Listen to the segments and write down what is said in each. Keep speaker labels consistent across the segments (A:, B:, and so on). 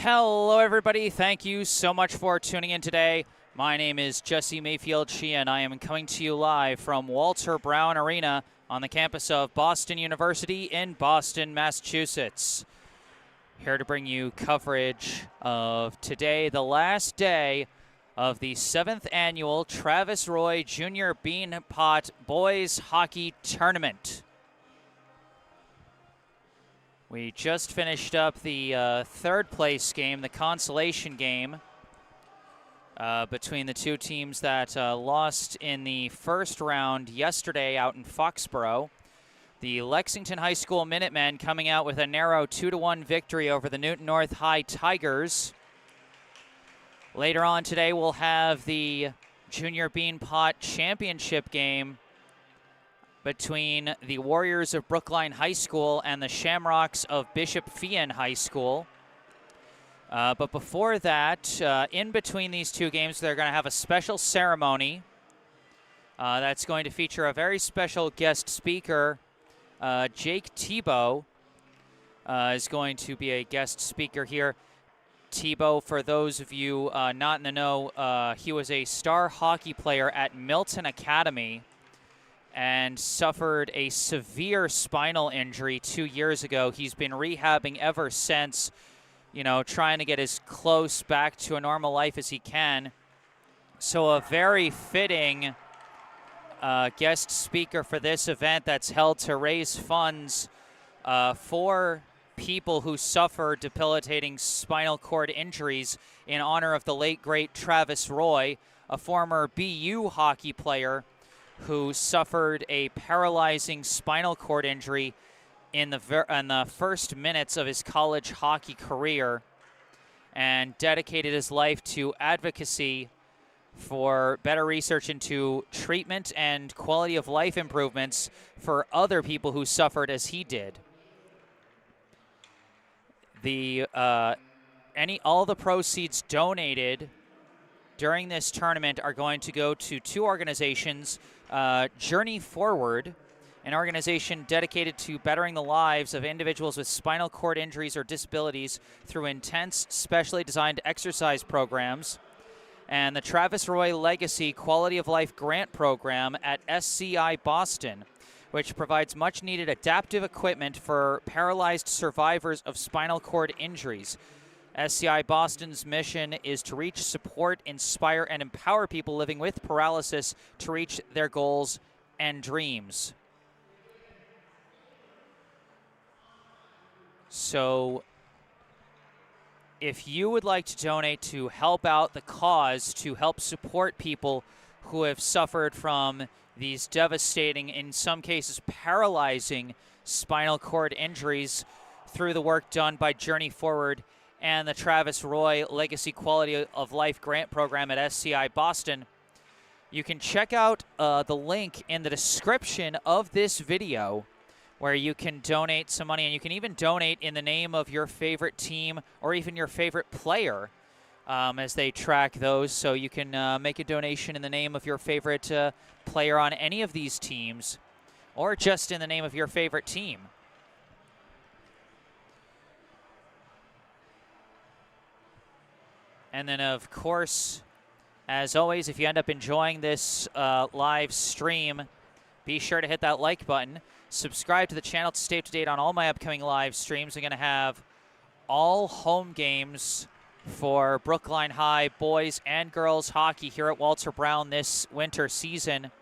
A: Hello, everybody. Thank you so much for tuning in today. My name is Jesse Mayfield-Sheehan. I am coming to you live from Walter Brown Arena on the campus of Boston University in Boston, Massachusetts. Here to bring you coverage of today, the last day of the 7th annual Travis Roy Jr. Beanpot Boys Hockey Tournament. We just finished up the third place game, the consolation game, between the two teams that lost in the first round yesterday out in Foxborough. The Lexington High School Minutemen coming out with a narrow 2-1 victory over the Newton North High Tigers. Later on today, we'll have the Junior Beanpot Championship game between the Warriors of Brookline High School and the Shamrocks of Bishop Feehan High School. But before that, in between these two games, they're going to have a special ceremony that's going to feature a very special guest speaker. Jake Tebow is going to be a guest speaker here. Tebow, for those of you not in the know, he was a star hockey player at Milton Academy and suffered a severe spinal injury 2 years ago. He's been rehabbing ever since, trying to get as close back to a normal life as he can. So a very fitting guest speaker for this event that's held to raise funds for people who suffer debilitating spinal cord injuries in honor of the late, great Travis Roy, a former BU hockey player who suffered a paralyzing spinal cord injury in the first minutes of his college hockey career and dedicated his life to advocacy for better research into treatment and quality of life improvements for other people who suffered as he did. All the proceeds donated during this tournament are going to go to two organizations. Journey Forward, an organization dedicated to bettering the lives of individuals with spinal cord injuries or disabilities through intense, specially designed exercise programs, and the Travis Roy Legacy Quality of Life Grant Program at SCI Boston, which provides much-needed adaptive equipment for paralyzed survivors of spinal cord injuries. SCI Boston's mission is to reach, support, inspire, and empower people living with paralysis to reach their goals and dreams. So, if you would like to donate to help out the cause, to help support people who have suffered from these devastating, in some cases paralyzing, spinal cord injuries through the work done by Journey Forward and the Travis Roy Legacy Quality of Life Grant Program at SCI Boston, you can check out the link in the description of this video where you can donate some money, and you can even donate in the name of your favorite team or even your favorite player as they track those. So you can make a donation in the name of your favorite player on any of these teams, or just in the name of your favorite team. And then, of course, as always, if you end up enjoying this live stream, be sure to hit that like button. Subscribe to the channel to stay up to date on all my upcoming live streams. I'm going to have all home games for Brookline High boys and girls hockey here at Walter Brown this winter season,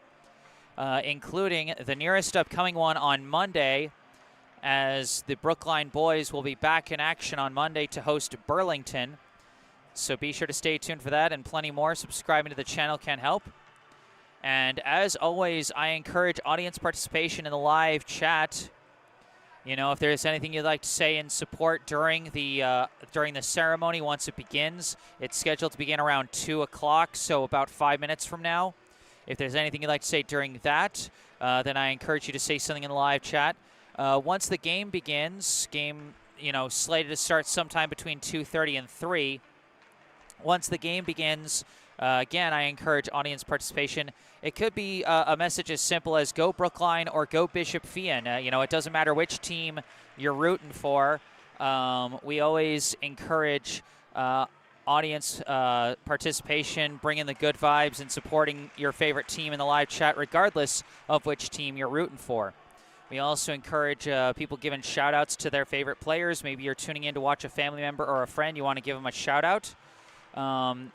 A: including the nearest upcoming one on Monday, as the Brookline boys will be back in action on Monday to host Burlington. So be sure to stay tuned for that and plenty more. Subscribing to the channel can help. And as always, I encourage audience participation in the live chat. If there's anything you'd like to say in support during the ceremony once it begins. It's scheduled to begin around 2 o'clock, so about 5 minutes from now. If there's anything you'd like to say during that, then I encourage you to say something in the live chat. Once the game begins, slated to start sometime between 2:30 and 3. Once the game begins, again, I encourage audience participation. It could be a message as simple as "Go Brookline" or "Go Bishop Feehan." It doesn't matter which team you're rooting for. We always encourage audience participation, bringing the good vibes and supporting your favorite team in the live chat, regardless of which team you're rooting for. We also encourage people giving shout-outs to their favorite players. Maybe you're tuning in to watch a family member or a friend. You want to give them a shout-out.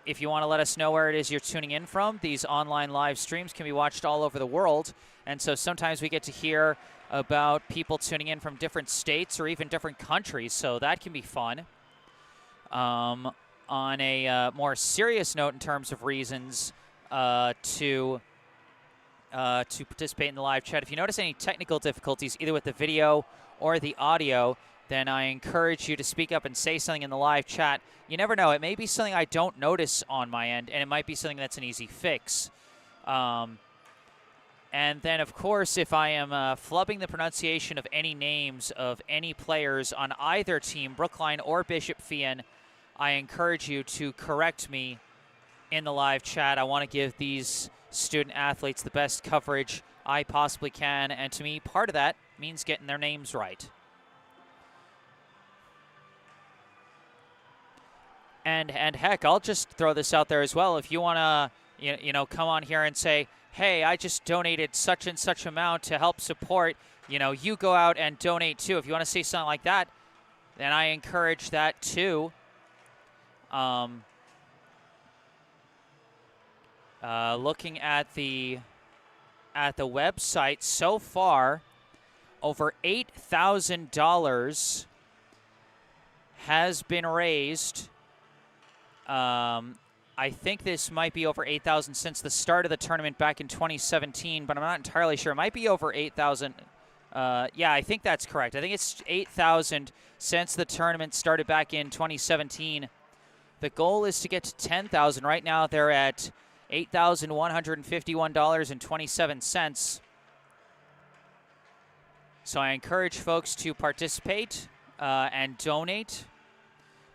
A: If you want to let us know where it is you're tuning in from, these online live streams can be watched all over the world. And so sometimes we get to hear about people tuning in from different states or even different countries. So that can be fun. On a more serious note in terms of reasons to participate in the live chat, if you notice any technical difficulties, either with the video or the audio, then I encourage you to speak up and say something in the live chat. You never know. It may be something I don't notice on my end, and it might be something that's an easy fix. And then, of course, if I am flubbing the pronunciation of any names of any players on either team, Brookline or Feehan, I encourage you to correct me in the live chat. I want to give these student athletes the best coverage I possibly can, and to me, part of that means getting their names right. And heck, I'll just throw this out there as well. If you want to, you know, come on here and say, hey, I just donated such and such amount to help support, you go out and donate too. If you want to say something like that, then I encourage that too. Looking at the website so far, over $8,000 has been raised. I think this might be over 8,000 since the start of the tournament back in 2017, but I'm not entirely sure. It might be over 8,000. Yeah, I think that's correct. I think it's 8,000 since the tournament started back in 2017. The goal is to get to 10,000. Right now they're at $8,151.27. So I encourage folks to participate and donate.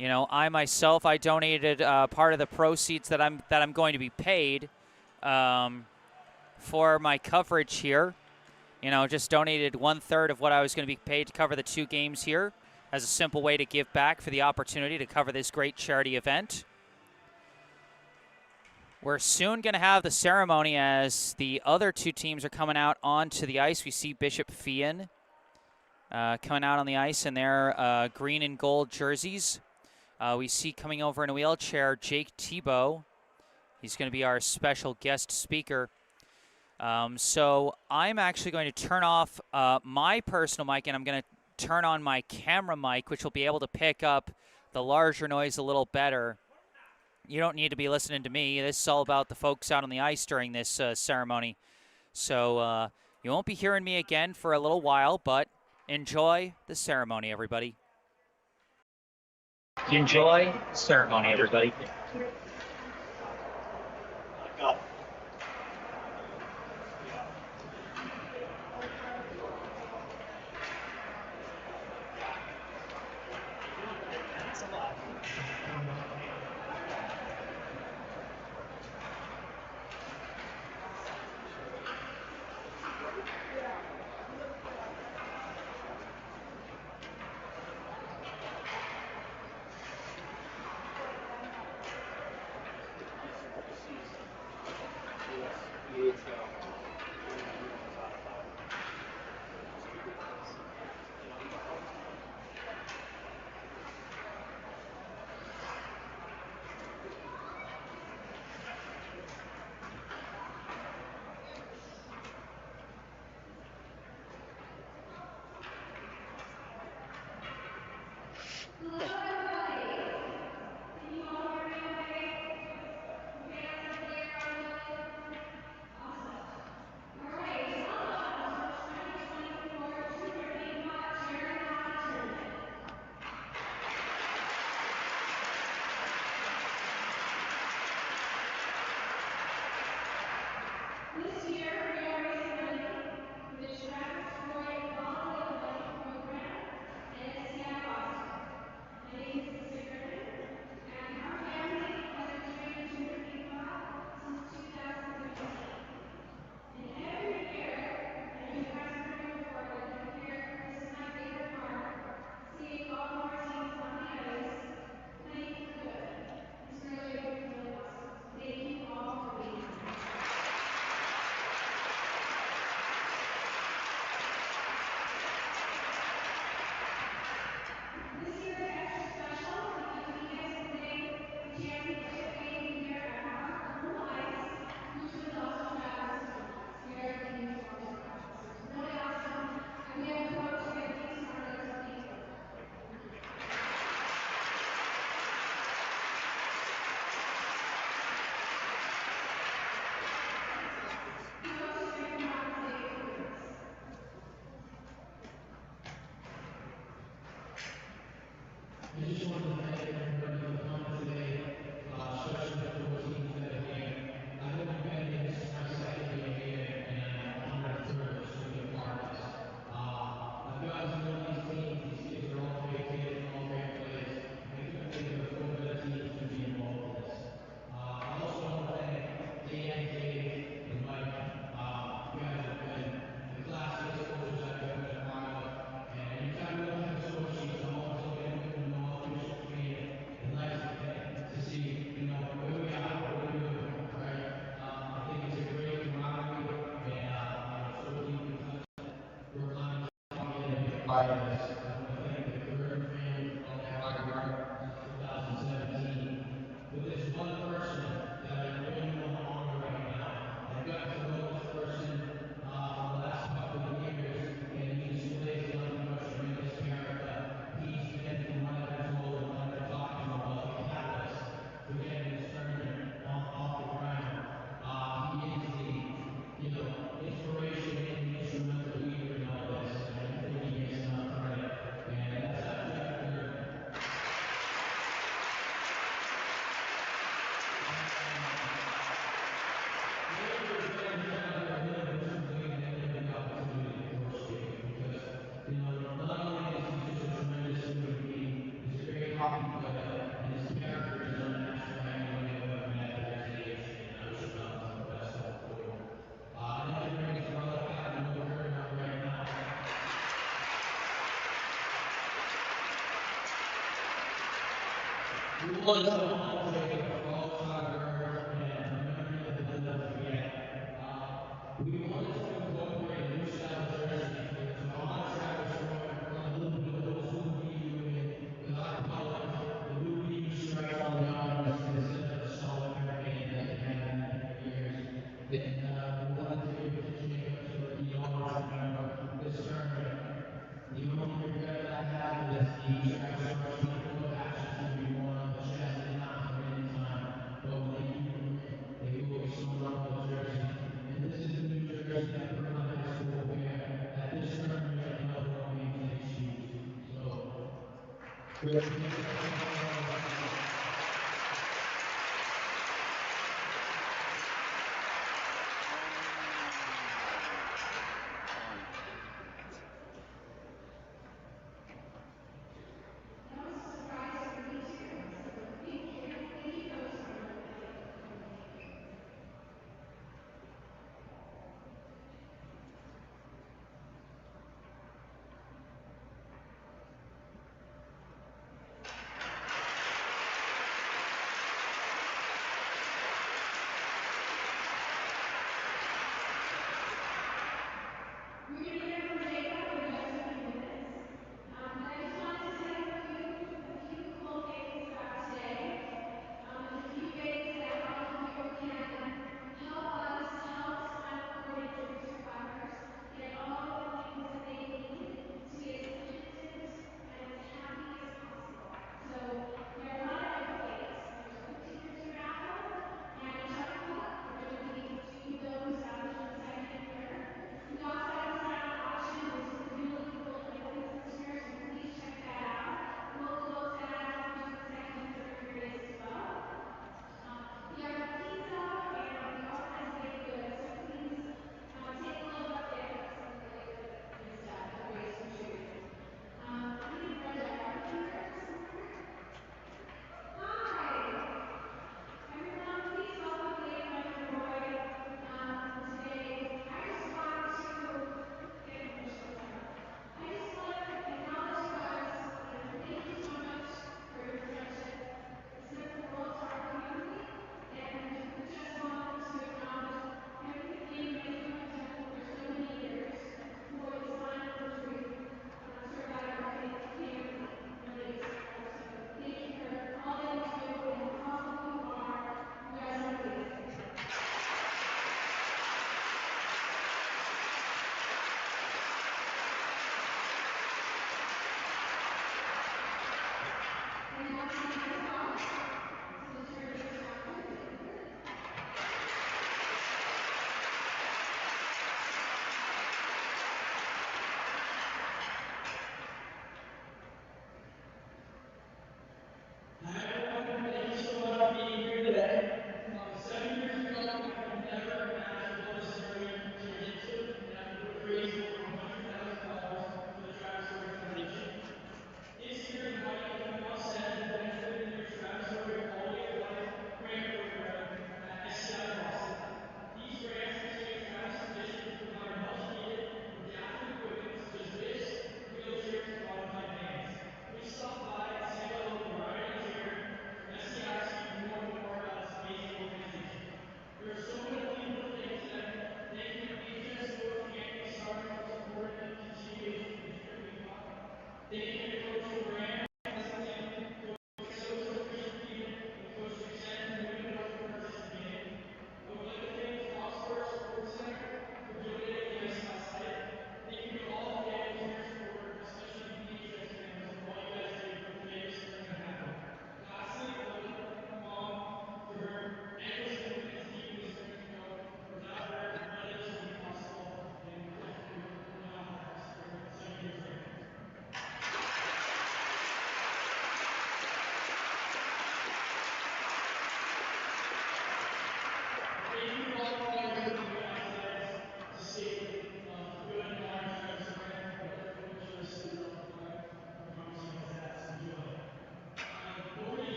A: I myself, I donated part of the proceeds that I'm going to be paid for my coverage here. Just donated 1/3 of what I was going to be paid to cover the 2 games here as a simple way to give back for the opportunity to cover this great charity event. We're soon going to have the ceremony as the other 2 teams are coming out onto the ice. We see Feehan coming out on the ice in their green and gold jerseys. We see coming over in a wheelchair Jake Thibault. He's going to be our special guest speaker. So I'm actually going to turn off my personal mic, and I'm going to turn on my camera mic, which will be able to pick up the larger noise a little better. You don't need to be listening to me. This is all about the folks out on the ice during this ceremony. So you won't be hearing me again for a little while, but enjoy the ceremony, everybody. Enjoy the ceremony, everybody.
B: This year, we are raising money for the Travis Roy Volunteer Money Program in Seattle, Washington.
C: watching this. I want to thank the Curtin family for all their hard work since 2017. But there's one person that I really want to honor right now. I've gotten to know this person for the last couple of years, and he displays nothing but tremendous character. He's been, from what I've been told and what I've been talking to him about, the catalyst for getting this tournament off the ground. He is the, inspiration and the instrumental leader in all this, and I don't think he gets enough credit. And that's actually after Maybe was getting the job there a little bit too late, and I didn't have the opportunity to coach David because, not only is he just a tremendous human being, he's a great hockey player, and his character is unmatched by anybody I've ever met at his age, and I wish him nothing but the best going forward. I'd like to bring his brother, Captain Will Curtin, up right now. Will is a home breaker for all his hard work and a memory that he'll never forget. Uh, we wanted to incorporate a new style jersey to honor Travis Roy, run a little bit old school D Union with our colors, the blue BU stripes on the arms instead of the solid red band like it had been for years. And we wanted to give it to Jacob so that he'd always remember this tournament. The only regret that I have is the Travis Roy 24 patches will be worn on the chest and not come in time. But when they do come in, they will be sewn up on the jersey. And this is the new jersey that Brookline High School will wear at this tournament and other home games they choose. So, great to get that 24 on the chest.
B: That was a surprise for me too. I was like, thank you, Coach. I really like it. Thank you.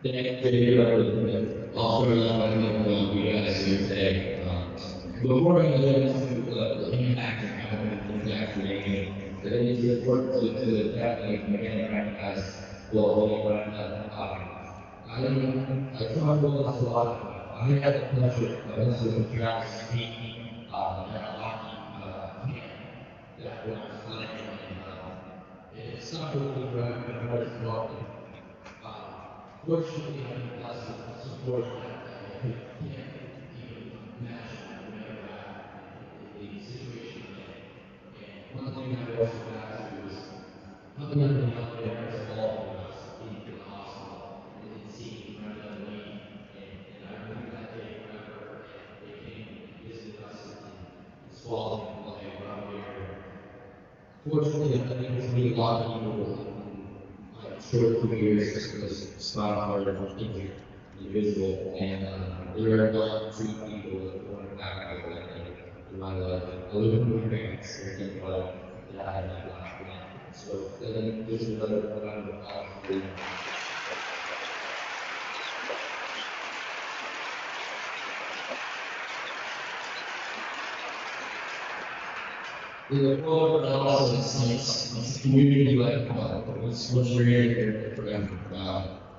C: Thank you, also you guys here today. Before I get into the impact of having these guys remaining, I think it's important to definitely again recognize what we learned. I talked about this a lot. I had the pleasure of listening to Travis speak at a hockey camp that when I was playing, and it stuck with me forever as well. Fortunately, I had the blessing of support that I can't even imagine I would never have in the situation I'm in. And one thing I always go back to is coming up in the elevator as a ball when I was in the hospital and seeing Brenda and Lee. And I remember that day forever. And they came and visited us in Spalding and LA around here. Fortunately, I think to meet a lot of people in my short 3 years as a spinal cord injured individual, and there are not two people that are more impactful than in my life. Other than my parents, there's anybody that I have met. So I think just another round of applause for them. The world also it's a community like what's created for them.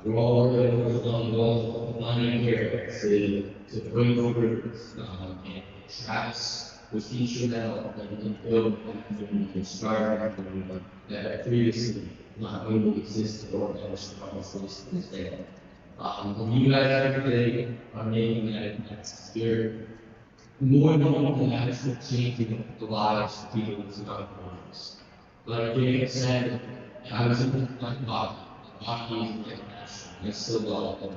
C: We're all really focused on the goal of finding here to bring fruit. And Travis was instrumental in building that community and starting a community that previously not really existed or that was existed to this day. And you guys every day are making that impact. You're more than actually changing the lives of people in our communities. Like David said, I was in like hockey is international. I still love it.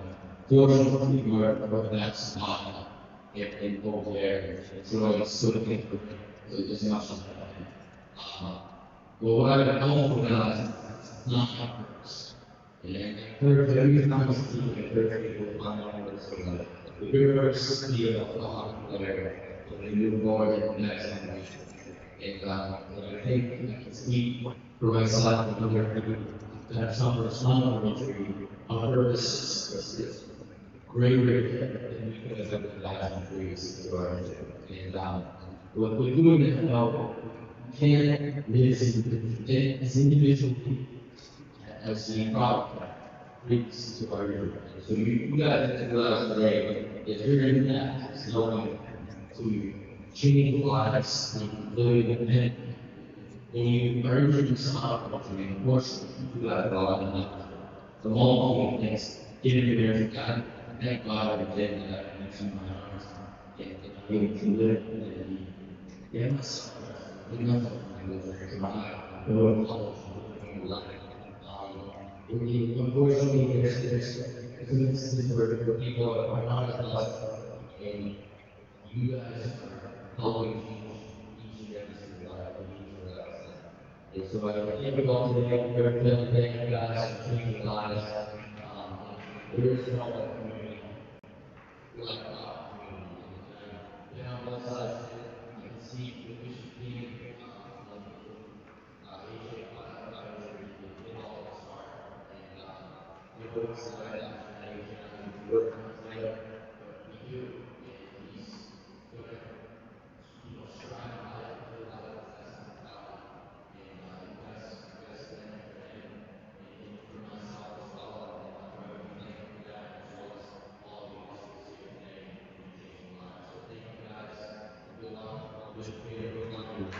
C: Fortunately, we're that's hockey in both areas. So it's still thinking as much as I can. But what I also realized is it's not my purpose. And I encourage every time I see it, I encourage people to find out what it's like. If you're very sickly of a hockey player, when you move forward in the next generation. And I think I can speak for myself and other people that have suffered some injury. Our purpose is greater than we could have ever imagined previously to our injury. And what we're doing is now can live as individual people as the product brings to our injury. So you guys have realized today that your impact is helping to change lives and living independently. When you are injured in some country, unfortunately, you got a lot of that. The whole things getting there to God, thank God I did that and it's in my arms. And I'm able to live and be myself. Enough of my life, no apology, no life. Unfortunately, there's an instance where people are not as blessed, and you guys are helping change each and every single life of each one of us. And so I think about today, thank you guys for changing lives. There is no other community like our community. And I've been on both sides of it. I can speak for Bishop King, when AJ got injured, it all hit us hard. And we always said after that AJ and I would be working on together, but we do. And he's gonna, strive in life and live life because that's his mentality. And you guys stand up for him and for myself as well. And I'll forever be thankful for that, as well as all of you hustlers here today and you're changing lives. So thank you guys and good luck. Bishop Peter, Brookline.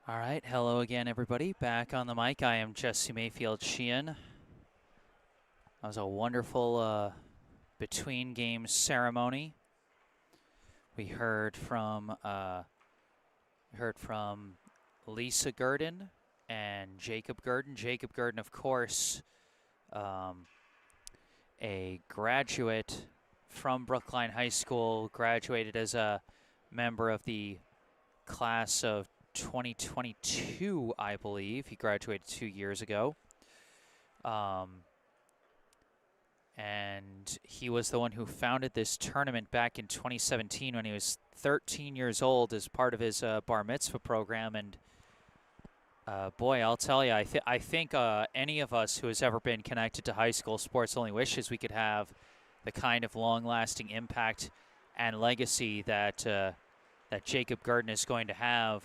A: All right, hello again, everybody. Back on the mic, I am Jesse Mayfield-Sheehan. That was a wonderful between game ceremony. We heard from Lisa Gurdon and Jacob Gurdon. Jacob Gurdon, of course, a graduate from Brookline High School, graduated as a member of the class of 2022, I believe. He graduated 2 years ago. And he was the one who founded this tournament back in 2017 when he was 13 years old as part of his bar mitzvah program. And boy, I'll tell you, I think any of us who has ever been connected to high school sports only wishes we could have the kind of long-lasting impact and legacy that that Jacob Gurdon is going to have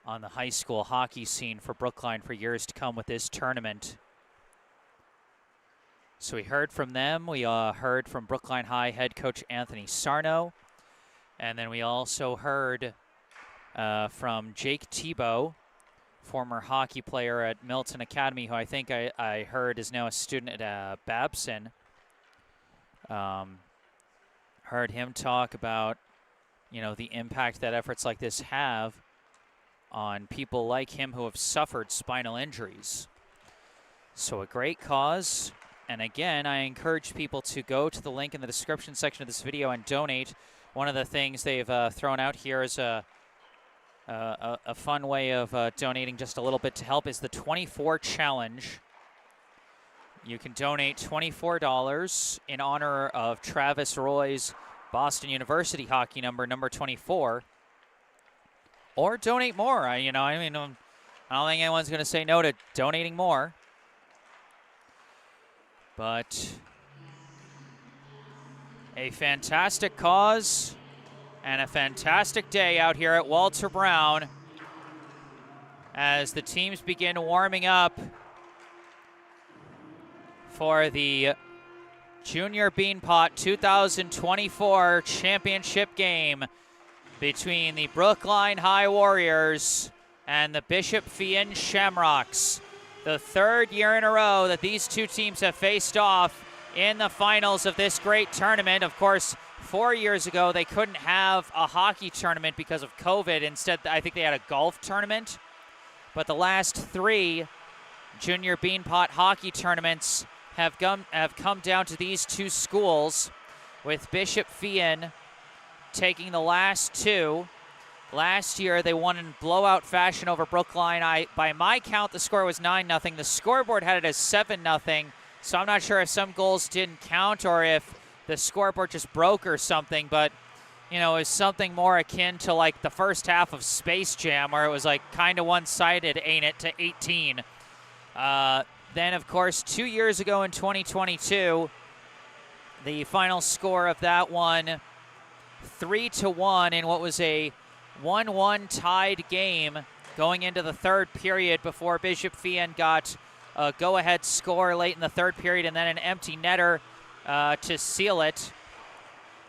A: on the high school hockey scene for Brookline for years to come with this tournament. So we heard from them. We heard from Brookline High head coach Anthony Sarno. And then we also heard from Jake Tebow, former hockey player at Milton Academy, who I think I heard is now a student at Babson. Heard him talk about, you know, the impact that efforts like this have on people like him who have suffered spinal injuries. So a great cause. And again, I encourage people to go to the link in the description section of this video and donate. One of the things they've thrown out here is a fun way of donating just a little bit to help is the 24 challenge. You can donate $24 in honor of Travis Roy's Boston University hockey number 24. Or donate more. I don't think anyone's going to say no to donating more. But a fantastic cause and a fantastic day out here at Walter Brown as the teams begin warming up for the Junior Beanpot 2024 championship game between the Brookline High Warriors and the Bishop Feehan Shamrocks. The third year in a row that these two teams have faced off in the finals of this great tournament. Of course, 4 years ago, they couldn't have a hockey tournament because of COVID. Instead, I think they had a golf tournament. But the last 3 Junior Beanpot hockey tournaments have come down to these two schools, with Bishop Feehan taking the last 2. Last year, they won in blowout fashion over Brookline. By my count, the score was 9-0. The scoreboard had it as 7-0, so I'm not sure if some goals didn't count or if the scoreboard just broke or something, but, you know, it was something more akin to, like, the first half of Space Jam, where it was, like, kind of one-sided, ain't it, to 18. Then, of course, 2 years ago in 2022, the final score of that one, 3-1 in what was a 1-1 tied game going into the third period before Bishop Feehan got a go-ahead score late in the third period and then an empty netter to seal it.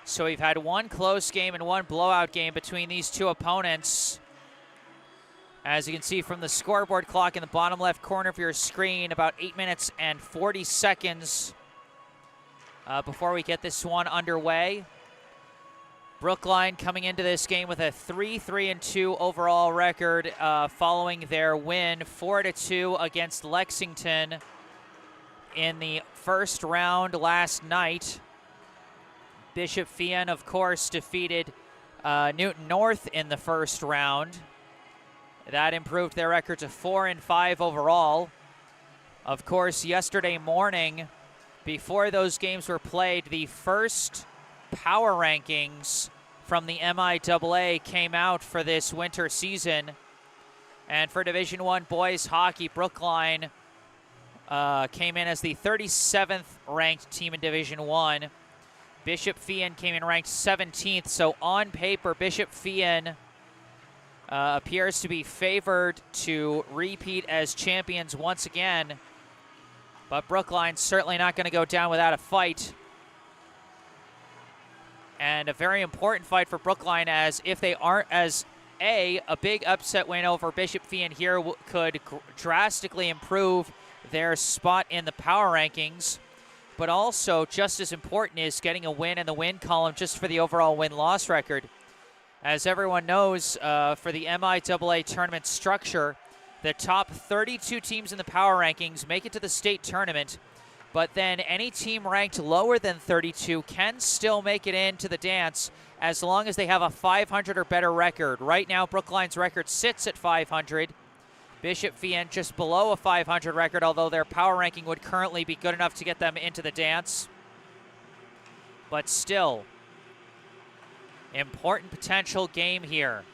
A: So we've had one close game and one blowout game between these two opponents. As you can see from the scoreboard clock in the bottom left corner of your screen, about 8 minutes and 40 seconds before we get this one underway. Brookline coming into this game with a 3-3-2 overall record following their win 4-2 against Lexington in the first round last night. Bishop Feehan, of course, defeated Newton North in the first round. That improved their record to 4-5 overall. Of course, yesterday morning, before those games were played, the first power rankings from the MIAA came out for this winter season. And for Division I boys hockey, Brookline came in as the 37th ranked team in Division I. Bishop Feehan came in ranked 17th. So on paper, Bishop Feehan appears to be favored to repeat as champions once again. But Brookline's certainly not going to go down without a fight. And a very important fight for Brookline, as if they aren't, as A big upset win over Bishop Feehan here could drastically improve their spot in the power rankings, but also just as important is getting a win in the win column just for the overall win-loss record. As everyone knows, for the MIAA tournament structure, the top 32 teams in the power rankings make it to the state tournament, but then any team ranked lower than 32 can still make it into the dance as long as they have a 500 or better record. Right now, Brookline's record sits at 500. Bishop Feehan just below a 500 record, although their power ranking would currently be good enough to get them into the dance. But still, important potential game here.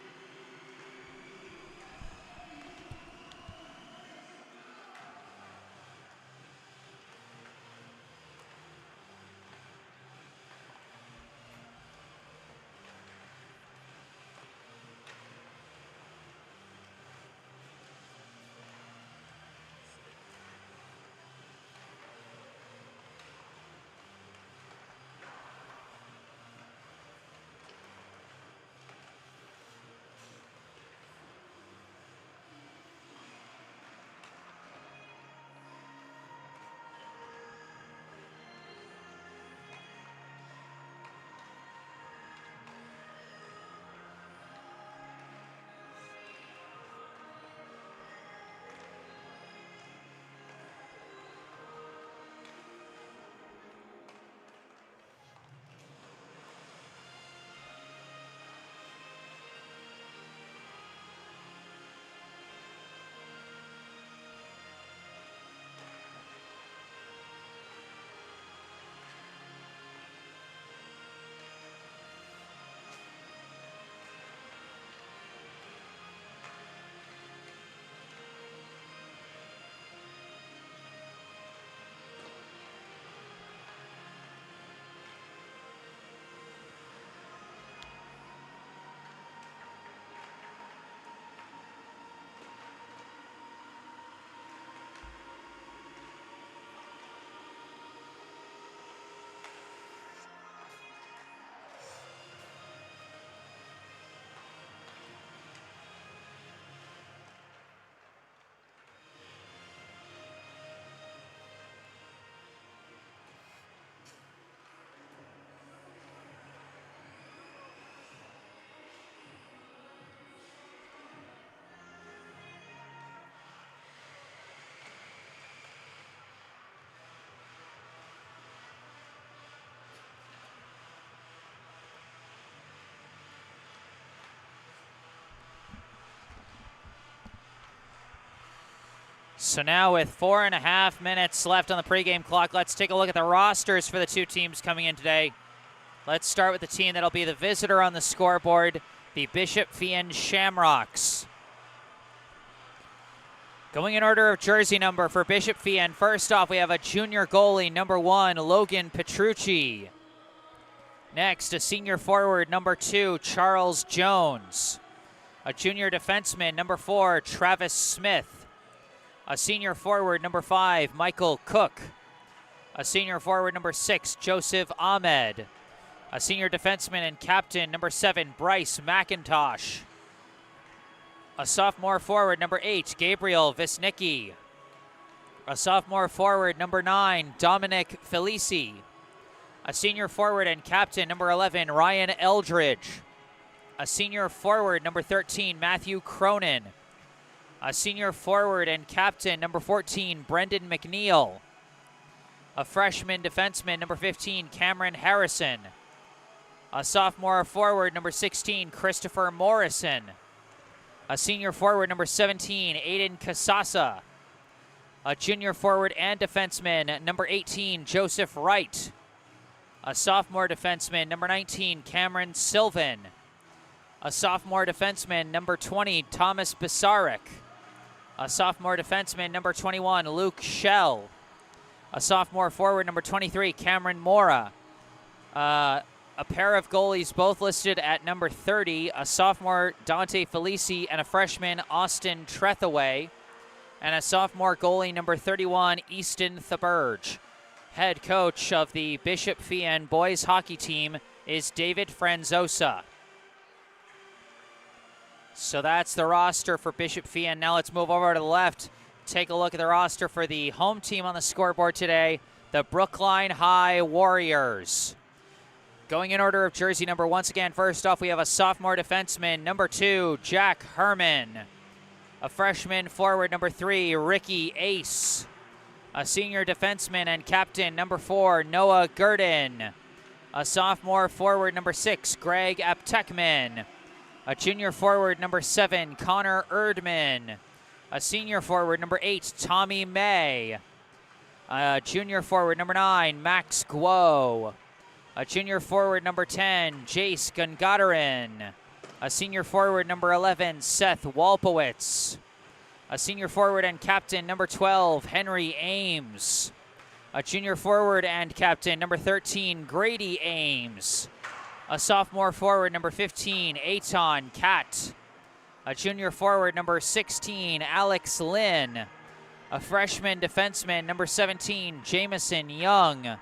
A: So now with 4.5 minutes left on the pregame clock, let's take a look at the rosters for the two teams coming in today. Let's start with the team that'll be the visitor on the scoreboard, the Bishop Feehan Shamrocks. Going in order of jersey number for Bishop Feehan, first off we have a junior goalie, number 1, Logan Petrucci. Next, a senior forward, number 2, Charles Jones. A junior defenseman, number 4, Travis Smith. A senior forward, number 5, Michael Cook. A senior forward, number 6, Joseph Ahmed. A senior defenseman and captain, number 7, Bryce McIntosh. A sophomore forward, number 8, Gabriel Visnicki. A sophomore forward, number 9, Dominic Felici. A senior forward and captain, number 11, Ryan Eldridge. A senior forward, number 13, Matthew Cronin. A senior forward and captain, number 14, Brendan McNeil. A freshman defenseman, number 15, Cameron Harrison. A sophomore forward, number 16, Christopher Morrison. A senior forward, number 17, Aiden Casasa. A junior forward and defenseman, number 18, Joseph Wright. A sophomore defenseman, number 19, Cameron Sylvan. A sophomore defenseman, number 20, Thomas Bisarek. A sophomore defenseman, number 21, Luke Schell. A sophomore forward, number 23, Cameron Mora. A pair of goalies both listed at number 30, a sophomore, Dante Felici, and a freshman, Austin Trethaway. And a sophomore goalie, number 31, Easton Thaberge. Head coach of the Bishop Feehan boys hockey team is David Franzosa. So that's the roster for Bishop Feehan. Now let's move over to the left. Take a look at the roster for the home team on the scoreboard today, the Brookline High Warriors. Going in order of jersey number, once again, first off, we have a sophomore defenseman, number 2, Jack Herman. A freshman forward, number 3, Ricky Ace. A senior defenseman and captain, number 4, Noah Gurdon. A sophomore forward, number 6, Greg Aptekman. A junior forward, number 7, Connor Erdman. A senior forward, number 8, Tommy May. A junior forward, number 9, Max Guo. A junior forward, number 10, Jace Gungadarin. A senior forward, number 11, Seth Walpowitz. A senior forward and captain, number 12, Henry Ames. A junior forward and captain, number 13, Grady Ames. A sophomore forward, number 15, Aton Kat. A junior forward, number 16, Alex Lynn. A freshman defenseman, number 17, Jamison Young.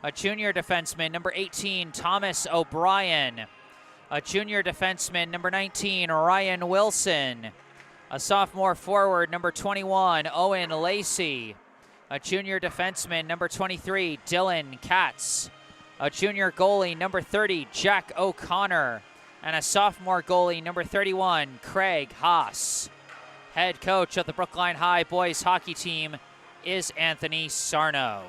A: A junior defenseman, number 18, Thomas O'Brien. A junior defenseman, number 19, Ryan Wilson. A sophomore forward, number 21, Owen Lacey. A junior defenseman, number 23, Dylan Katz. A junior goalie, number 30, Jack O'Connor. And a sophomore goalie, number 31, Craig Haas. Head coach of the Brookline High boys hockey team is Anthony Sarno.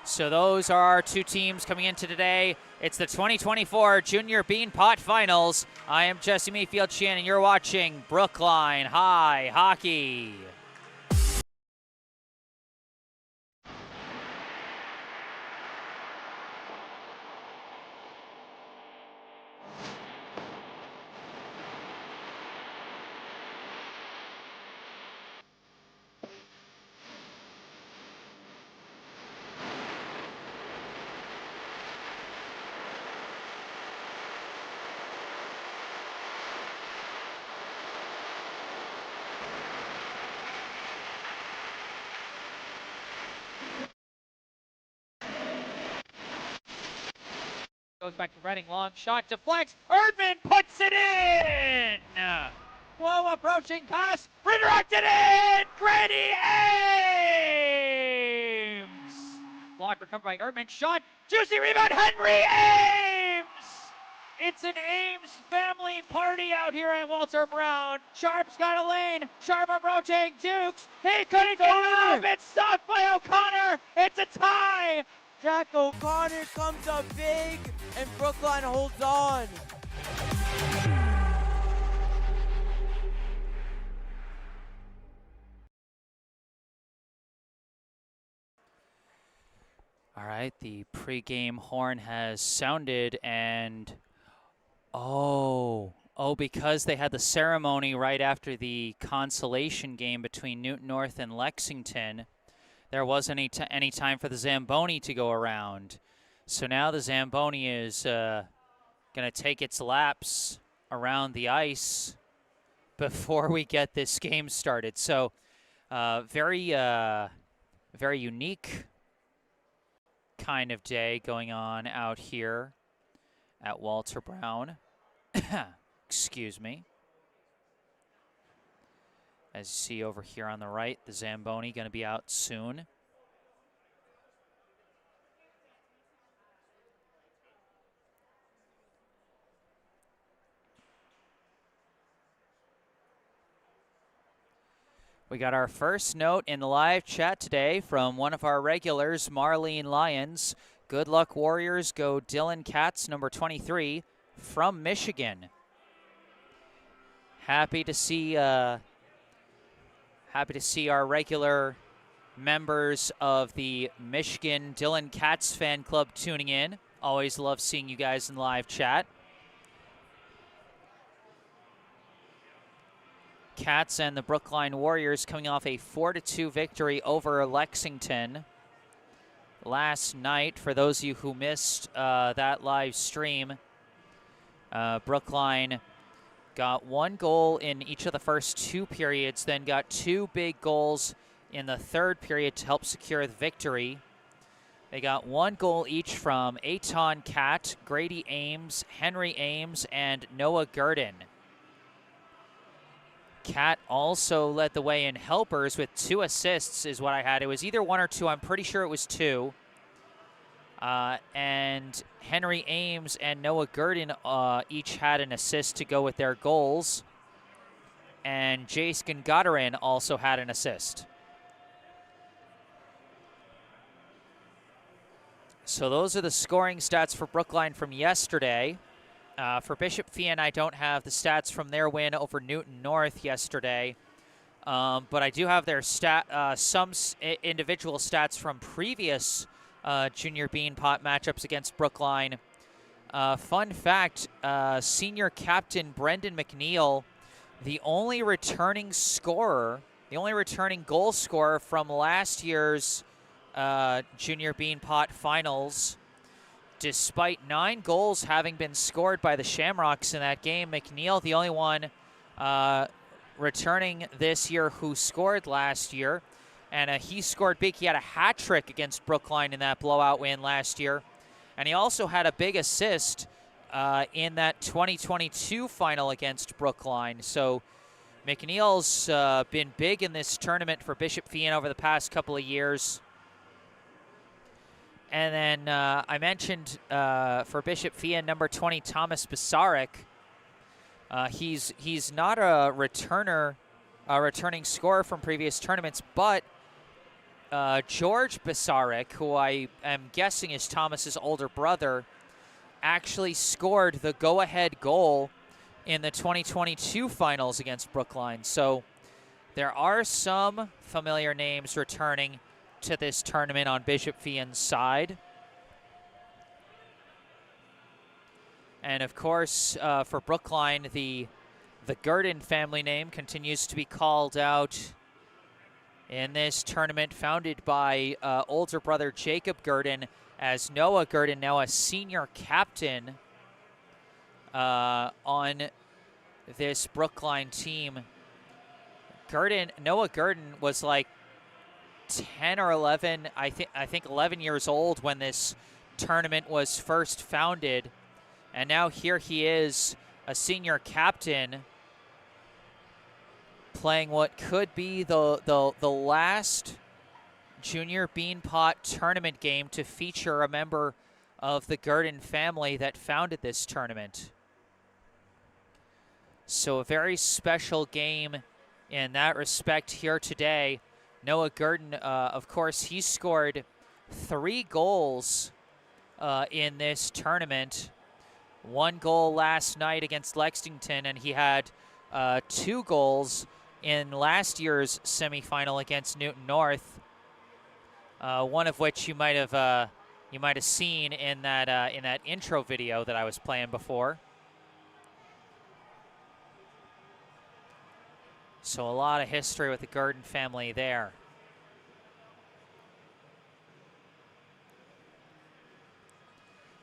A: So those are our two teams coming into today. It's the 2024 Junior Beanpot Finals. I am Jesse Mayfield-Sheehan, and you're watching Brookline High Hockey. Goes back to Redding, long shot, deflects, Erdman puts it in! Whoa, approaching pass, redirected in! Grady Ames! Block recovered by Erdman, shot, juicy rebound, Henry Ames! It's an Ames family party out here at Walter Brown. Sharp's got a lane, Sharp approaching, Dukes, he couldn't get it up, it's stopped by O'Connor, it's a tie!
D: Jack O'Connor comes up big, and Brookline holds on.
A: All right, the pregame horn has sounded, and because they had the ceremony right after the consolation game between Newton North and Lexington, there wasn't any time for the Zamboni to go around. So now the Zamboni is going to take its laps around the ice before we get this game started. So very unique kind of day going on out here at Walter Brown. Excuse me. As you see over here on the right, the Zamboni going to be out soon. We got our first note in the live chat today from one of our regulars, Marlene Lyons. Good luck, Warriors. Go Dylan Katz, number 23, from Michigan. Happy to see our regular members of the Michigan Dylan Katz fan club tuning in. Always love seeing you guys in live chat. Cats and the Brookline Warriors coming off a 4-2 victory over Lexington last night. For those of you who missed that live stream, Brookline got one goal in each of the first two periods, then got two big goals in the third period to help secure the victory. They got 1 goal each from Aton Cat, Grady Ames, Henry Ames, and Noah Gurdon. Cat also led the way in helpers with 2 assists is what I had. It was either 1 or 2. I'm pretty sure it was 2. And Henry Ames and Noah Gurdon each had an assist to go with their goals. And Jace Gagarin also had an assist. So those are the scoring stats for Brookline from yesterday. For Bishop Feehan, I don't have the stats from their win over Newton North yesterday, but I do have their some individual stats from previous junior Beanpot matchups against Brookline. Fun fact, senior captain Brendan McNeil, the only returning goal scorer from last year's junior Beanpot finals. Despite 9 goals having been scored by the Shamrocks in that game, McNeil, the only one returning this year who scored last year. And he scored big. He had a hat trick against Brookline in that blowout win last year. And he also had a big assist in that 2022 final against Brookline. So McNeil's been big in this tournament for Bishop Feehan over the past couple of years. And then I mentioned for Bishop Feehan, number 20, Thomas Basarek. He's not a returning scorer from previous tournaments, but George Basarek, who I am guessing is Thomas's older brother, actually scored the go-ahead goal in the 2022 finals against Brookline. So there are some familiar names returning to this tournament on Bishop Feehan's side. And of course, for Brookline, the Gurdon family name continues to be called out in this tournament, founded by older brother Jacob Gurdon, as Noah Gurdon, now a senior captain on this Brookline team. Noah Gurdon was like 10 or 11, I think 11 years old when this tournament was first founded, and now here he is, a senior captain, playing what could be the last junior Beanpot tournament game to feature a member of the Gurdon family that founded this tournament. So a very special game in that respect here today. Noah Gurdon, of course, he scored 3 goals in this tournament. 1 goal last night against Lexington, and he had 2 goals in last year's semifinal against Newton North. One of which you might have seen in that intro video that I was playing before. So a lot of history with the Gurdon family there.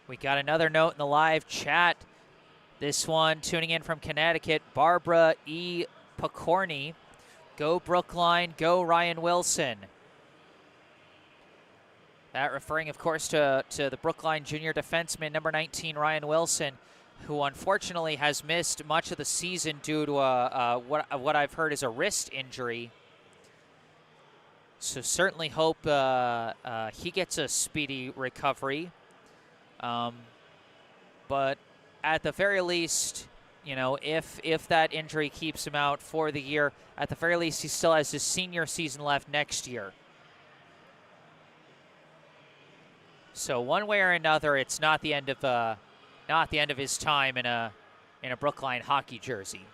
A: We got another note in the live chat. This one tuning in from Connecticut, Barbara E. Picorni. Go Brookline, go Ryan Wilson. That referring, of course, to the Brookline junior defenseman, number 19, Ryan Wilson, who unfortunately has missed much of the season due to what I've heard is a wrist injury. So certainly hope he gets a speedy recovery. But at the very least, you know, if that injury keeps him out for the year, at the very least he still has his senior season left next year. So one way or another, it's not the end of his time in a Brookline hockey jersey.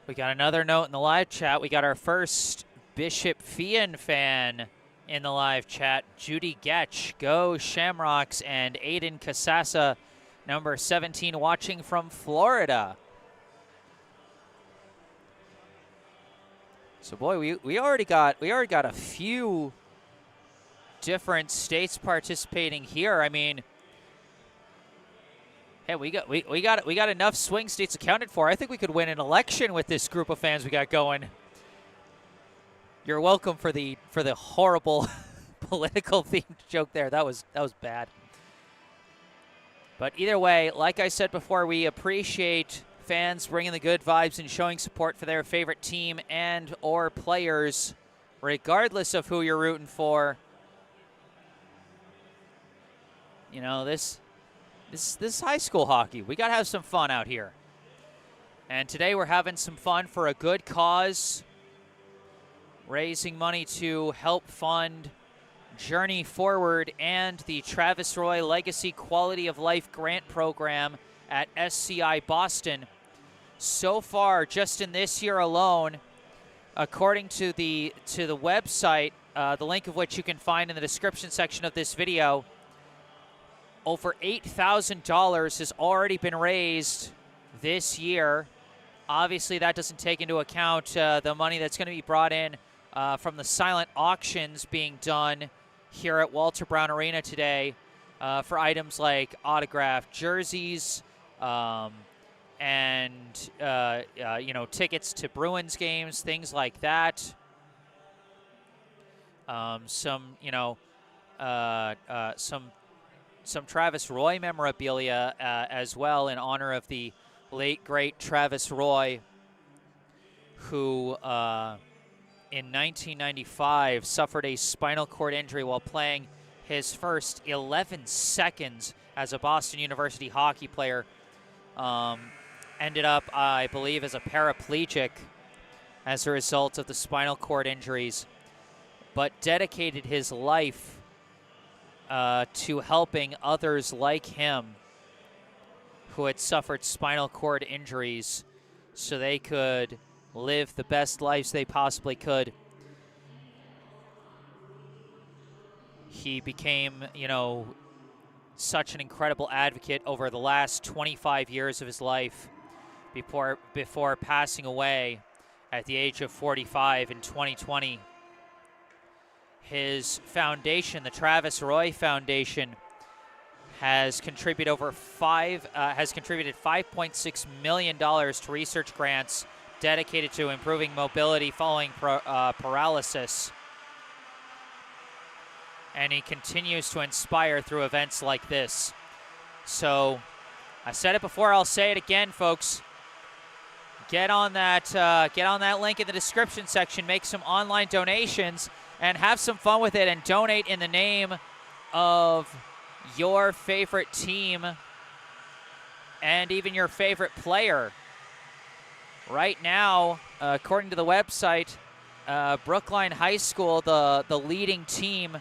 A: We got another note in the live chat. We got our first Bishop-Feehan fan in the live chat. Judy Getch, go Shamrocks, and Aiden Casassa, number 17, watching from Florida. So boy, we already got a few different states participating here. I mean, hey, we got enough swing states accounted for. I think we could win an election with this group of fans we got going. You're welcome for the horrible political themed joke there. That was bad. But either way, like I said before, we appreciate fans bringing the good vibes and showing support for their favorite team and or players, regardless of who you're rooting for. You know, this is high school hockey. We got to have some fun out here. And today we're having some fun for a good cause, raising money to help fund Journey Forward and the Travis Roy Legacy Quality of Life Grant Program at SCI Boston. So far, just in this year alone, according to the website, the link of which you can find in the description section of this video, over $8,000 has already been raised this year. Obviously, that doesn't take into account the money that's going to be brought in from the silent auctions being done here at Walter Brown Arena today for items like autographed jerseys, and tickets to Bruins games, things like that. Some Travis Roy memorabilia as well in honor of the late great Travis Roy, who in 1995 suffered a spinal cord injury while playing his first 11 seconds as a Boston University hockey player. Ended up, I believe, as a paraplegic as a result of the spinal cord injuries, but dedicated his life to helping others like him who had suffered spinal cord injuries so they could live the best lives they possibly could. He became, such an incredible advocate over the last 25 years of his life before passing away at the age of 45 in 2020. His foundation, the Travis Roy Foundation, has contributed $5.6 million to research grants dedicated to improving mobility following paralysis. And he continues to inspire through events like this. So, I said it before, I'll say it again, folks. Get on that link in the description section, make some online donations, and have some fun with it, and donate in the name of your favorite team and even your favorite player. Right now, according to the website, Brookline High School, the leading team,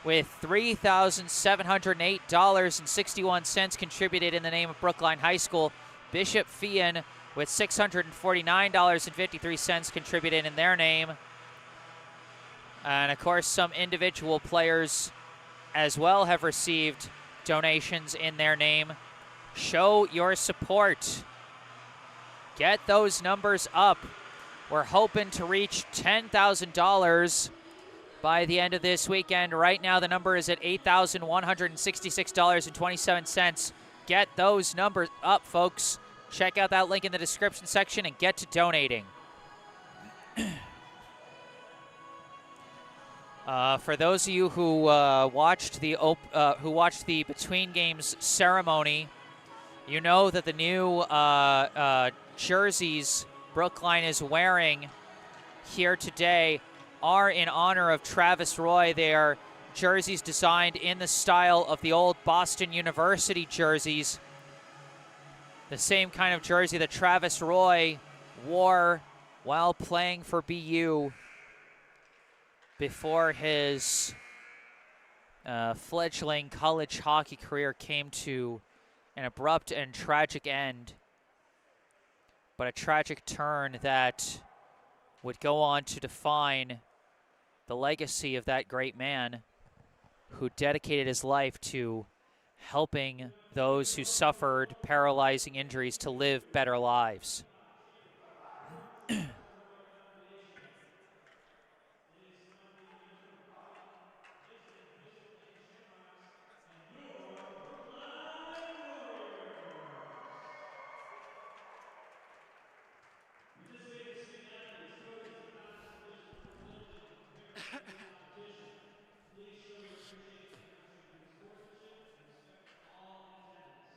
A: with $3,708.61 contributed in the name of Brookline High School. Bishop-Feehan with $649.53 contributed in their name. And, of course, some individual players as well have received donations in their name. Show your support. Get those numbers up. We're hoping to reach $10,000 by the end of this weekend. Right now, the number is at $8,166.27. Get those numbers up, folks. Check out that link in the description section and get to donating. For those of you who watched the Between Games ceremony, you know that the new jerseys Brookline is wearing here today are in honor of Travis Roy. They are jerseys designed in the style of the old Boston University jerseys, the same kind of jersey that Travis Roy wore while playing for BU before his fledgling college hockey career came to an abrupt and tragic end but a tragic turn that would go on to define the legacy of that great man who dedicated his life to helping those who suffered paralyzing injuries to live better lives.
C: Your Brookline Warriors. Participating student athletes, coaches, and conference officials representing victory in today's competition, please show your appreciation by demonstrating good sportsmanship and respect for all in attendance. Ensure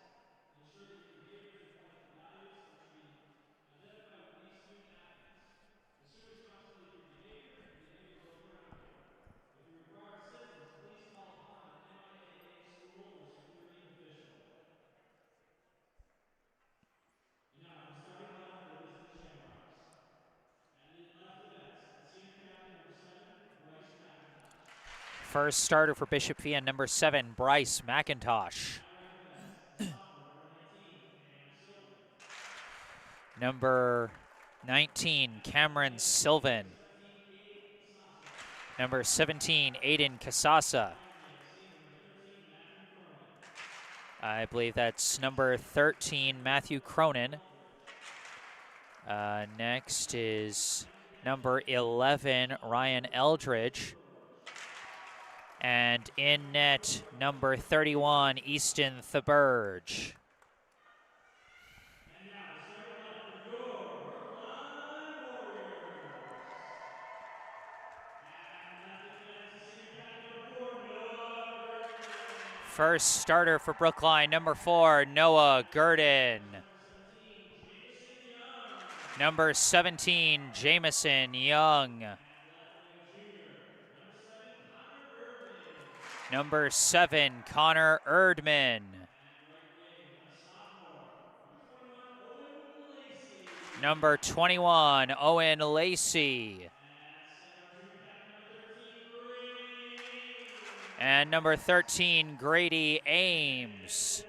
C: that your behaviors reflect the values which we identify with these student athletes. Assume responsibility for your behavior and the behavior of those around you. If you require assistance, please call upon an MIAA school or security official. And now for the starting lineup for the visiting Shamrocks. At left defense, senior captain number 7, Bryce McIntosh.
A: First starter for Bishop Feehan, number 7, Bryce McIntosh.
C: At right defense, sophomore number 19, Cam Sylvan.
A: Number 19, Cameron Sylvan. Number 17, Aiden Casasa. I believe that's number 13, Matthew Cronin. Next is number 11, Ryan Eldridge. And in net, number 31, Easton Theberge.
C: And now the starting lineup for your Brookline Warriors. At left defense, senior captain number 4, Noah Gurdon.
A: First starter for Brookline, number 4, Noah Gurdon. Number 17, Jamison Young. Number 7, Connor Erdman. Number 21, Owen Lacey. And number 13, Grady Ames.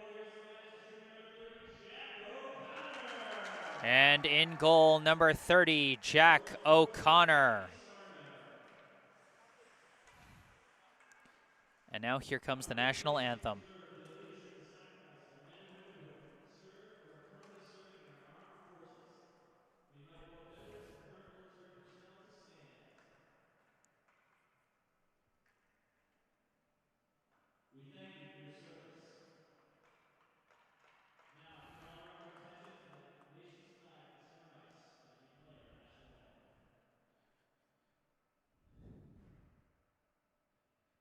A: And in goal, number 30, Jack O'Connor. And now here comes the national anthem.
C: We thank you for your service. Now, can all direct our attention to the nation's flag at the center ice as we play our national anthem. Oh, say, can you see by the dawn's early light what so proudly we hailed at the twilight's last gleaming, whose cross stripes and bright stars through the perilous fight o'er the ramparts we watched were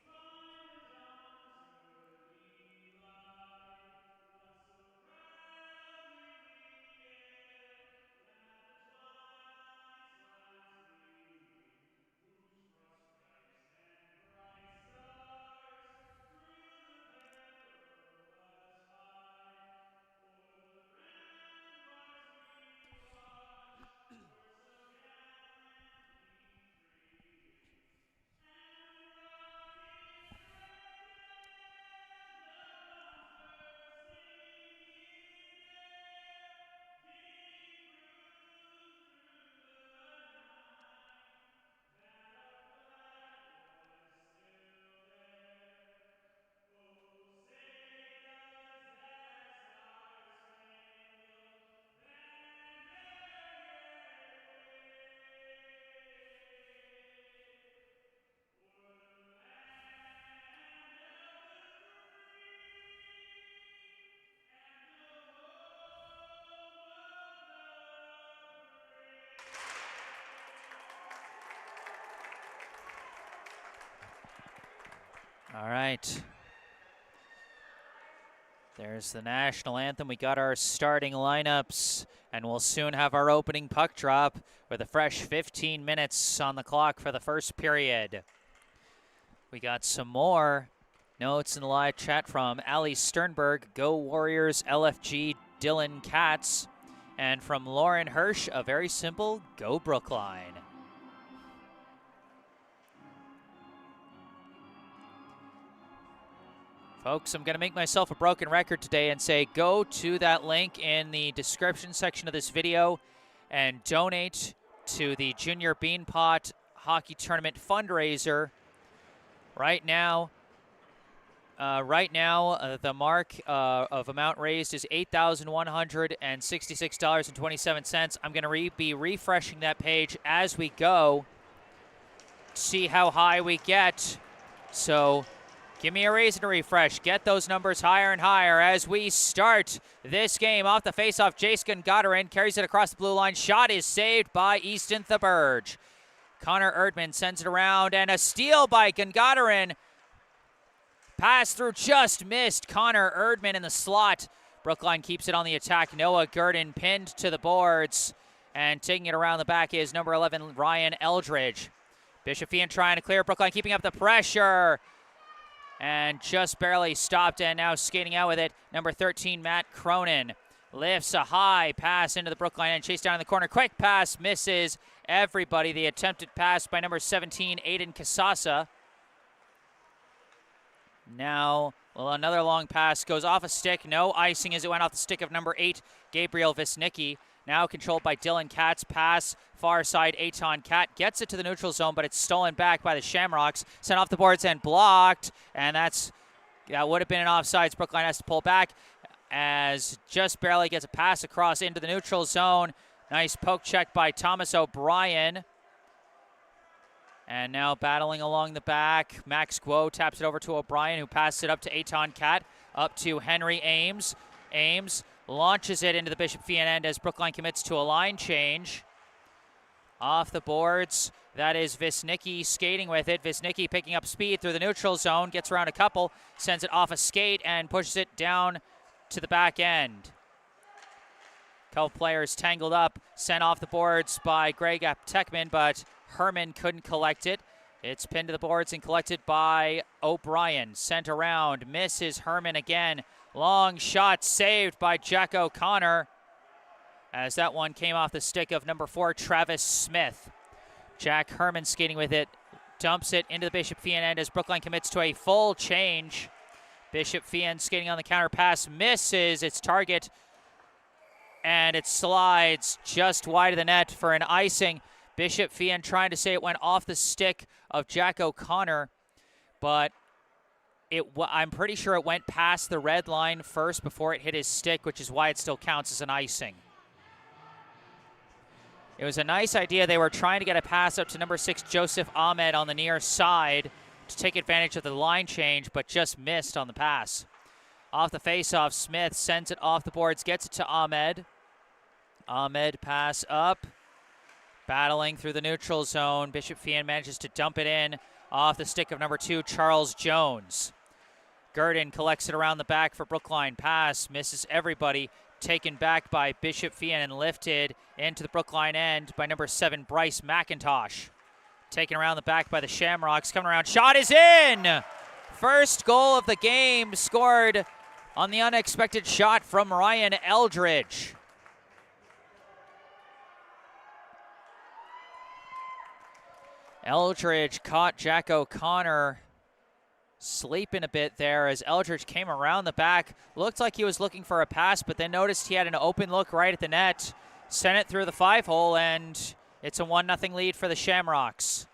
C: so gallantly streaming, and when rockets raged and the bombs bursting here there did prove through the night that our flag was still there. Oh, say does that star-spangled banner yet wave o'er the land of the free and the home of the brave?
A: All right. There's the national anthem. We got our starting lineups, and we'll soon have our opening puck drop with a fresh 15 minutes on the clock for the first period. We got some more notes in the live chat from Ali Sternberg, Go Warriors, LFG, Dylan Katz, and from Lauren Hirsch, a very simple Go Brookline. Folks, I'm going to make myself a broken record today and say go to that link in the description section of this video and donate to the Junior Beanpot Hockey Tournament fundraiser. Right now, the mark of amount raised is $8,166.27. I'm going to be refreshing that page as we go, see how high we get. So give me a reason to refresh. Get those numbers higher and higher as we start this game. Off the faceoff, Jace Gungarin carries it across the blue line. Shot is saved by Easton Thaberge. Connor Erdman sends it around, and a steal by Gungarin. Pass through, just missed. Connor Erdman in the slot. Brookline keeps it on the attack. Noah Gurdon pinned to the boards, and taking it around the back is number 11, Ryan Eldridge. Bishop Feehan trying to clear. Brookline keeping up the pressure, and just barely stopped, and now skating out with it, number 13, Matt Cronin. Lifts a high pass into the Brookline and chased down in the corner. Quick pass misses everybody. The attempted pass by number 17, Aiden Casasa. Now, another long pass goes off a stick. No icing as it went off the stick of number 8, Gabriel Visnicki. Now controlled by Dylan Katz. Pass far side, Eitan Kat gets it to the neutral zone, but it's stolen back by the Shamrocks. Sent off the boards and blocked, and that would have been an offsides. Brookline has to pull back as just barely gets a pass across into the neutral zone. Nice poke check by Thomas O'Brien. And now battling along the back, Max Guo taps it over to O'Brien, who passes it up to Eitan Kat, up to Henry Ames. Ames launches it into the Bishop Feehan end as Brookline commits to a line change. Off the boards, that is Visnicki skating with it. Visnicki picking up speed through the neutral zone, gets around a couple, sends it off a skate, and pushes it down to the back end. Couple players tangled up, sent off the boards by Greg Aptekman, but Herman couldn't collect it. It's pinned to the boards and collected by O'Brien. Sent around, misses Herman again. Long shot saved by Jack O'Connor as that one came off the stick of number 4, Travis Smith. Jack Herman skating with it, dumps it into the Bishop Feehan end as Brookline commits to a full change. Bishop Feehan skating on the counter pass, misses its target, and it slides just wide of the net for an icing. Bishop Feehan trying to say it went off the stick of Jack O'Connor, but I'm pretty sure it went past the red line first before it hit his stick, which is why it still counts as an icing. It was a nice idea. They were trying to get a pass up to number 6, Joseph Ahmed on the near side to take advantage of the line change, but just missed on the pass. Off the faceoff, Smith sends it off the boards, gets it to Ahmed. Ahmed pass up, battling through the neutral zone. Bishop Feehan manages to dump it in off the stick of number 2, Charles Jones. Gurdon collects it around the back for Brookline. Pass misses everybody. Taken back by Bishop Feehan and lifted into the Brookline end by number 7, Bryce McIntosh. Taken around the back by the Shamrocks. Coming around, shot is in! First goal of the game scored on the unexpected shot from Ryan Eldridge. Eldridge caught Jack O'Connor sleeping a bit there as Eldridge came around the back. Looked like he was looking for a pass, but then noticed he had an open look right at the net. Sent it through the 5-hole, and it's a 1-0 lead for the Shamrocks.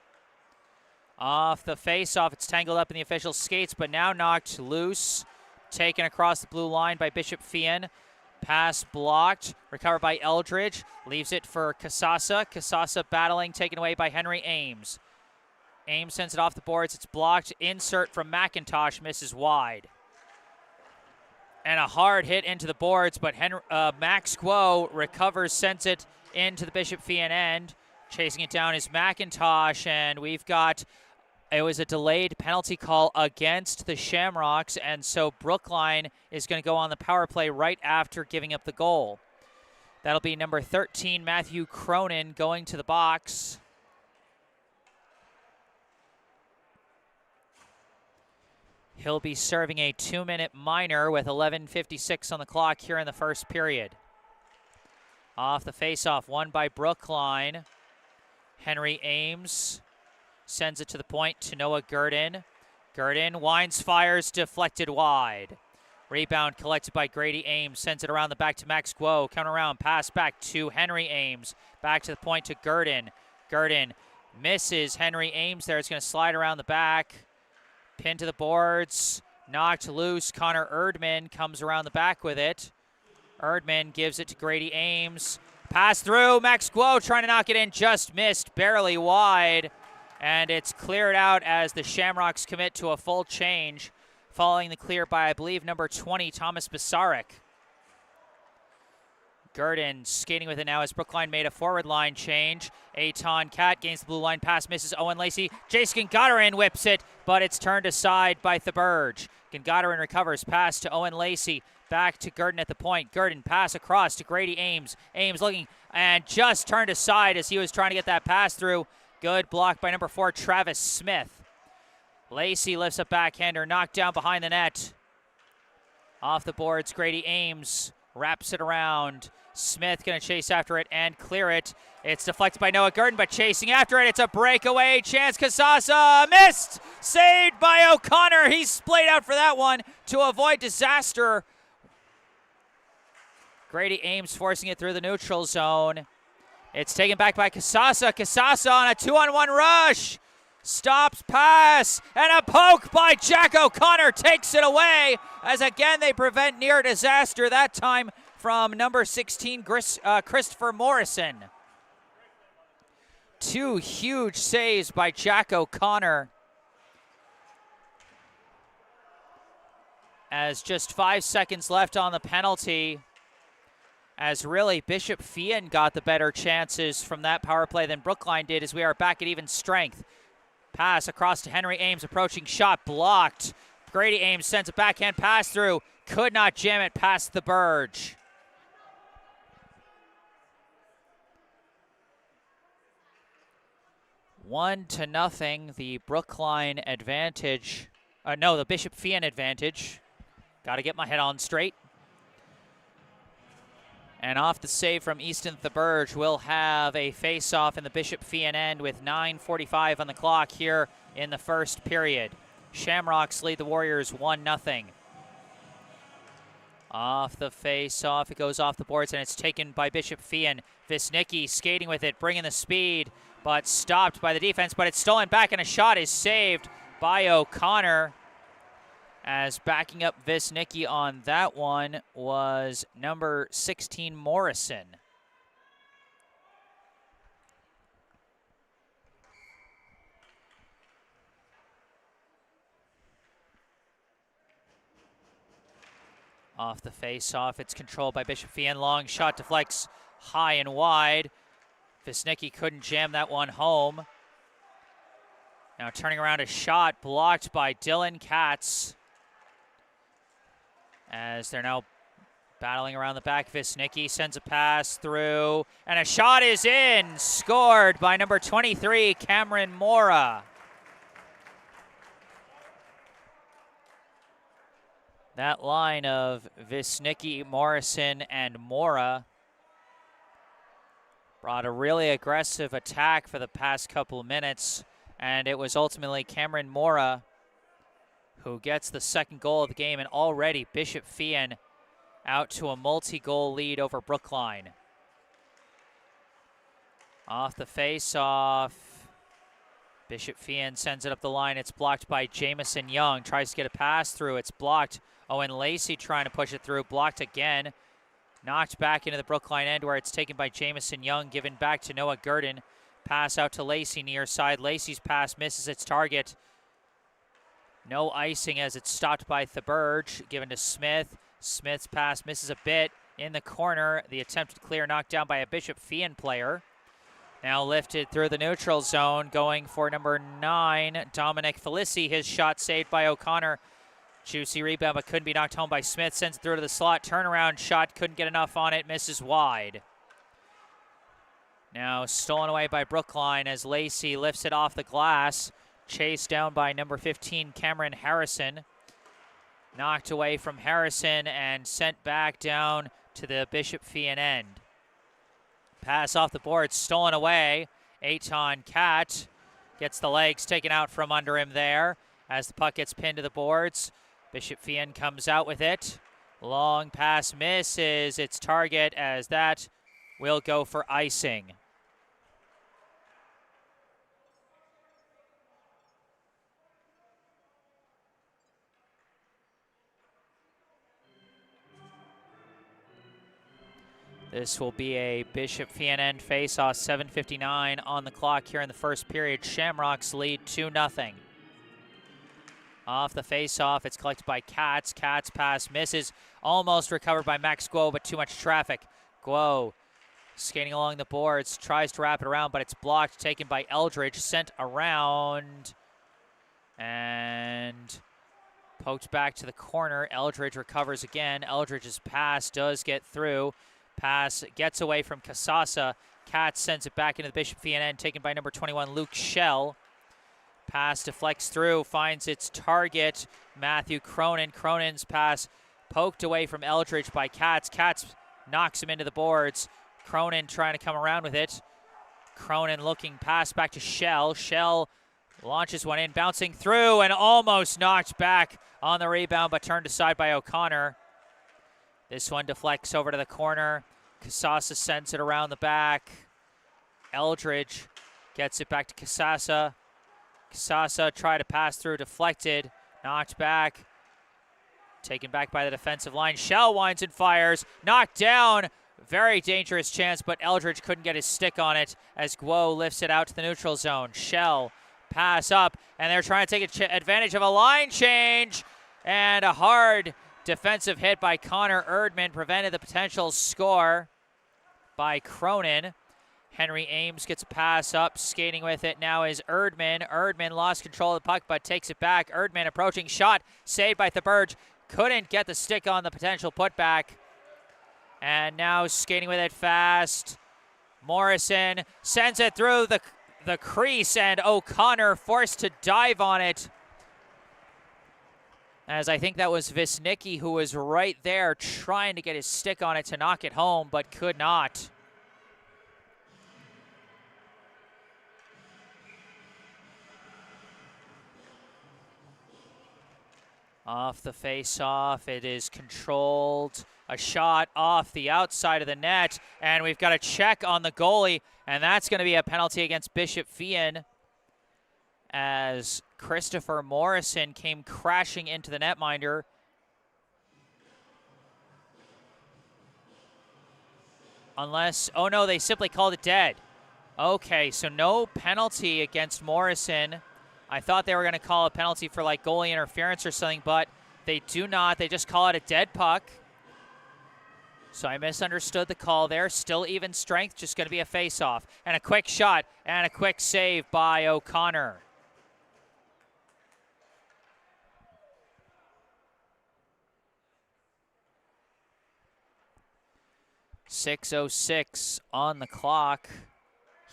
A: Off the face-off, it's tangled up in the official skates, but now knocked loose. Taken across the blue line by Bishop Feehan. Pass blocked, recovered by Eldridge. Leaves it for Casasa. Casasa battling, taken away by Henry Ames. Ames sends it off the boards. It's blocked. Insert from McIntosh, misses wide. And a hard hit into the boards, but Max Guo recovers, sends it into the Bishop Feehan end. Chasing it down is McIntosh, and we've got, it was a delayed penalty call against the Shamrocks, and so Brookline is going to go on the power play right after giving up the goal. That'll be number 13, Matthew Cronin, going to the box. He'll be serving a 2-minute minor with 11:56 on the clock here in the first period. Off the faceoff, won by Brookline. Henry Ames sends it to the point to Noah Gurdon. Gurdon winds, fires, deflected wide. Rebound collected by Grady Ames, sends it around the back to Max Guo. Coming around, pass back to Henry Ames. Back to the point to Gurdon. Gurdon misses Henry Ames there. It's going to slide around the back. Pin to the boards. Knocked loose. Connor Erdman comes around the back with it. Erdman gives it to Grady Ames. Pass through. Max Guo trying to knock it in. Just missed. Barely wide. And it's cleared out as the Shamrocks commit to a full change, following the clear by, I believe, number 20, Thomas Basarek. Gurdon skating with it now as Brookline made a forward line change. Aton Cat gains the blue line pass, misses Owen Lacey. Jason Gagarin whips it, but it's turned aside by Theberge. Gagarin recovers, pass to Owen Lacey. Back to Gurdon at the point. Gurdon pass across to Grady Ames. Ames looking and just turned aside as he was trying to get that pass through. Good block by number 4, Travis Smith. Lacey lifts a backhander, knocked down behind the net. Off the boards, Grady Ames wraps it around. Smith going to chase after it and clear it. It's deflected by Noah Gurdon, but chasing after it. It's a breakaway chance. Kasasa missed. Saved by O'Connor. He's splayed out for that one to avoid disaster. Grady Ames forcing it through the neutral zone. It's taken back by Kasasa. Kasasa on a 2-on-1 rush. Stops pass, and a poke by Jack O'Connor takes it away, as again they prevent near disaster, that time from number 16, Christopher Morrison. 2 huge saves by Jack O'Connor, as just 5 seconds left on the penalty, as really Bishop Feehan got the better chances from that power play than Brookline did, as we are back at even strength. Pass across to Henry Ames, approaching shot blocked. Grady Ames sends a backhand pass through, could not jam it past the Burge. One to nothing, the Brookline advantage. No, the Bishop Feehan advantage. Got to get my head on straight. And off the save from Easton Theberge, we'll have a face-off in the Bishop Feehan end with 9:45 on the clock here in the first period. Shamrocks lead the Warriors 1-0. Off the face-off, it goes off the boards, and it's taken by Bishop Feehan. Visnicki skating with it, bringing the speed, but stopped by the defense, but it's stolen back, and a shot is saved by O'Connor. As backing up Visnicki on that one was number 16, Morrison. Off the face-off, it's controlled by Bishop Feehan. Long shot deflects high and wide. Visnicki couldn't jam that one home. Now turning around, a shot blocked by Dylan Katz, as they're now battling around the back. Visnicki sends a pass through, and a shot is in, scored by number 23, Cameron Mora. That line of Visnicki, Morrison, and Mora brought a really aggressive attack for the past couple of minutes, and it was ultimately Cameron Mora who gets the second goal of the game, and already Bishop Feehan out to a multi-goal lead over Brookline. Off the face-off, Bishop Feehan sends it up the line. It's blocked by Jamison Young. Tries to get a pass through. It's blocked. Owen Lacey trying to push it through. Blocked again. Knocked back into the Brookline end, where it's taken by Jamison Young. Given back to Noah Gurdon. Pass out to Lacey near side. Lacey's pass misses its target. No icing as it's stopped by Theberge. Given to Smith. Smith's pass misses a bit in the corner. The attempted clear knocked down by a Bishop Feehan player. Now lifted through the neutral zone, going for number 9, Dominic Felici. His shot saved by O'Connor. Juicy rebound, but couldn't be knocked home by Smith. Sends it through to the slot. Turnaround shot, couldn't get enough on it. Misses wide. Now stolen away by Brookline as Lacey lifts it off the glass. Chased down by number 15, Cameron Harrison. Knocked away from Harrison and sent back down to the Bishop Feehan end. Pass off the board, stolen away. Aton Cat gets the legs taken out from under him there. as the puck gets pinned to the boards. Bishop-Feehan comes out with it. Long pass misses its target, as that will go for icing. This will be a Bishop-Feehan end face-off, 7:59 on the clock here in the first period. Shamrocks lead 2-0. Off the face-off, it's collected by Katz. Katz pass misses, almost recovered by Max Guo, but too much traffic. Guo skating along the boards, tries to wrap it around, but it's blocked, taken by Eldridge, sent around, and poked back to the corner. Eldridge recovers again. Eldridge's pass does get through. Pass gets away from Casasa. Katz sends it back into the Bishop-Feehan end, taken by number 21, Luke Schell. Pass deflects through, finds its target, Matthew Cronin. Cronin's pass poked away from Eldridge by Katz. Katz knocks him into the boards. Cronin trying to come around with it. Cronin looking, pass back to Schell. Schell launches one in, bouncing through and almost knocked back on the rebound, but turned aside by O'Connor. This one deflects over to the corner. Casasa sends it around the back. Eldridge gets it back to Casasa. Casasa tried to pass through, deflected, knocked back, taken back by the defensive line. Schell winds and fires, knocked down. Very dangerous chance, but Eldridge couldn't get his stick on it as Guo lifts it out to the neutral zone. Schell pass up, and they're trying to take advantage of a line change, and a hard defensive hit by Connor Erdman prevented the potential score by Cronin. Henry Ames gets a pass up, skating with it now is Erdman. Erdman lost control of the puck, but takes it back. Erdman approaching, shot, saved by Theberge. Couldn't get the stick on the potential putback. And now skating with it fast. Morrison sends it through the crease, and O'Connor forced to dive on it. As I think that was Visnicki who was right there trying to get his stick on it to knock it home, but could not. Off the face-off, it is controlled. A shot off the outside of the net, and we've got a check on the goalie, and that's going to be a penalty against Bishop-Feehan as Christopher Morrison came crashing into the netminder. Unless, oh no, they simply called it dead. Okay, so no penalty against Morrison. I thought they were going to call a penalty for like goalie interference or something, but they do not. They just call it a dead puck. So I misunderstood the call there. Still even strength, just going to be a face-off. And a quick shot and a quick save by O'Connor. .6:06 on the clock.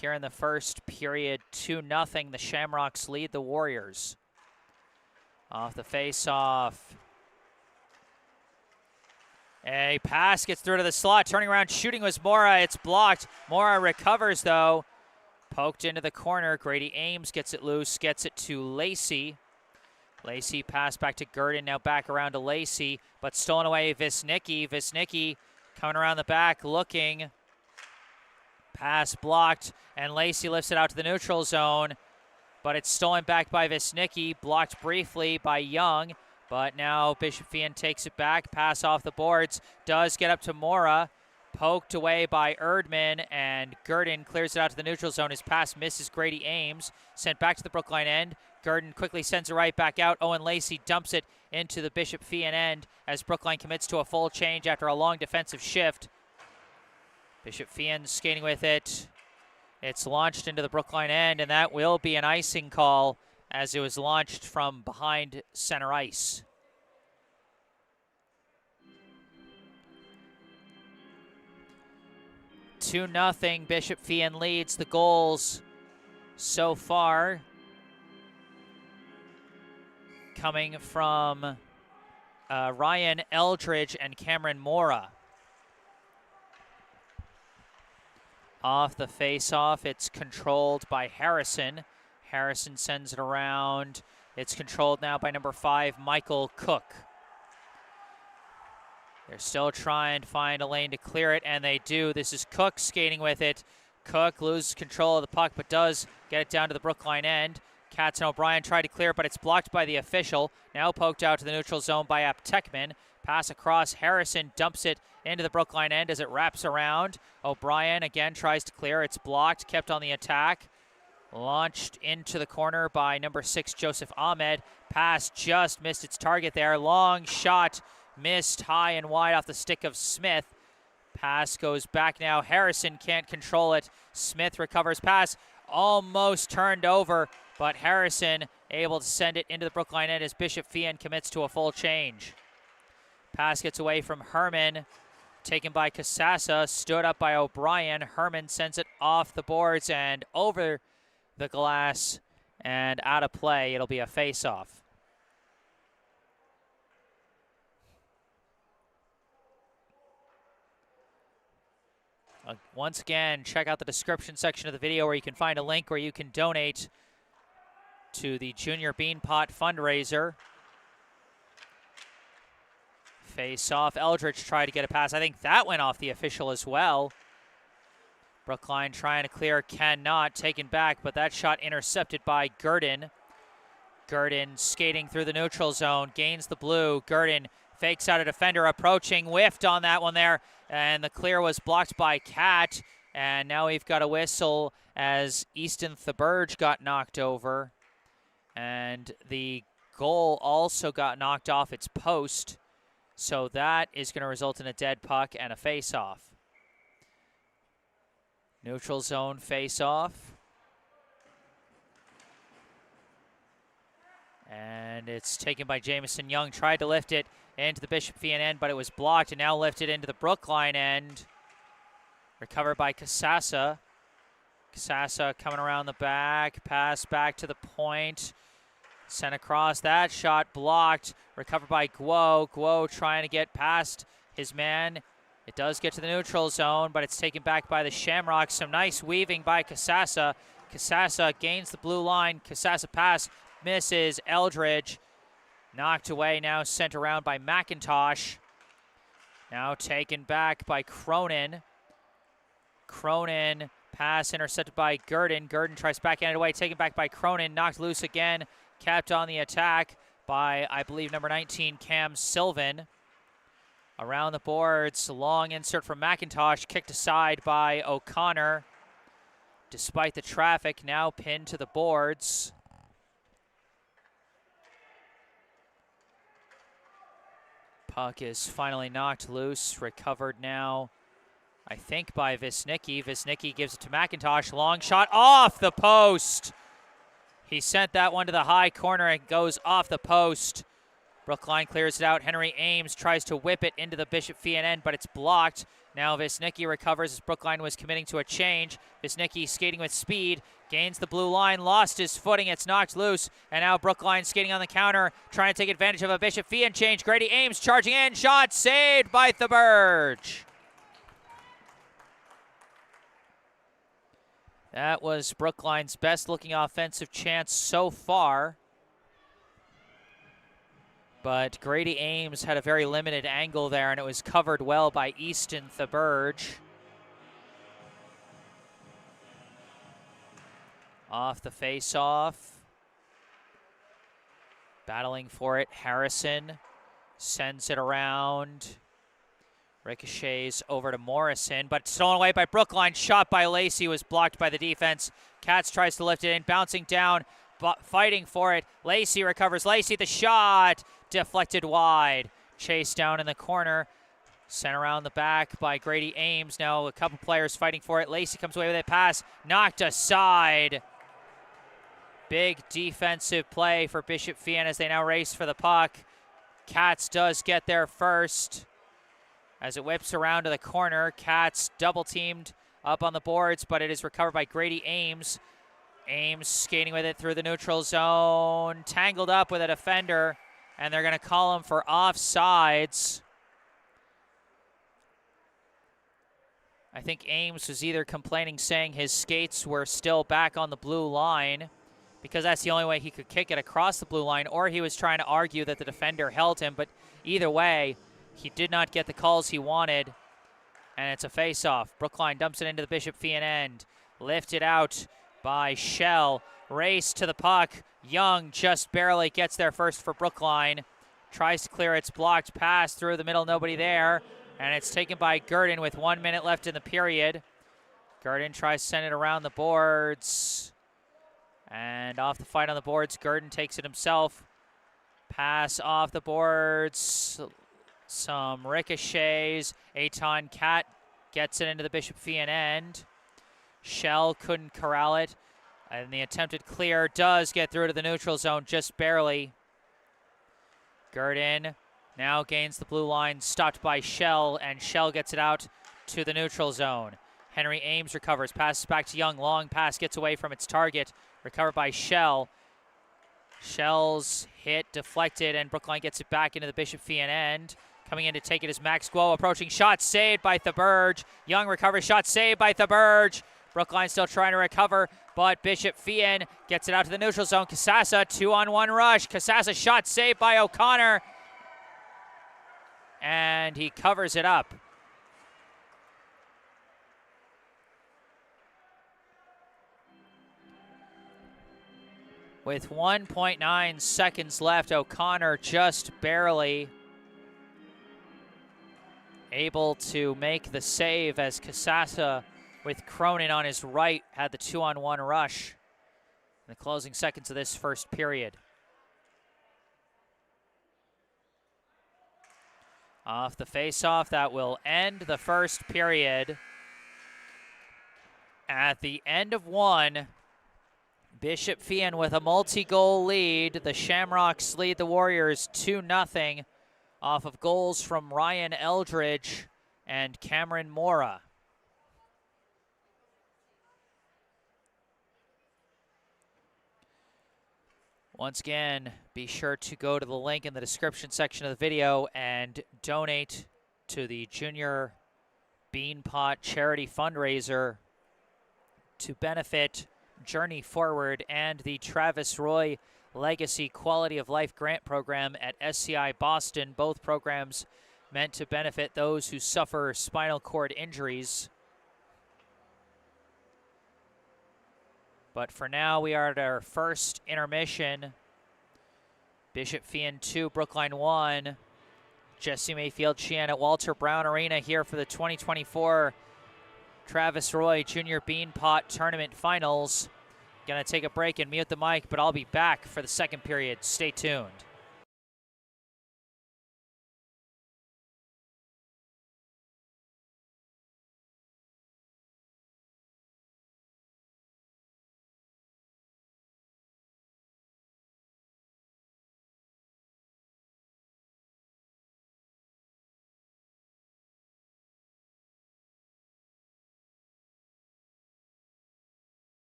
A: Here in the first period, 2-0. The Shamrocks lead the Warriors. Off the face-off. A pass gets through to the slot. Turning around, shooting was Mora. It's blocked. Mora recovers, though. Poked into the corner. Grady Ames gets it loose, gets it to Lacey. Lacey pass back to Gurdon, now back around to Lacey, but stolen away Visnicki. Visnicki coming around the back, looking. Pass blocked, and Lacey lifts it out to the neutral zone, but it's stolen back by Visnicki, blocked briefly by Young, but now Bishop-Feehan takes it back. Pass off the boards, does get up to Mora, poked away by Erdman, and Gurdon clears it out to the neutral zone. His pass misses Grady Ames, sent back to the Brookline end. Gurdon quickly sends it right back out. Owen Lacey dumps it into the Bishop-Feehan end as Brookline commits to a full change after a long defensive shift. Bishop-Feehan skating with it. It's launched into the Brookline end, and that will be an icing call as it was launched from behind center ice. .2 Bishop-Feehan leads the goals so far, coming from Ryan Eldridge and Cameron Mora. Off the face-off, it's controlled by Harrison. Harrison sends it around It's controlled now by number 5, Michael Cook. They're still trying to find a lane to clear it, and they do. This is Cook skating with it. Cook loses control of the puck, but does get it down to the Brookline end. Katz and O'Brien try to clear it, but it's blocked by the official. Now poked out to the neutral zone by Aptekman. Pass across. Harrison dumps it into the Brookline end as it wraps around. O'Brien again tries to clear. It's blocked, kept on the attack. Launched into the corner by number 6, Joseph Ahmed. Pass just missed its target there. Long shot missed high and wide off the stick of Smith. Pass goes back now. Harrison can't control it. Smith recovers pass. Almost turned over, but Harrison able to send it into the Brookline end as Bishop Feehan commits to a full change. Pass gets away from Herman. Taken by Casassa. Stood up by O'Brien. Herman sends it off the boards and over the glass and out of play. It'll be a face-off. Once again, check out the description section of the video where you can find a link where you can donate to the Junior Beanpot fundraiser. Face off. Eldridge tried to get a pass. I think that went off the official as well. Brookline trying to clear, cannot. Taken back, but that shot intercepted by Gurdon. Gurdon skating through the neutral zone, gains the blue. Gurdon fakes out a defender approaching, whiffed on that one there, and the clear was blocked by Cat. And now we've got a whistle as Easton Theberge got knocked over. And the goal also got knocked off its post. So that is going to result in a dead puck and a face-off. Neutral zone face-off. And it's taken by Jamison Young. Tried to lift it into the Bishop Feehan end, but it was blocked, and now lifted into the Brookline end. Recovered by Casassa. Casassa coming around the back. Pass back to the point. Sent across. That shot blocked. Recovered by Guo. Guo trying to get past his man. It does get to the neutral zone, but it's taken back by the Shamrocks. Some nice weaving by Casassa. Casassa gains the blue line. Casassa pass misses. Eldridge knocked away, now sent around by McIntosh. Now taken back by Cronin. Cronin, pass intercepted by Gurdon. Gurdon tries to backhand it away, taken back by Cronin. Knocked loose again, kept on the attack by, I believe, number 19, Cam Sylvan. Around the boards, long insert from McIntosh, kicked aside by O'Connor. Despite the traffic, now pinned to the boards. Puck is finally knocked loose, recovered now, I think, by Visnicki. Visnicki gives it to McIntosh. Long shot off the post. He sent that one to the high corner and goes off the post. Brookline clears it out. Henry Ames tries to whip it into the Bishop Feehan end, but it's blocked. Now Visnicki recovers as Brookline was committing to a change. Visnicki skating with speed, gains the blue line, lost his footing, it's knocked loose, and now Brookline skating on the counter, trying to take advantage of a Bishop Feehan change. Grady Ames charging in, shot saved by Theberge. That was Brookline's best looking offensive chance so far. But Grady Ames had a very limited angle there, and it was covered well by Easton Theberge. Off the face-off. Battling for it, Harrison sends it around. Ricochets over to Morrison, but stolen away by Brookline. Shot by Lacey was blocked by the defense. Katz tries to lift it in, bouncing down, but fighting for it. Lacey recovers. Lacey, the shot deflected wide. Chased down in the corner. Sent around the back by Grady Ames. Now a couple players fighting for it. Lacey comes away with a pass. Knocked aside. Big defensive play for Bishop Feehan as they now race for the puck. Katz does get there first. As it whips around to the corner, Katz double-teamed up on the boards, but it is recovered by Grady Ames. Ames skating with it through the neutral zone, tangled up with a defender, and they're going to call him for offsides. I think Ames was either complaining, saying his skates were still back on the blue line, because that's the only way he could kick it across the blue line, or he was trying to argue that the defender held him. But either way, he did not get the calls he wanted, and it's a face-off. Brookline dumps it into the Bishop Feehan end. Lifted out by Shell. Race to the puck. Young just barely gets there first for Brookline. Tries to clear its blocked pass through the middle, nobody there. And it's taken by Gurdon with 1 minute left in the period. Gurdon tries to send it around the boards. And off the fight on the boards, Gurdon takes it himself. Pass off the boards. Some ricochets. Aton Cat gets it into the Bishop Feehan end. Shell couldn't corral it. And the attempted clear does get through to the neutral zone, just barely. Gurdon now gains the blue line, stopped by Shell, and Shell gets it out to the neutral zone. Henry Ames recovers, passes back to Young. Long pass gets away from its target. Recovered by Shell. Shell's hit deflected, and Brookline gets it back into the Bishop Feehan end. Coming in to take it is Max Guo. Approaching shot saved by Thaberge. Young recovers, shot saved by Thaberge. Brookline still trying to recover, but Bishop Feehan gets it out to the neutral zone. Kasasa, 2-on-1 rush. Kasasa shot saved by O'Connor. And he covers it up. With 1.9 seconds left, O'Connor just barely able to make the save as Kasasa, with Cronin on his right, had the 2-on-1 rush in the closing seconds of this first period. Off the faceoff, that will end the first period. At the end of one, Bishop Feehan with a multi-goal lead. The Shamrocks lead the Warriors 2-0 off of goals from Ryan Eldridge and Cameron Mora. Once again, be sure to go to the link in the description section of the video and donate to the Junior Beanpot charity fundraiser to benefit Journey Forward and the Travis Roy Legacy Quality of Life Grant Program at SCI Boston. Both programs meant to benefit those who suffer spinal cord injuries. But for now, we are at our first intermission. Bishop Feehan 2, Brookline 1. Jesse Mayfield-Sheehan at Walter Brown Arena here for the 2024 Travis Roy Junior Beanpot Tournament Finals. Gonna take a break and mute the mic, but I'll be back for the second period. Stay tuned.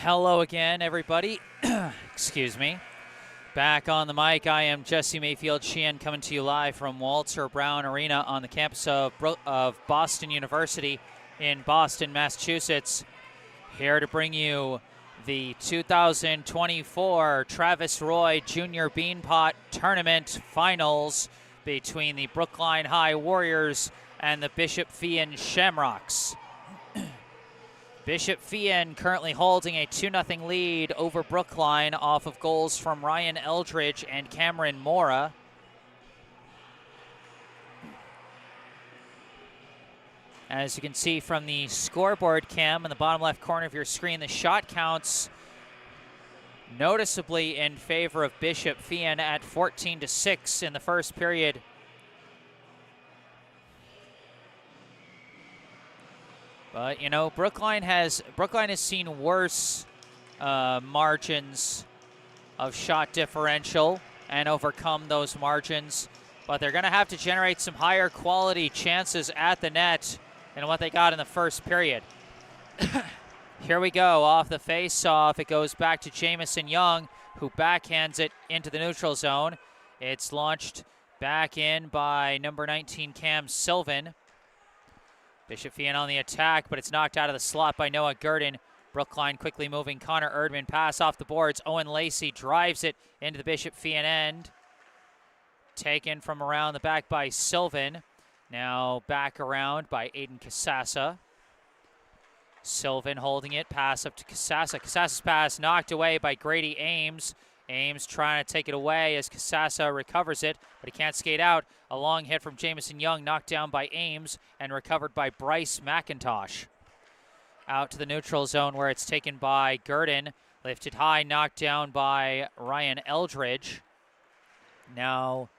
A: Hello again, everybody. Excuse me. Back on the mic, I am Jesse Mayfield-Sheehan coming to you live from Walter Brown Arena on the campus of Boston University in Boston, Massachusetts. Here to bring you the 2024 Travis Roy Junior Beanpot Tournament Finals between the Brookline High Warriors and the Bishop Feehan Shamrocks. Bishop Feehan currently holding a 2-0 lead over Brookline off of goals from Ryan Eldridge and Cameron Mora. As you can see from the scoreboard cam in the bottom left corner of your screen, the shot counts noticeably in favor of Bishop Feehan at 14-6 in the first period. But, you know, Brookline has seen worse margins of shot differential and overcome those margins. But they're going to have to generate some higher quality chances at the net than what they got in the first period. Here we go, off the face-off. It goes back to Jamison Young, who backhands it into the neutral zone. It's launched back in by number 19, Cam Sylvan. Bishop Feehan on the attack, but it's knocked out of the slot by Noah Gurdon. Brookline quickly moving. Connor Erdman pass off the boards. Owen Lacey drives it into the Bishop Feehan end. Taken from around the back by Sylvan. Now back around by Aiden Casassa. Sylvan holding it. Pass up to Casassa. Casassa's pass knocked away by Grady Ames. Ames trying to take it away as Casassa recovers it, but he can't skate out. A long hit from Jamison Young, knocked down by Ames and recovered by Bryce McIntosh. Out to the neutral zone where it's taken by Gurdon. Lifted high, knocked down by Ryan Eldridge. Now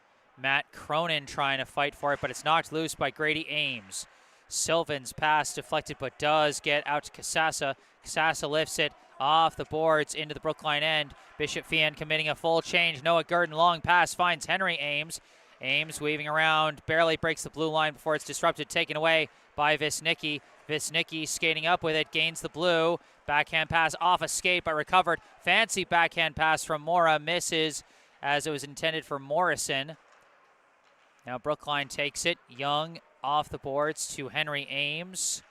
A: Matt Cronin trying to fight for it, but it's knocked loose by Grady Ames. Sylvan's pass deflected, but does get out to Casassa. Casassa lifts it off the boards into the Brookline end. Bishop Feehan committing a full change. Noah Gurdon, long pass, finds Henry Ames. Ames weaving around, barely breaks the blue line before it's disrupted, taken away by Visnicki. Visnicki skating up with it, gains the blue. Backhand pass off a skate, but recovered. Fancy backhand pass from Mora, misses as it was intended for Morrison. Now Brookline takes it. Young off the boards to Henry Ames.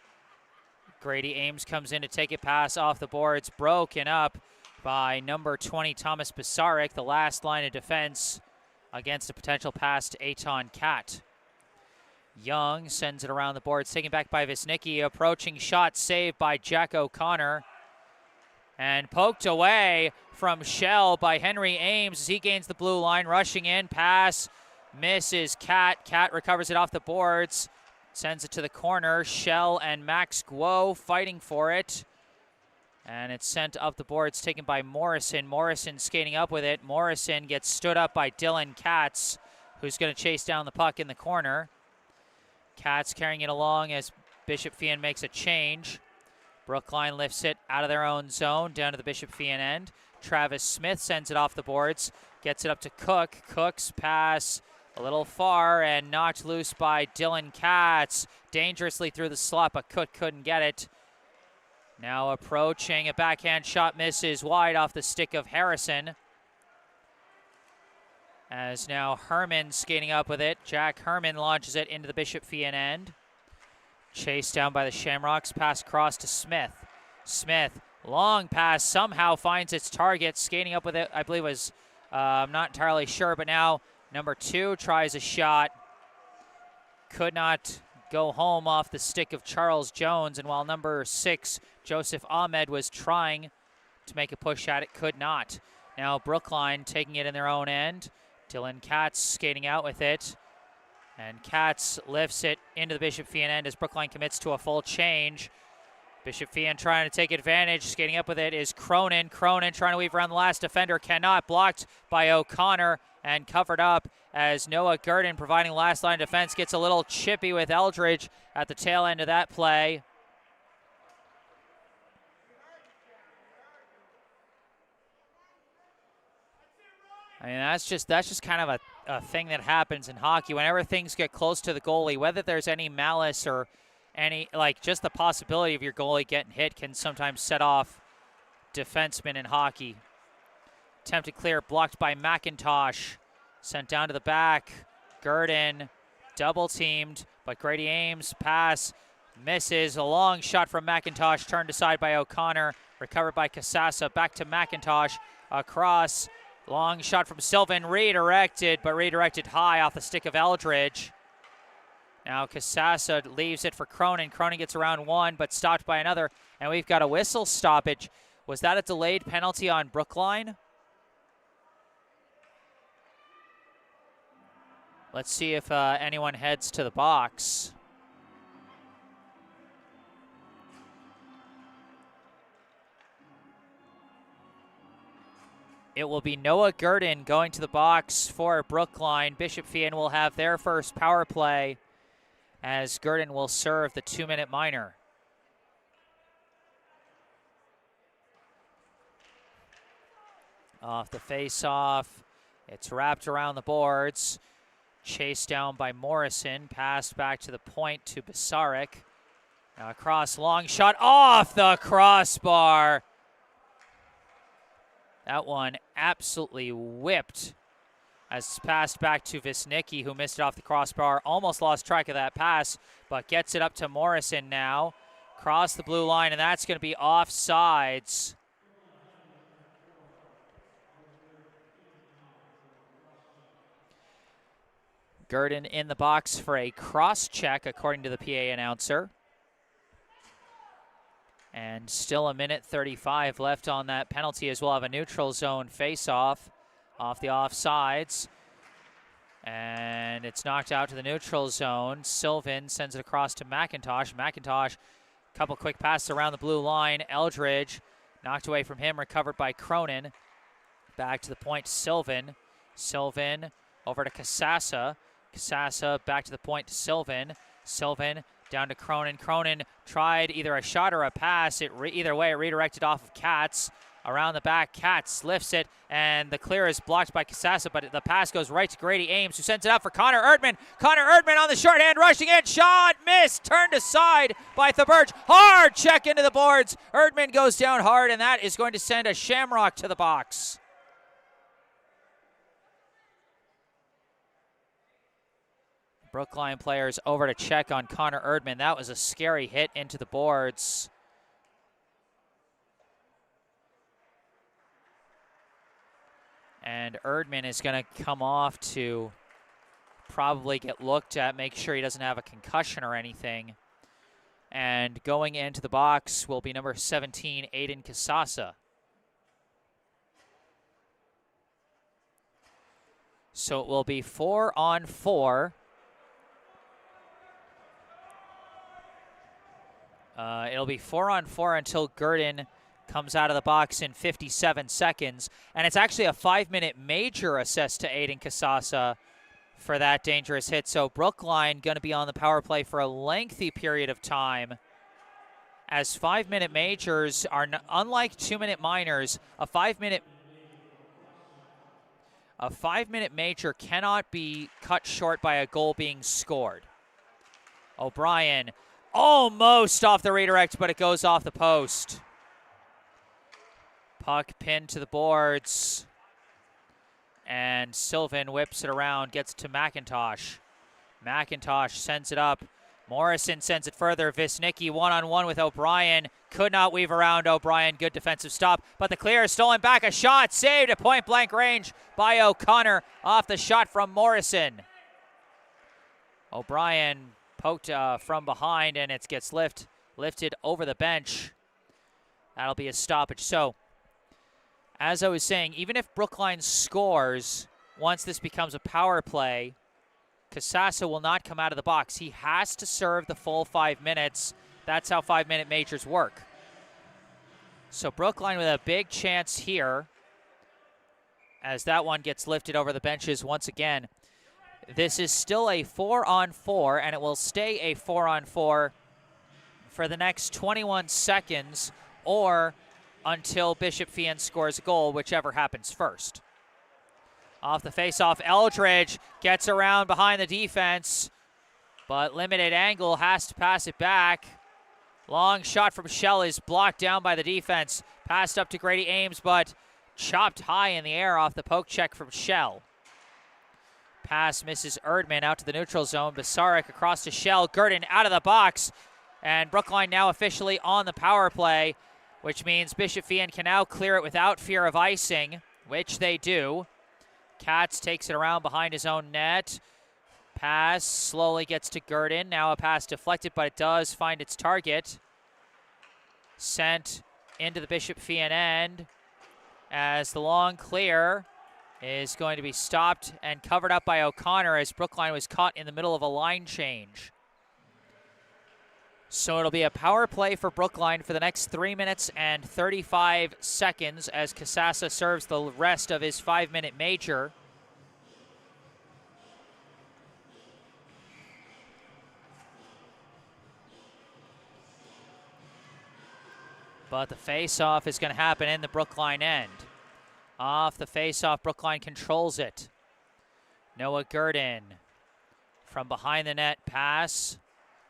A: Grady Ames comes in to take it, pass off the boards, broken up by number 20, Thomas Basaric, the last line of defense against a potential pass to Eitan Kat. Young sends it around the boards, taken back by Visnicki, approaching shot saved by Jack O'Connor. And poked away from Shell by Henry Ames as he gains the blue line, rushing in, pass, misses Kat. Kat recovers it off the boards. Sends it to the corner. Shell and Max Guo fighting for it. And it's sent up the boards, taken by Morrison. Morrison skating up with it. Morrison gets stood up by Dylan Katz, who's going to chase down the puck in the corner. Katz carrying it along as Bishop Feehan makes a change. Brookline lifts it out of their own zone, down to the Bishop Feehan end. Travis Smith sends it off the boards, gets it up to Cook. Cook's pass a little far and knocked loose by Dylan Katz. Dangerously through the slot, but Cook couldn't get it. Now approaching, a backhand shot misses wide off the stick of Harrison. As now Herman skating up with it. Jack Herman launches it into the Bishop Feehan end. Chased down by the Shamrocks, pass across to Smith. Smith, long pass, somehow finds its target. Skating up with it, I believe was, I'm not entirely sure, but now number 2 tries a shot. Could not go home off the stick of Charles Jones, and while number 6, Joseph Ahmed, was trying to make a push at it, could not. Now Brookline taking it in their own end. Dylan Katz skating out with it. And Katz lifts it into the Bishop Feehan end as Brookline commits to a full change. Bishop Feehan trying to take advantage. Skating up with it is Cronin. Cronin trying to weave around the last defender. Cannot. Blocked by O'Connor and covered up as Noah Gurdon, providing last line defense, gets a little chippy with Eldridge at the tail end of that play. I mean, that's just kind of a thing that happens in hockey. Whenever things get close to the goalie, whether there's any malice or any, like, just the possibility of your goalie getting hit can sometimes set off defenseman in hockey. Attempted clear, blocked by McIntosh. Sent down to the back. Gurdon double teamed, but Grady Ames pass misses. A long shot from McIntosh, turned aside by O'Connor. Recovered by Casassa, back to McIntosh. Across, long shot from Sylvan, redirected, but redirected high off the stick of Eldridge. Now Casassa leaves it for Cronin. Cronin gets around one, but stopped by another, and we've got a whistle stoppage. Was that a delayed penalty on Brookline? Let's see if anyone heads to the box. It will be Noah Gurdon going to the box for Brookline. Bishop-Feehan will have their first power play as Gurdon will serve the 2-minute minor. Off the face-off, it's wrapped around the boards. Chased down by Morrison, passed back to the point to Basaric. Now across, long shot off the crossbar. That one absolutely whipped as it's passed back to Visnicki, who missed it off the crossbar. Almost lost track of that pass, but gets it up to Morrison now. Cross the blue line, and that's going to be offsides. Gurdon in the box for a cross check, according to the PA announcer. And still 1:35 left on that penalty, as we'll have a neutral zone face-off off the offsides. And it's knocked out to the neutral zone. Sylvan sends it across to McIntosh. McIntosh, couple quick passes around the blue line. Eldridge knocked away from him, recovered by Cronin. Back to the point to Sylvan. Sylvan over to Casassa. Casassa back to the point to Sylvan. Sylvan down to Cronin. Cronin tried either a shot or a pass. Either way, it redirected off of Katz. Around the back, Katz lifts it, and the clear is blocked by Casassa, but the pass goes right to Grady Ames, who sends it up for Connor Erdman. Connor Erdman on the shorthand, rushing in, shot, missed, turned aside by Thaberge. Hard check into the boards. Erdman goes down hard, and that is going to send a Shamrock to the box. Brookline players over to check on Connor Erdman. That was a scary hit into the boards. And Erdman is going to come off to probably get looked at, make sure he doesn't have a concussion or anything. And going into the box will be number 17, Aiden Casassa. So it will be 4-on-4. It'll be 4-on-4 until Gurdon comes out of the box in 57 seconds. And it's actually a 5-minute major assessed to Aiden Casassa for that dangerous hit. So Brookline going to be on the power play for a lengthy period of time, as 5-minute majors are, unlike 2-minute minors, a 5-minute major cannot be cut short by a goal being scored. O'Brien almost off the redirect, but it goes off the post. Puck pinned to the boards. And Sylvan whips it around, gets to McIntosh. McIntosh sends it up. Morrison sends it further. Visnicki one-on-one with O'Brien. Could not weave around O'Brien. Good defensive stop. But the clear is stolen back. A shot saved at point-blank range by O'Connor off the shot from Morrison. O'Brien poked from behind, and it gets lifted over the bench. That'll be a stoppage. So, as I was saying, even if Brookline scores, once this becomes a power play, Casassa will not come out of the box. He has to serve the full 5 minutes. That's how 5-minute majors work. So Brookline with a big chance here, as that one gets lifted over the benches once again. This is still a 4-on-4, and it will stay a 4-on-4 for the next 21 seconds, or until Bishop-Feehan scores a goal, whichever happens first. Off the face-off, Eldridge gets around behind the defense, but limited angle, has to pass it back. Long shot from Shell is blocked down by the defense. Passed up to Grady Ames, but chopped high in the air off the poke check from Shell. Pass misses Erdman out to the neutral zone. Basarek across to Shell. Gurdon out of the box. And Brookline now officially on the power play, which means Bishop Feehan can now clear it without fear of icing, which they do. Katz takes it around behind his own net. Pass slowly gets to Gurdon. Now a pass deflected, but it does find its target. Sent into the Bishop Feehan end as the long clear is going to be stopped and covered up by O'Connor as Brookline was caught in the middle of a line change. So it'll be a power play for Brookline for the next 3 minutes and 35 seconds as Casassa serves the rest of his 5-minute major. But the face-off is going to happen in the Brookline end. Off the face-off, Brookline controls it. Noah Gurdon from behind the net pass.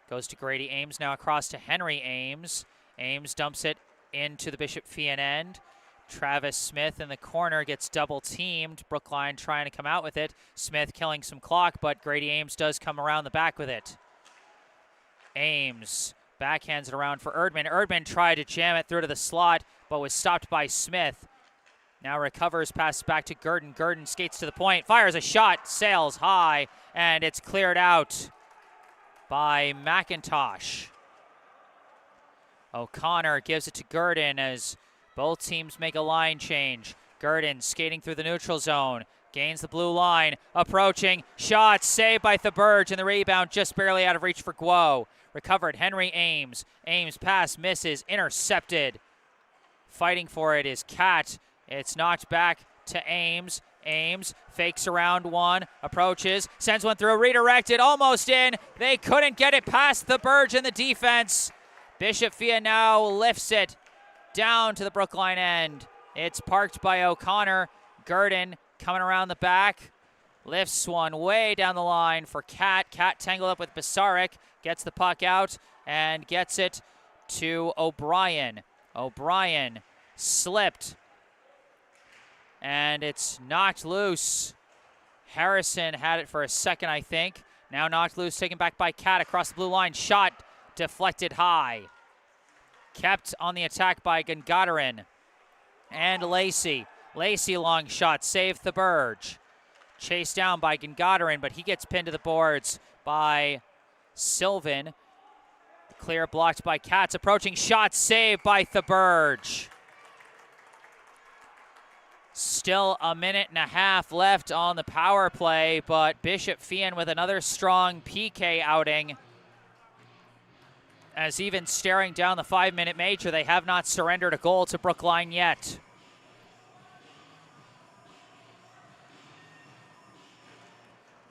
A: Goes to Grady Ames, now across to Henry Ames. Ames dumps it into the Bishop Feehan end. Travis Smith in the corner gets double-teamed. Brookline trying to come out with it. Smith killing some clock, but Grady Ames does come around the back with it. Ames backhands it around for Erdman. Erdman tried to jam it through to the slot, but was stopped by Smith. Now recovers, passes back to Gurdon. Gurdon skates to the point, fires a shot, sails high, and it's cleared out by McIntosh. O'Connor gives it to Gurdon as both teams make a line change. Gurdon skating through the neutral zone, gains the blue line, approaching, shot, saved by Thaberge, and the rebound just barely out of reach for Guo. Recovered, Henry Ames. Ames pass misses, intercepted. Fighting for it is Cat. It's knocked back to Ames. Ames fakes around one, approaches, sends one through, redirected, almost in. They couldn't get it past the Burge in the defense. Bishop Feehan now lifts it down to the Brookline end. It's parked by O'Connor. Gurdon coming around the back. Lifts one way down the line for Cat. Cat tangled up with Basarek. Gets the puck out and gets it to O'Brien. O'Brien slipped. And it's knocked loose. Harrison had it for a second, I think. Now knocked loose, taken back by Cat across the blue line. Shot deflected high. Kept on the attack by Gungadarin and Lacey. Lacey long shot, saved the Burge. Chased down by Gungadarin, but he gets pinned to the boards by Sylvan. Clear blocked by Katz. Approaching shot, saved by Thaberge. Still a minute and a half left on the power play, but Bishop Feehan with another strong PK outing. As even staring down the 5-minute major, they have not surrendered a goal to Brookline yet.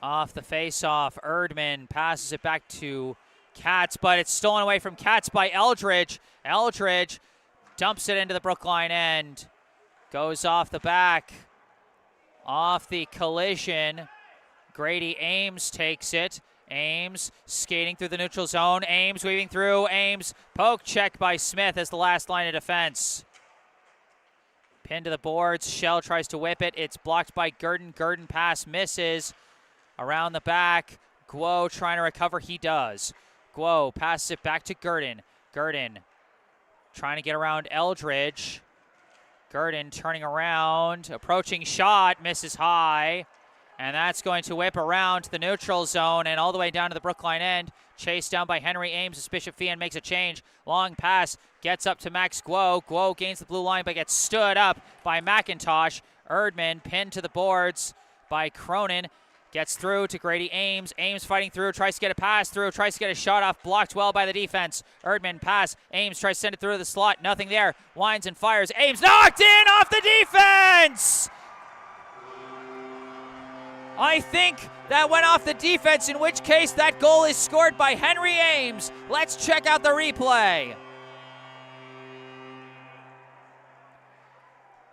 A: Off the face-off, Erdman passes it back to Katz, but it's stolen away from Katz by Eldridge. Eldridge dumps it into the Brookline end. Goes off the back. Off the collision. Grady Ames takes it. Ames skating through the neutral zone. Ames weaving through. Ames poke check by Smith as the last line of defense. Pinned to the boards. Shell tries to whip it. It's blocked by Gurdon. Gurdon pass misses. Around the back. Guo trying to recover. He does. Guo passes it back to Gurdon. Gurdon trying to get around Eldridge. Gurdon turning around, approaching shot, misses high. And that's going to whip around to the neutral zone and all the way down to the Brookline end. Chased down by Henry Ames as Bishop Feehan makes a change. Long pass, gets up to Max Guo. Guo gains the blue line but gets stood up by McIntosh. Erdman pinned to the boards by Cronin. Gets through to Grady Ames. Ames fighting through, tries to get a pass through, tries to get a shot off, blocked well by the defense. Erdman pass. Ames tries to send it through the slot. Nothing there. Winds and fires. Ames knocked in off the defense! I think that went off the defense, in which case that goal is scored by Henry Ames. Let's check out the replay.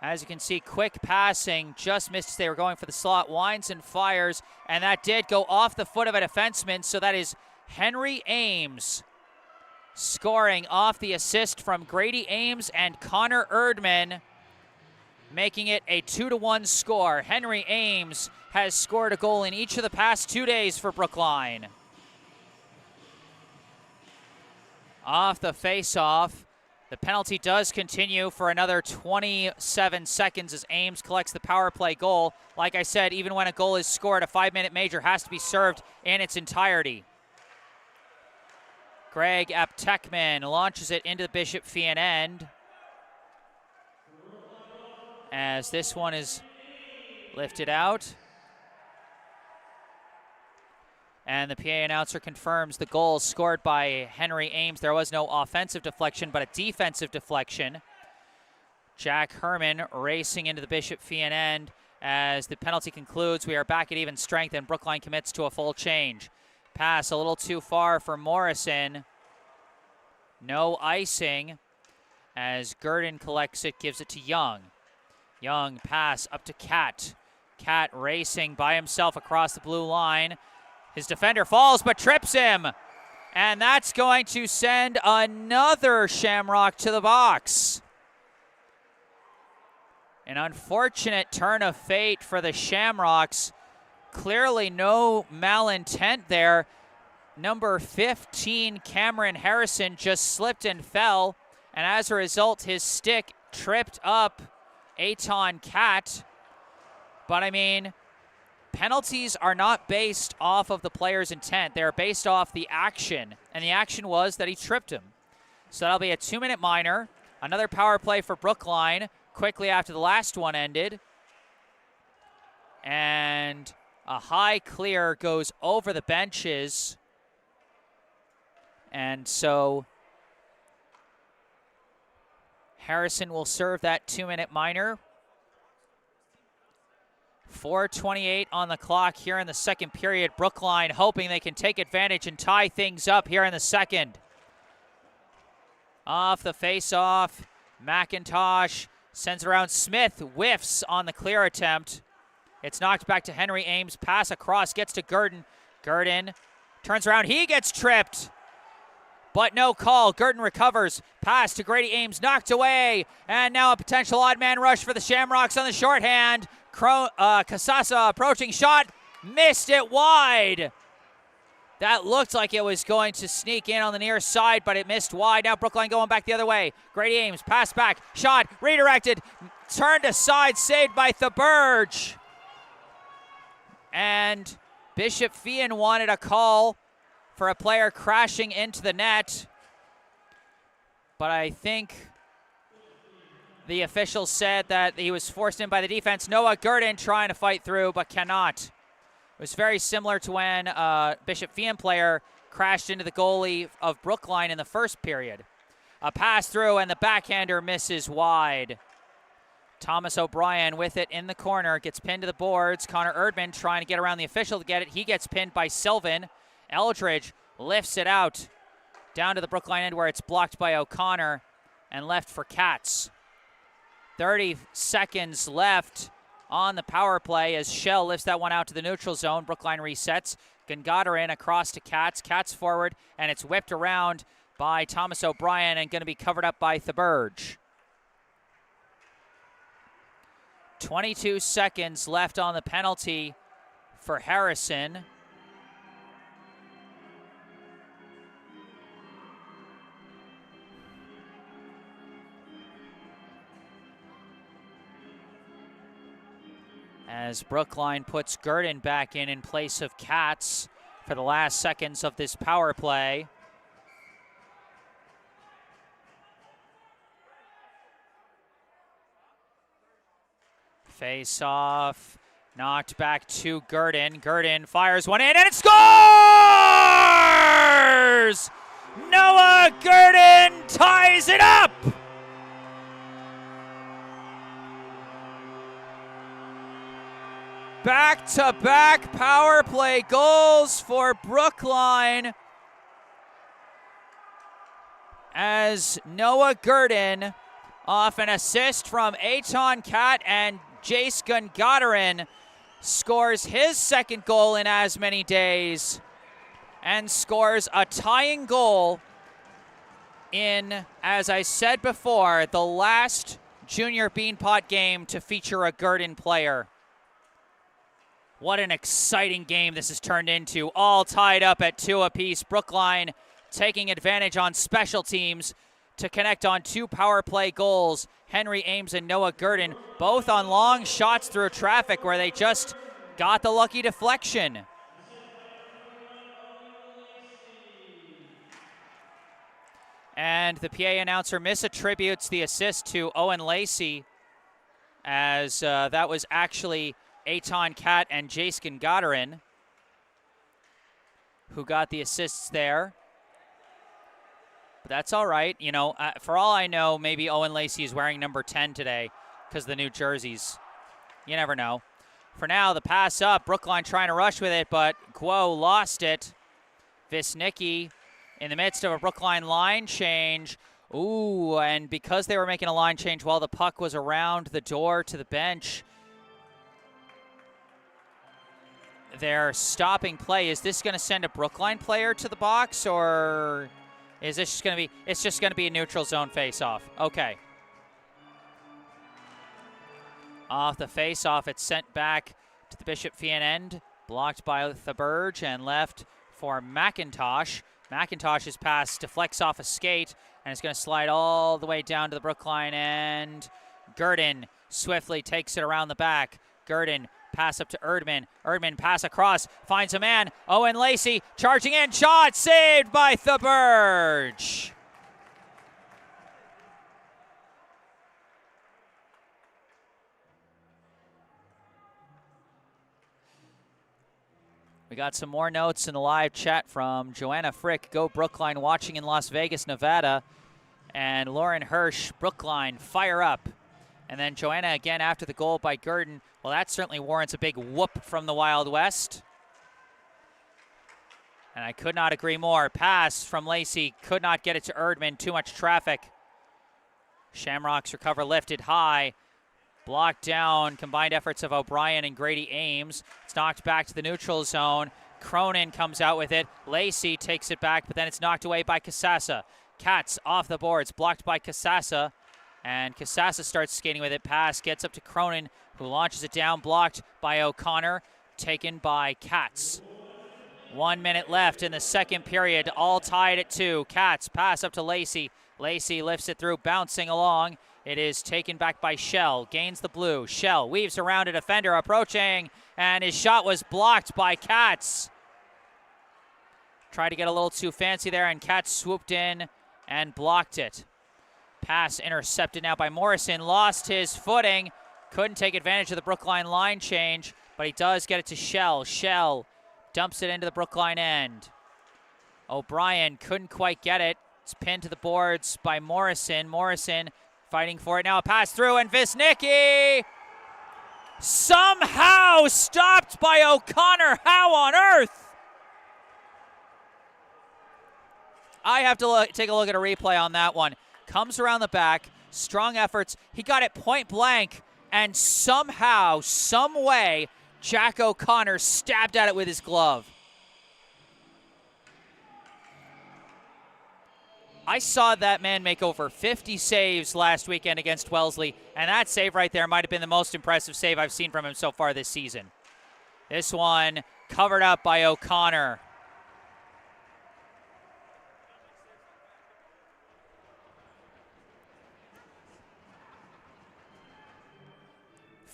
A: As you can see, quick passing, just missed as they were going for the slot. Winds and fires, and that did go off the foot of a defenseman, so that is Henry Ames scoring off the assist from Grady Ames and Connor Erdman, making it a 2-1 score. Henry Ames has scored a goal in each of the past 2 days for Brookline. Off the face-off, the penalty does continue for another 27 seconds as Ames collects the power play goal. Like I said, even when a goal is scored, a 5-minute major has to be served in its entirety. Greg Aptekman launches it into the Bishop Feehan end, as this one is lifted out. And the PA announcer confirms the goal scored by Henry Ames. There was no offensive deflection, but a defensive deflection. Jack Herman racing into the Bishop Feehan end. As the penalty concludes, we are back at even strength, and Brookline commits to a full change. Pass a little too far for Morrison. No icing, as Gurdon collects it, gives it to Young. Young pass up to Cat. Cat racing by himself across the blue line. His defender falls but trips him. And that's going to send another Shamrock to the box. An unfortunate turn of fate for the Shamrocks. Clearly no malintent there. Number 15, Cameron Harrison, just slipped and fell. And as a result, his stick tripped up Aton Cat. But I mean, penalties are not based off of the player's intent. They're based off the action. And the action was that he tripped him. So that'll be a 2-minute minor. Another power play for Brookline quickly after the last one ended. And a high clear goes over the benches. And so Harrison will serve that 2-minute minor. 4:28 on the clock here in the second period. Brookline hoping they can take advantage and tie things up here in the second. Off the face-off, McIntosh sends it around. Smith whiffs on the clear attempt. It's knocked back to Henry Ames. Pass across, gets to Gurdon. Gurdon turns around. He gets tripped, but no call. Gurdon recovers. Pass to Grady Ames, knocked away. And now a potential odd man rush for the Shamrocks on the shorthand. Casasa approaching shot, missed it wide. That looked like it was going to sneak in on the near side, but it missed wide. Now Brookline going back the other way. Grady Ames, pass back, shot, redirected, turned aside, saved by Thaberge. And Bishop Feehan wanted a call for a player crashing into the net. But I think the officials said that he was forced in by the defense. Noah Gurdon trying to fight through, but cannot. It was very similar to when Bishop Feehan player crashed into the goalie of Brookline in the first period. A pass through, and the backhander misses wide. Thomas O'Brien with it in the corner, gets pinned to the boards. Connor Erdman trying to get around the official to get it. He gets pinned by Sylvan. Eldridge lifts it out down to the Brookline end where it's blocked by O'Connor and left for Katz. 30 seconds left on the power play as Shell lifts that one out to the neutral zone. Brookline resets. Gungadarin across to Katz. Katz forward, and it's whipped around by Thomas O'Brien and going to be covered up by Thaberge. 22 seconds left on the penalty for Harrison. As Brookline puts Gurdon back in place of Katz for the last seconds of this power play. Face off, knocked back to Gurdon. Gurdon fires one in and it scores! Noah Gurdon ties it up! Back-to-back power play goals for Brookline as Noah Gurdon, off an assist from Aton Cat and Jace Gungadarin, scores his second goal in as many days and scores a tying goal in, as I said before, the last junior Beanpot game to feature a Gurdon player. What an exciting game this has turned into. All tied up at 2 apiece. Brookline taking advantage on special teams to connect on 2 power play goals. Henry Ames and Noah Gurdon, both on long shots through traffic where they just got the lucky deflection. And the PA announcer misattributes the assist to Owen Lacey, as that was actually Eitan Kat and Jaskin Goderin who got the assists there. But that's all right. You know, for all I know, maybe Owen Lacey is wearing number 10 today because of the new jerseys. You never know. For now, the pass up. Brookline trying to rush with it, but Guo lost it. Visnicki in the midst of a Brookline line change. Ooh, and because they were making a line change while the puck was around the door to the bench, they're stopping play. Is this going to send a Brookline player to the box, or is this just going to be, it's just going to be a neutral zone face-off? Okay. Off the face-off, it's sent back to the Bishop Feehan end, blocked by Thaberge and left for McIntosh. McIntosh's pass deflects off a skate and is going to slide all the way down to the Brookline end. Gurdon swiftly takes it around the back. Gurdon pass up to Erdman. Erdman pass across, finds a man. Owen Lacey charging in, shot saved by Thaberge. We got some more notes in the live chat from Joanna Frick, Go Brookline, watching in Las Vegas, Nevada. And Lauren Hirsch, Brookline, fire up. And then Joanna again after the goal by Gurdon. Well, that certainly warrants a big whoop from the Wild West. And I could not agree more. Pass from Lacey, could not get it to Erdman, too much traffic. Shamrocks recover lifted high. Blocked down, combined efforts of O'Brien and Grady Ames. It's knocked back to the neutral zone. Cronin comes out with it. Lacey takes it back, but then it's knocked away by Casassa. Katz off the boards, blocked by Casassa. And Casassa starts skating with it. Pass gets up to Cronin, who launches it down, blocked by O'Connor, taken by Katz. 1 minute left in the second period, all tied at 2. Katz pass up to Lacey. Lacey lifts it through, bouncing along. It is taken back by Shell, gains the blue. Shell weaves around a defender approaching, and his shot was blocked by Katz. Tried to get a little too fancy there, and Katz swooped in and blocked it. Pass intercepted now by Morrison, lost his footing, couldn't take advantage of the Brookline line change, but he does get it to Shell. Shell dumps it into the Brookline end. O'Brien couldn't quite get it. It's pinned to the boards by Morrison. Morrison fighting for it now, a pass through, and Visnicki somehow stopped by O'Connor. How on earth? I have to take a look at a replay on that one. Comes around the back, strong efforts. He got it point blank, and somehow, some way, Jack O'Connor stabbed at it with his glove. I saw that man make over 50 saves last weekend against Wellesley, and that save right there might have been the most impressive save I've seen from him so far this season. This one covered up by O'Connor.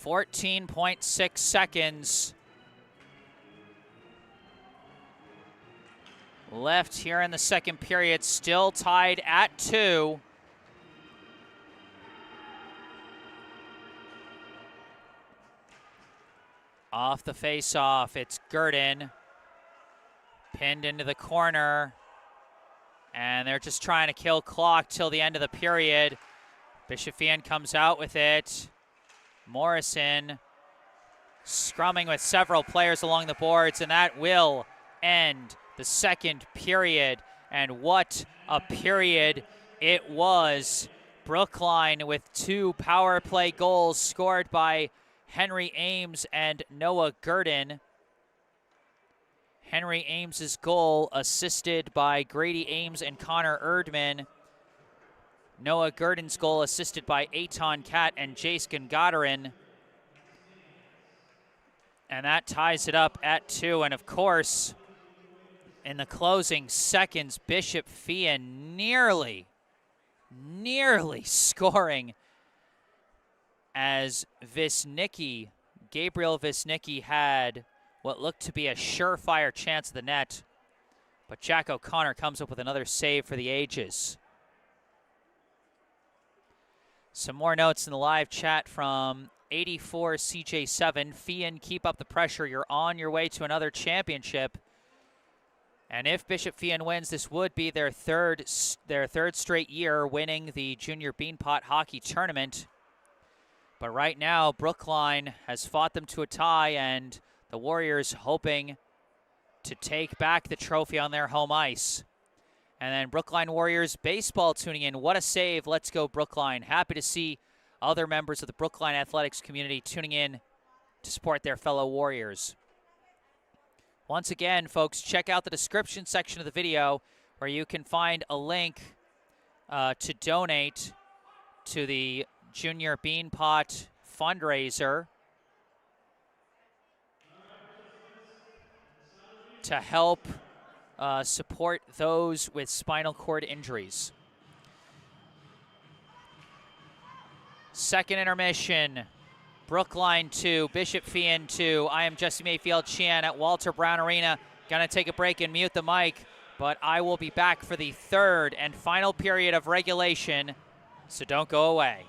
A: .6 seconds left here in the second period, still tied at 2. Off the face-off, it's Gurdon. Pinned into the corner. And they're just trying to kill clock till the end of the period. Bishop Feehan comes out with it. Morrison scrumming with several players along the boards, and that will end the second period. And what a period it was. Brookline with 2 power play goals scored by Henry Ames and Noah Gurdon. Henry Ames's goal assisted by Grady Ames and Connor Erdman. Noah Gurdon's goal assisted by Eitan Kat and Jace Gungadarin. And that ties it up at 2. And of course, in the closing seconds, Bishop Feehan nearly scoring as Gabriel Visnicki had what looked to be a surefire chance of the net. But Jack O'Connor comes up with another save for the ages. Some more notes in the live chat from 84 CJ7. Feehan, keep up the pressure. You're on your way to another championship. And if Bishop Feehan wins, this would be their third straight year winning the Junior Beanpot Hockey Tournament. But right now, Brookline has fought them to a tie, and the Warriors hoping to take back the trophy on their home ice. And then Brookline Warriors baseball tuning in. What a save. Let's go Brookline. Happy to see other members of the Brookline athletics community tuning in to support their fellow Warriors. Once again, folks, check out the description section of the video where you can find a link to donate to the Junior Beanpot fundraiser to help support those with spinal cord injuries. Second intermission, Brookline 2, Bishop Feehan 2. I am Jesse Mayfield-Sheehan at Walter Brown Arena. Gonna take a break and mute the mic, but I will be back for the third and final period of regulation, so don't go away.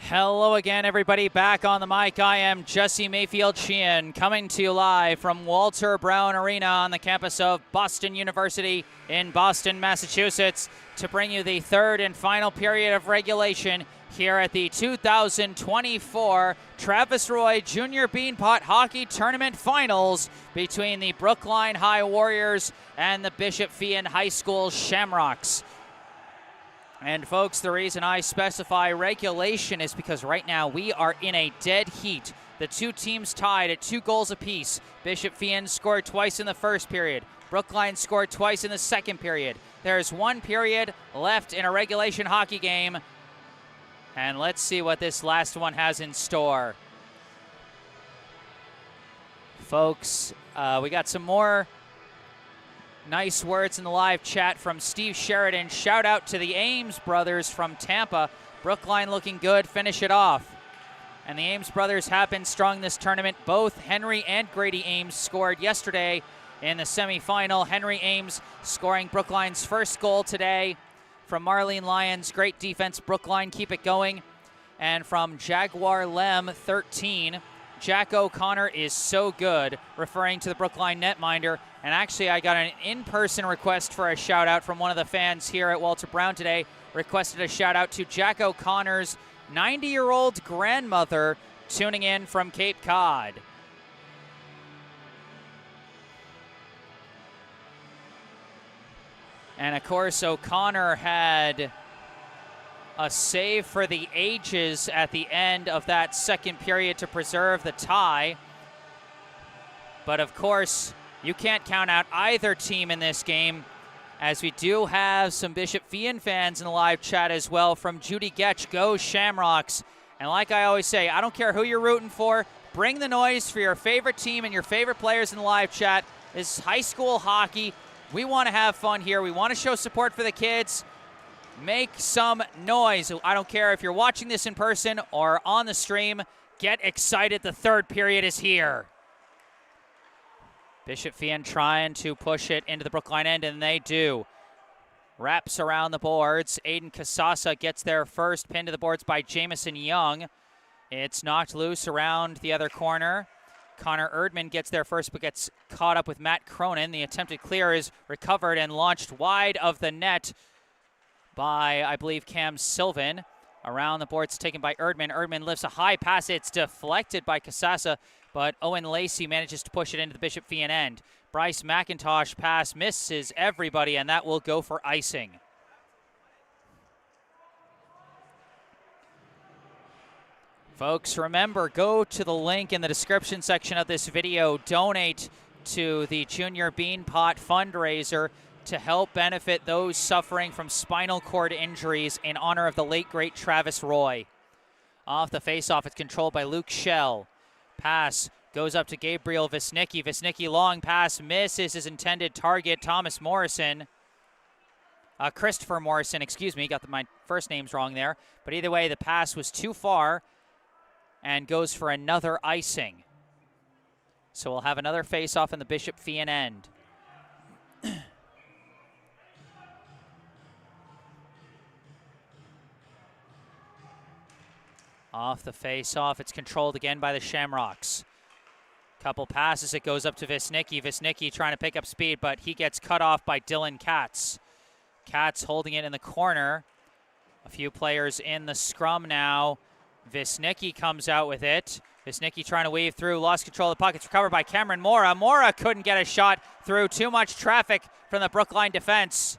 A: Hello again, everybody. Back on the mic, I am Jesse Mayfield-Sheehan, coming to you live from Walter Brown Arena on the campus of Boston University in Boston, Massachusetts, to bring you the third and final period of regulation here at the 2024 Travis Roy Junior Beanpot Hockey Tournament Finals between the Brookline High Warriors and the Bishop Feehan High School Shamrocks. And folks, the reason I specify regulation is because right now we are in a dead heat. The two teams tied at 2 goals apiece. Bishop Feehan scored twice in the first period. Brookline scored twice in the second period. There's 1 period left in a regulation hockey game. And let's see what this last one has in store. Folks, we got some more nice words in the live chat from Steve Sheridan. Shout out to the Ames brothers from Tampa. Brookline looking good, finish it off. And the Ames brothers have been strong this tournament. Both Henry and Grady Ames scored yesterday in the semifinal. Henry Ames scoring Brookline's first goal today. From Marlene Lyons, great defense. Brookline, keep it going. And from Jaguar Lem, 13. Jack O'Connor is so good, referring to the Brookline netminder. And actually, I got an in-person request for a shout-out from one of the fans here at Walter Brown today. Requested a shout-out to Jack O'Connor's 90-year-old grandmother tuning in from Cape Cod. And, of course, O'Connor had a save for the ages at the end of that second period to preserve the tie. But, of course, you can't count out either team in this game, as we do have some Bishop Feehan fans in the live chat as well. From Judy Getch, go Shamrocks. And like I always say, I don't care who you're rooting for, bring the noise for your favorite team and your favorite players in the live chat. This is high school hockey. We want to have fun here. We want to show support for the kids. Make some noise. I don't care if you're watching this in person or on the stream. Get excited. The third period is here. Bishop Feehan trying to push it into the Brookline end, and they do. Wraps around the boards. Aiden Casasa gets there first, pinned to the boards by Jamison Young. It's knocked loose around the other corner. Connor Erdman gets there first, but gets caught up with Matt Cronin. The attempted clear is recovered and launched wide of the net by, I believe, Cam Sylvan. Around the boards taken by Erdman. Erdman lifts a high pass. It's deflected by Casasa, but Owen Lacey manages to push it into the Bishop Feehan end. Bryce McIntosh pass misses everybody, and that will go for icing. Folks, remember, go to the link in the description section of this video. Donate to the Junior Beanpot fundraiser to help benefit those suffering from spinal cord injuries in honor of the late, great Travis Roy. Off the faceoff, it's controlled by Luke Schell. Pass goes up to Gabriel Visnicki. Visnicki, long pass, misses his intended target, Thomas Morrison. Christopher Morrison, excuse me, got my first names wrong there. But either way, the pass was too far and goes for another icing. So we'll have another face-off in the Bishop Feehan end. Off the face-off, it's controlled again by the Shamrocks. Couple passes, it goes up to Visnicki. Visnicki trying to pick up speed, but he gets cut off by Dylan Katz. Katz holding it in the corner. A few players in the scrum now. Visnicki comes out with it. Visnicki trying to weave through, lost control of the puck. It's recovered by Cameron Mora. Mora couldn't get a shot through. Too much traffic from the Brookline defense.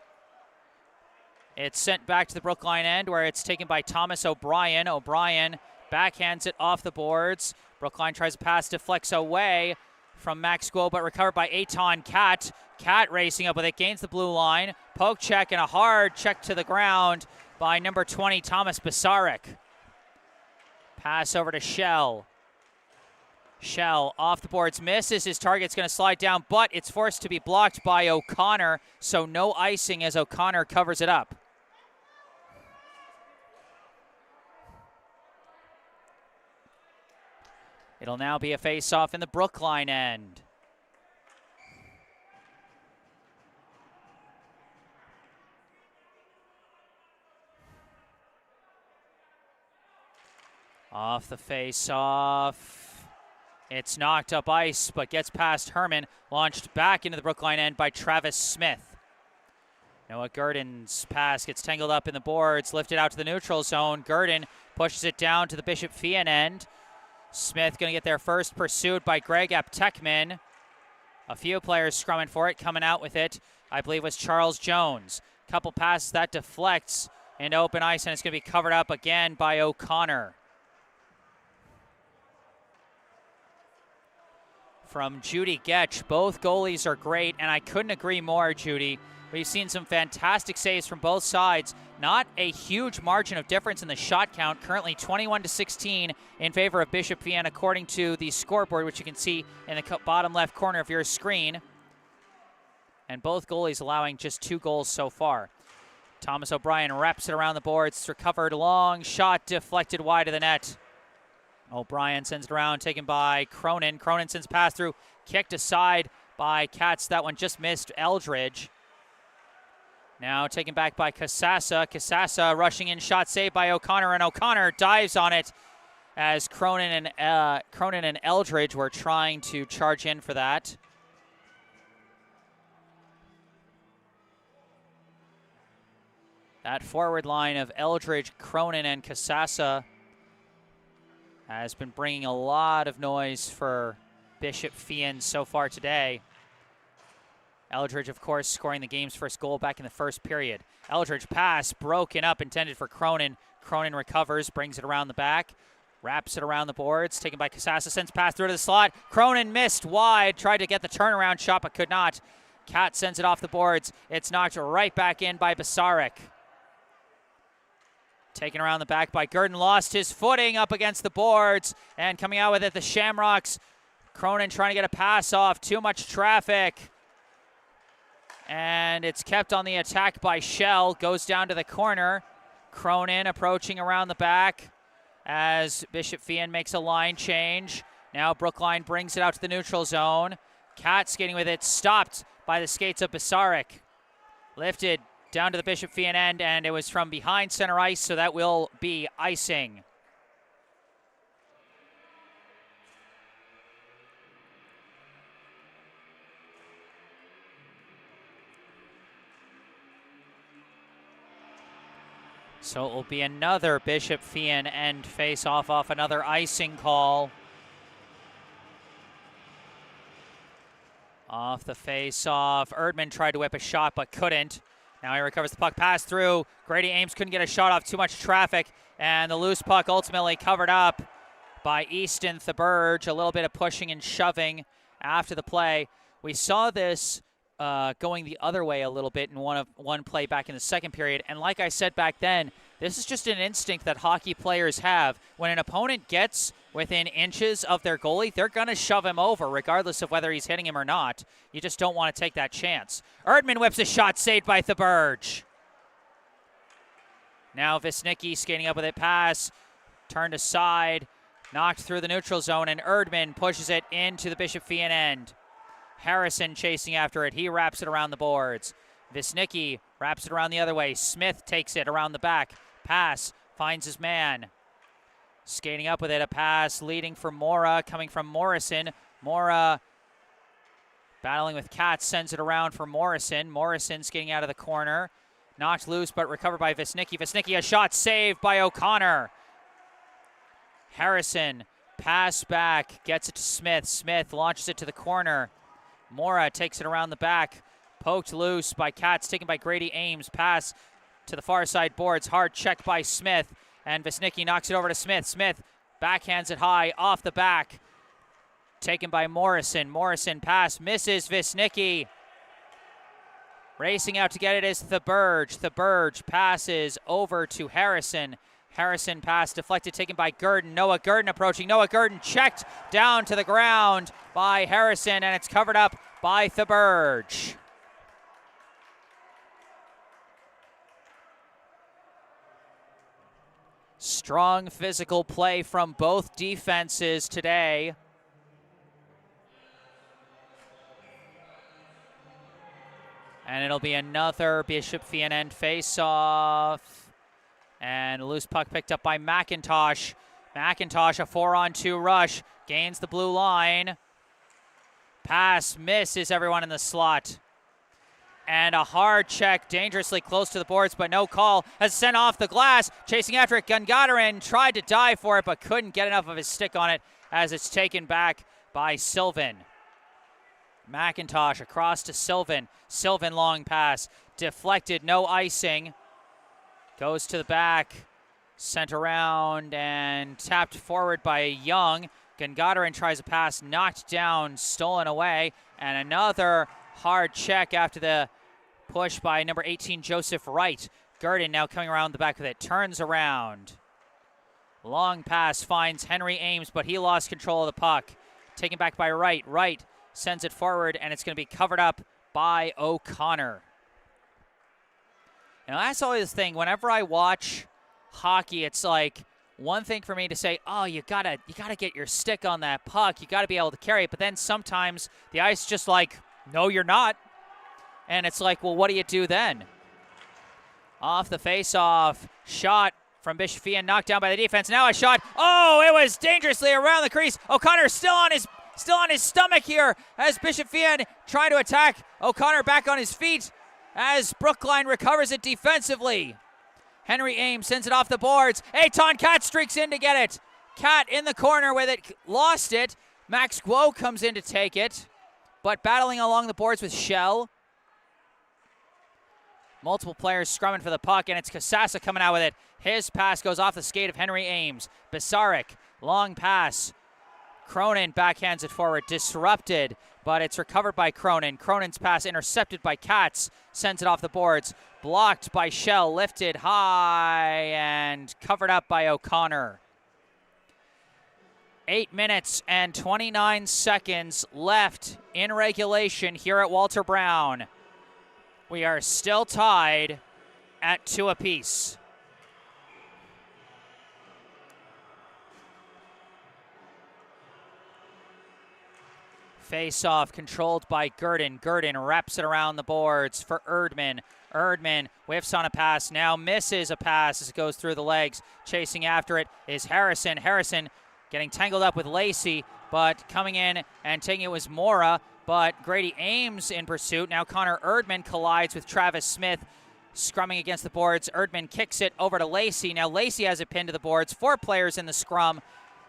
A: It's sent back to the Brookline end where it's taken by Thomas O'Brien. O'Brien backhands it off the boards. Brookline tries to pass, deflects away from Max Guo, but recovered by Eitan Cat. Cat racing up with it, gains the blue line. Poke check and a hard check to the ground by number 20, Thomas Basarek. Pass over to Shell. Shell off the boards, misses. His target's going to slide down, but it's forced to be blocked by O'Connor, so no icing as O'Connor covers it up. It'll now be a face-off in the Brookline end. Off the face-off. It's knocked up ice, but gets past Herman. Launched back into the Brookline end by Travis Smith. Noah Gurdon's pass gets tangled up in the boards, lifted out to the neutral zone. Gurdon pushes it down to the Bishop-Feehan end. Smith going to get there first, pursued by Greg Aptekman. A few players scrumming for it, coming out with it, I believe, was Charles Jones. Couple passes that deflects into open ice, and it's going to be covered up again by O'Connor. From Judy Getch, both goalies are great, and I couldn't agree more, Judy. We've seen some fantastic saves from both sides. Not a huge margin of difference in the shot count. Currently 21-16 in favor of Bishop-Feehan, according to the scoreboard, which you can see in the bottom left corner of your screen. And both goalies allowing just 2 goals so far. Thomas O'Brien wraps it around the boards. It's recovered, long shot deflected wide of the net. O'Brien sends it around, taken by Cronin. Cronin sends pass through, kicked aside by Katz. That one just missed Eldridge. Now taken back by Kasasa. Kasasa rushing in, shot saved by O'Connor, and O'Connor dives on it as Cronin and Eldridge were trying to charge in for that. That forward line of Eldridge, Cronin, and Kasasa has been bringing a lot of noise for Bishop-Feehan so far today. Eldridge, of course, scoring the game's first goal back in the first period. Eldridge pass broken up, intended for Cronin. Cronin recovers, brings it around the back, wraps it around the boards, taken by Kasasa, sends pass through to the slot. Cronin missed wide, tried to get the turnaround shot, but could not. Kat sends it off the boards. It's knocked right back in by Basarek. Taken around the back by Gurdon, lost his footing up against the boards, and coming out with it, the Shamrocks. Cronin trying to get a pass off, too much traffic. And it's kept on the attack by Shell, goes down to the corner. Cronin approaching around the back as Bishop-Feehan makes a line change. Now Brookline brings it out to the neutral zone. Kat skating with it, stopped by the skates of Basarek. Lifted down to the Bishop-Feehan end, and it was from behind center ice, so that will be icing. So it will be another Bishop-Feehan end face-off off another icing call. Off the face-off. Erdman tried to whip a shot but couldn't. Now he recovers the puck, pass through. Grady Ames couldn't get a shot off, too much traffic. And the loose puck ultimately covered up by Easton Theberge. A little bit of pushing and shoving after the play. We saw this going the other way a little bit in one play back in the second period. And like I said back then, this is just an instinct that hockey players have. When an opponent gets within inches of their goalie, they're going to shove him over regardless of whether he's hitting him or not. You just don't want to take that chance. Erdman whips a shot, saved by Theberge. Now Visnicki skating up with it, pass, turned aside, knocked through the neutral zone, and Erdman pushes it into the Bishop-Feehan end. Harrison chasing after it. He wraps it around the boards. Visnicki wraps it around the other way. Smith takes it around the back. Pass, finds his man. Skating up with it, a pass leading for Mora, coming from Morrison. Mora battling with Katz, sends it around for Morrison. Morrison skating out of the corner. Knocked loose, but recovered by Visnicki. Visnicki, a shot saved by O'Connor. Harrison, pass back, gets it to Smith. Smith launches it to the corner. Mora takes it around the back. Poked loose by Katz, taken by Grady Ames. Pass to the far side boards. Hard check by Smith. And Visnicki knocks it over to Smith. Smith backhands it high off the back. Taken by Morrison. Morrison pass misses Visnicki. Racing out to get it is Theberge. Theberge passes over to Harrison. Harrison pass deflected, taken by Gurdon. Noah Gurdon approaching. Noah Gurdon checked down to the ground by Harrison, and it's covered up by Theberge. Strong physical play from both defenses today. And it'll be another Bishop-Feehan end face-off. And a loose puck picked up by McIntosh. McIntosh, a 4-on-2 rush, gains the blue line. Pass misses everyone in the slot. And a hard check, dangerously close to the boards, but no call. Has sent off the glass, chasing after it. Gungadarin tried to dive for it, but couldn't get enough of his stick on it as it's taken back by Sylvan. McIntosh across to Sylvan. Sylvan long pass, deflected, no icing. Goes to the back, sent around and tapped forward by Young. Gungadarin tries a pass, knocked down, stolen away, and another hard check after the push by number 18, Joseph Wright. Gurdon now coming around the back with it, turns around. Long pass finds Henry Ames, but he lost control of the puck. Taken back by Wright. Wright sends it forward, and it's going to be covered up by O'Connor. Now, that's always the thing. Whenever I watch hockey, it's like one thing for me to say, oh, you gotta get your stick on that puck. You got to be able to carry it. But then sometimes the ice just like, no, you're not. And it's like, well, what do you do then? Off the face-off, shot from Feehan, knocked down by the defense. Now a shot. Oh, it was dangerously around the crease. O'Connor still on his stomach here as Feehan trying to attack. O'Connor back on his feet as Brookline recovers it defensively. Henry Ames sends it off the boards. Eitan Cat streaks in to get it. Cat in the corner with it, lost it. Max Guo comes in to take it, but battling along the boards with Shell. Multiple players scrumming for the puck, and it's Kasasa coming out with it. His pass goes off the skate of Henry Ames. Besarek, long pass. Cronin backhands it forward, disrupted, but it's recovered by Cronin. Cronin's pass intercepted by Katz, sends it off the boards. Blocked by Shell, lifted high, and covered up by O'Connor. 8 minutes and 29 seconds left in regulation here at Walter Brown. We are still tied at 2 apiece. Face-off controlled by Gurdon. Gurdon wraps it around the boards for Erdman. Erdman whiffs on a pass, now misses a pass as it goes through the legs. Chasing after it is Harrison. Harrison getting tangled up with Lacey, but coming in and taking it was Mora, but Grady Ames in pursuit. Now Connor Erdman collides with Travis Smith, scrumming against the boards. Erdman kicks it over to Lacey. Now Lacey has it pinned to the boards. 4 players in the scrum.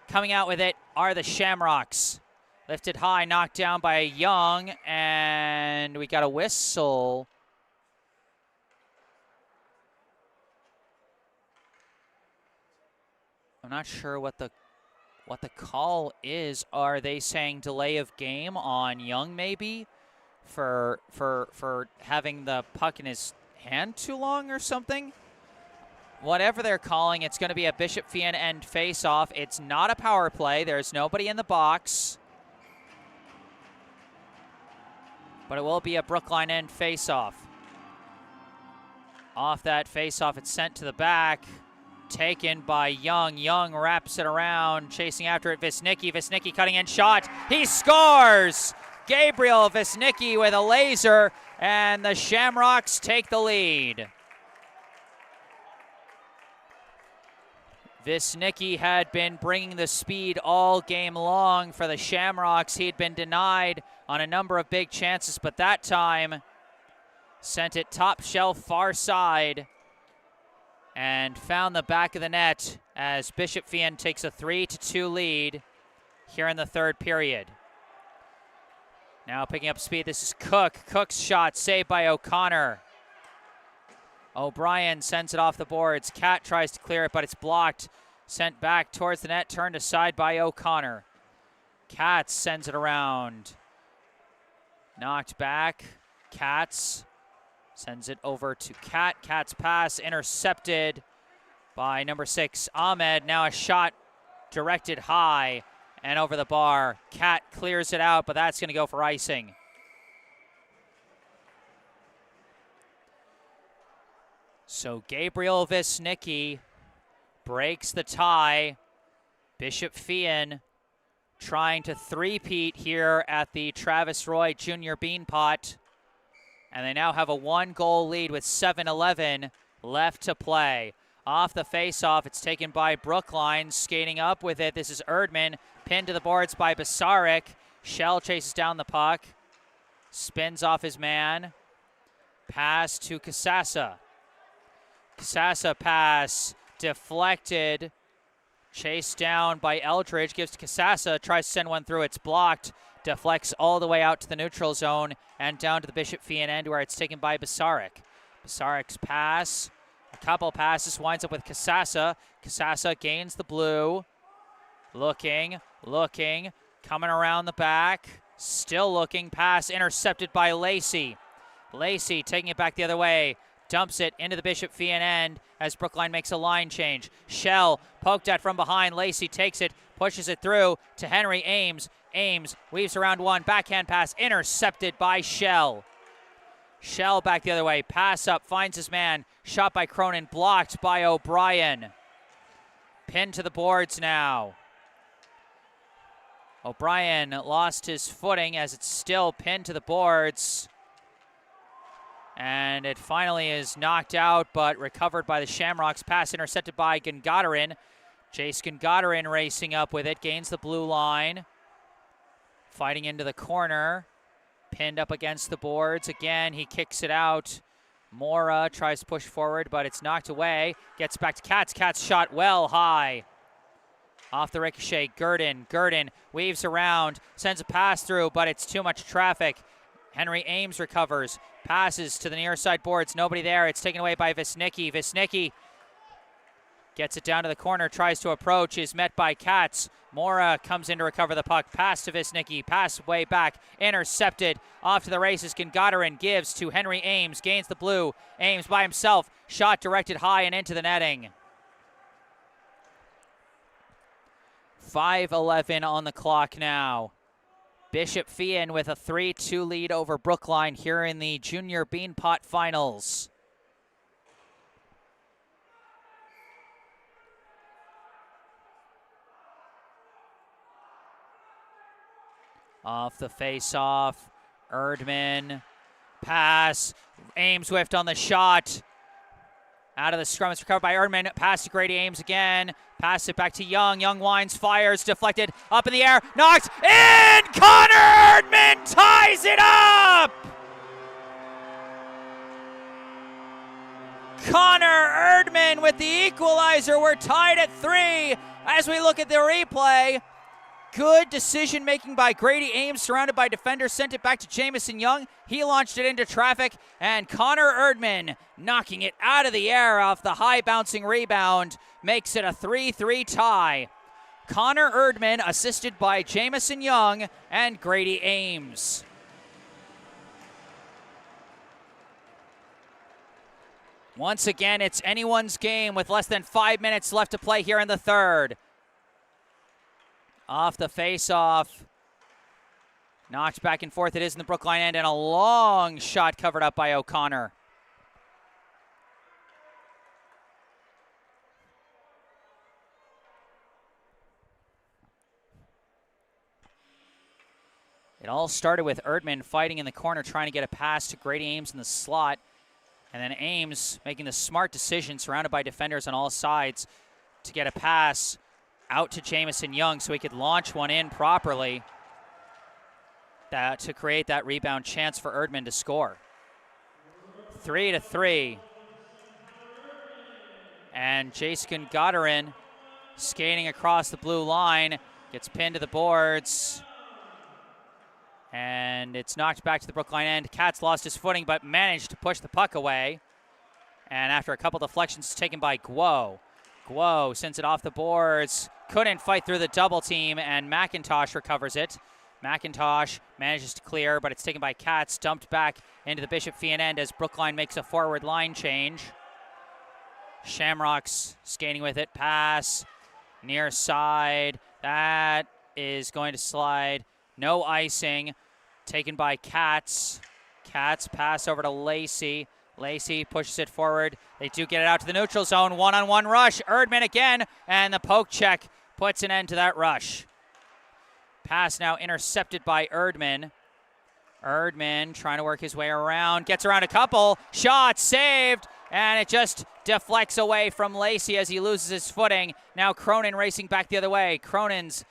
A: Coming out with it are the Shamrocks. Lifted high, knocked down by Young, and we got a whistle. I'm not sure what the call is. Are they saying delay of game on Young maybe for having the puck in his hand too long or something? Whatever they're calling, it's going to be a Feehan end face-off. It's not a power play. There's nobody in the box. But it will be a Brookline end face-off. Off that face-off, it's sent to the back. Taken by Young. Young wraps it around, chasing after it. Visnicki. Visnicki cutting in shot. He scores! Gabriel Visnicki with a laser, and the Shamrocks take the lead. Visnicki had been bringing the speed all game long for the Shamrocks. He'd been denied on a number of big chances, but that time sent it top shelf far side and found the back of the net as Feehan takes a 3-2 lead here in the third period. Now picking up speed, this is Cook. Cook's shot saved by O'Connor. O'Brien sends it off the boards. Cat tries to clear it, but it's blocked. Sent back towards the net, turned aside by O'Connor. Katz sends it around. Knocked back. Katz sends it over to Cat. Cat's pass intercepted by number 6, Ahmed. Now a shot directed high and over the bar. Cat clears it out, but that's going to go for icing. So Gabriel Visnicki breaks the tie. Feehan trying to three-peat here at the Travis Roy Jr. Beanpot. And they now have a 1-goal lead with 7:11 left to play. Off the face-off, it's taken by Brookline. Skating up with it, this is Erdman. Pinned to the boards by Basaric. Shell chases down the puck. Spins off his man. Pass to Kasasa. Kasasa pass deflected. Chased down by Eldridge. Gives to Kasasa. Tries to send one through. It's blocked. Deflects all the way out to the neutral zone and down to the Bishop-Feehan end where it's taken by Basaric. Basaric's pass. A couple passes. Winds up with Kasasa. Kasasa gains the blue. Looking. Coming around the back. Still looking. Pass intercepted by Lacey. Lacey taking it back the other way. Dumps it into the Bishop-Feehan end as Brookline makes a line change. Shell poked at from behind. Lacey takes it, pushes it through to Henry Ames. Ames weaves around one. Backhand pass intercepted by Shell. Shell back the other way. Pass up, finds his man. Shot by Cronin, blocked by O'Brien. Pinned to the boards now. O'Brien lost his footing as it's still pinned to the boards. And it finally is knocked out, but recovered by the Shamrocks. Pass intercepted by Gungadarin. Jace Gungadarin racing up with it, gains the blue line. Fighting into the corner. Pinned up against the boards. Again, he kicks it out. Mora tries to push forward, but it's knocked away. Gets back to Katz. Katz shot well high. Off the ricochet, Gurdon weaves around, sends a pass through, but it's too much traffic. Henry Ames recovers, passes to the near side boards, nobody there. It's taken away by Visnicki. Visnicki gets it down to the corner, tries to approach, is met by Katz. Mora comes in to recover the puck. Pass to Visnicki, pass way back, intercepted. Off to the races, Gungadarin gives to Henry Ames, gains the blue. Ames by himself, shot directed high and into the netting. 5:11 on the clock now. Bishop-Feehan with a 3-2 lead over Brookline here in the Junior Beanpot Finals. Off the face-off, Erdman, pass, Ames whiffed on the shot. Out of the scrum, it's recovered by Erdman. Pass to Grady Ames again. Pass it back to Young. Young winds, fires, deflected, up in the air, knocked in! Connor Erdman ties it up! Connor Erdman with the equalizer. We're tied at 3 as we look at the replay. Good decision-making by Grady Ames, surrounded by defenders, sent it back to Jamison Young. He launched it into traffic, and Connor Erdman, knocking it out of the air off the high-bouncing rebound, makes it a 3-3 tie. Connor Erdman, assisted by Jamison Young and Grady Ames. Once again, it's anyone's game with less than 5 minutes left to play here in the third. Off the face-off. Knocked back and forth. It is in the Brookline end, and a long shot covered up by O'Connor. It all started with Erdman fighting in the corner, trying to get a pass to Grady Ames in the slot. And then Ames making the smart decision, surrounded by defenders on all sides, to get a pass out to Jamison Young so he could launch one in properly to create that rebound chance for Erdman to score. 3-3. And Jace Gungadarin skating across the blue line, gets pinned to the boards. And it's knocked back to the Brookline end. Katz lost his footing but managed to push the puck away. And after a couple deflections, taken by Guo. Guo sends it off the boards. Couldn't fight through the double team, and McIntosh recovers it. McIntosh manages to clear, but it's taken by Katz, dumped back into the Bishop-Feehan end as Brookline makes a forward line change. Shamrocks skating with it. Pass near side. That is going to slide. No icing. Taken by Katz. Katz pass over to Lacey. Lacey pushes it forward. They do get it out to the neutral zone. One-on-one rush. Erdman again, and the poke check puts an end to that rush. Pass now intercepted by Erdman. Erdman trying to work his way around. Gets around a couple. Shot saved, and it just deflects away from Lacey as he loses his footing. Now Cronin racing back the other way. Cronin's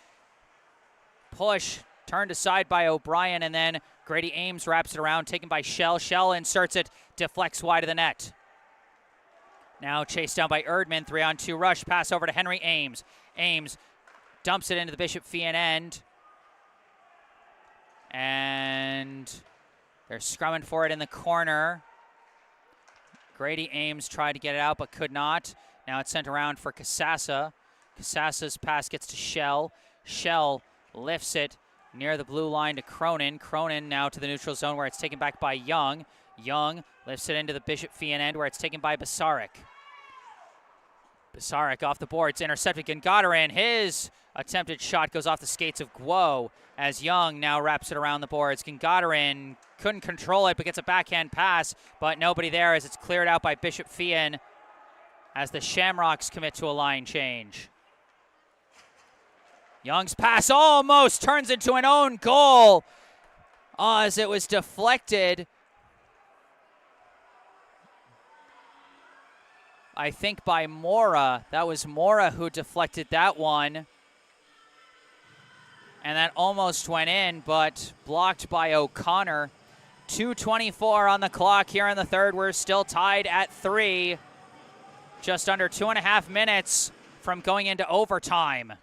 A: push turned aside by O'Brien, and then Grady Ames wraps it around, taken by Shell. Shell inserts it, deflects wide of the net. Now chased down by Erdman, 3-on-2 rush, pass over to Henry Ames. Ames dumps it into the Bishop Feehan end. And they're scrumming for it in the corner. Grady Ames tried to get it out but could not. Now it's sent around for Casassa. Casassa's pass gets to Shell. Shell lifts it near the blue line to Cronin. Cronin now to the neutral zone where it's taken back by Young. Young lifts it into the Bishop Feehan end where it's taken by Basaric. Basaric off the boards, intercepted Gangadarin. His attempted shot goes off the skates of Guo as Young now wraps it around the boards. Gangadarin couldn't control it but gets a backhand pass, but nobody there as it's cleared out by Bishop Feehan as the Shamrocks commit to a line change. Young's pass almost turns into an own goal as it was deflected, I think, by Mora. That was Mora who deflected that one. And that almost went in, but blocked by O'Connor. 2:24 on the clock here in the third. We're still tied at 3. Just under 2.5 minutes from going into overtime.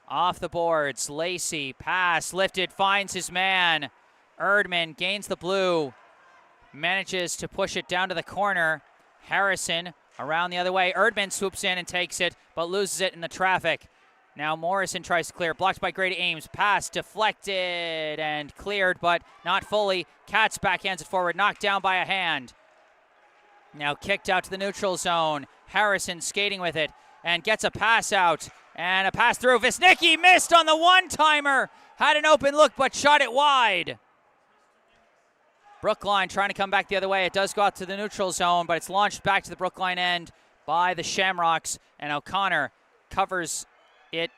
A: Off the boards, Lacey, pass, lifted, finds his man. Erdman gains the blue, manages to push it down to the corner. Harrison around the other way. Erdman swoops in and takes it, but loses it in the traffic. Now Morrison tries to clear, blocked by Grady Ames. Pass deflected and cleared, but not fully. Katz backhands it forward, knocked down by a hand. Now kicked out to the neutral zone. Harrison skating with it and gets a pass out. And a pass through. Visnicki missed on the one-timer. Had an open look, but shot it wide. Brookline trying to come back the other way. It does go out to the neutral zone, but it's launched back to the Brookline end by the Shamrocks. And O'Connor covers it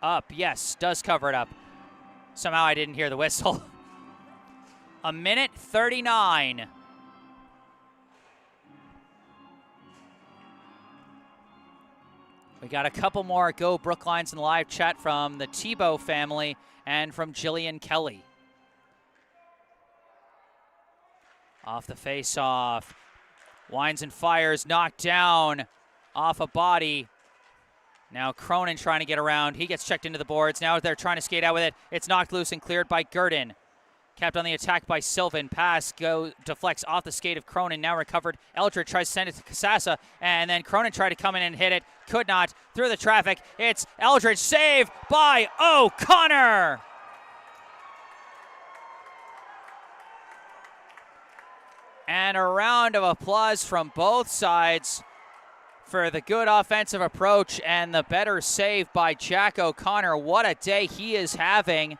A: up. Yes, does cover it up. Somehow I didn't hear the whistle. 1:39. We got a couple more Go Brooklines in the live chat from the Tebow family and from Jillian Kelly. Off the face-off. Winds and fires, knocked down off a body. Now Cronin trying to get around. He gets checked into the boards. Now they're trying to skate out with it. It's knocked loose and cleared by Gurdon. Kept on the attack by Sylvan. Pass deflects off the skate of Cronin. Now recovered. Eldridge tries to send it to Casassa. And then Cronin tried to come in and hit it. Could not. Through the traffic. It's Eldridge. Save by O'Connor. And a round of applause from both sides for the good offensive approach and the better save by Jack O'Connor. What a day he is having.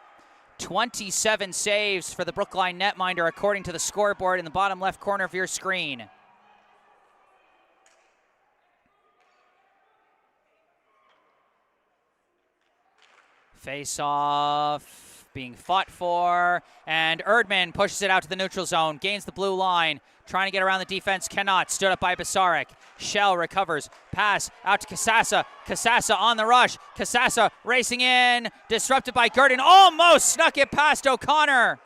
A: 27 saves for the Brookline netminder according to the scoreboard in the bottom left corner of your screen. Face-off being fought for, and Erdman pushes it out to the neutral zone, gains the blue line, trying to get around the defense, cannot, stood up by Basaric. Shell recovers, pass out to Casassa. Casassa on the rush. Casassa racing in, disrupted by Gurdon, almost snuck it past O'Connor.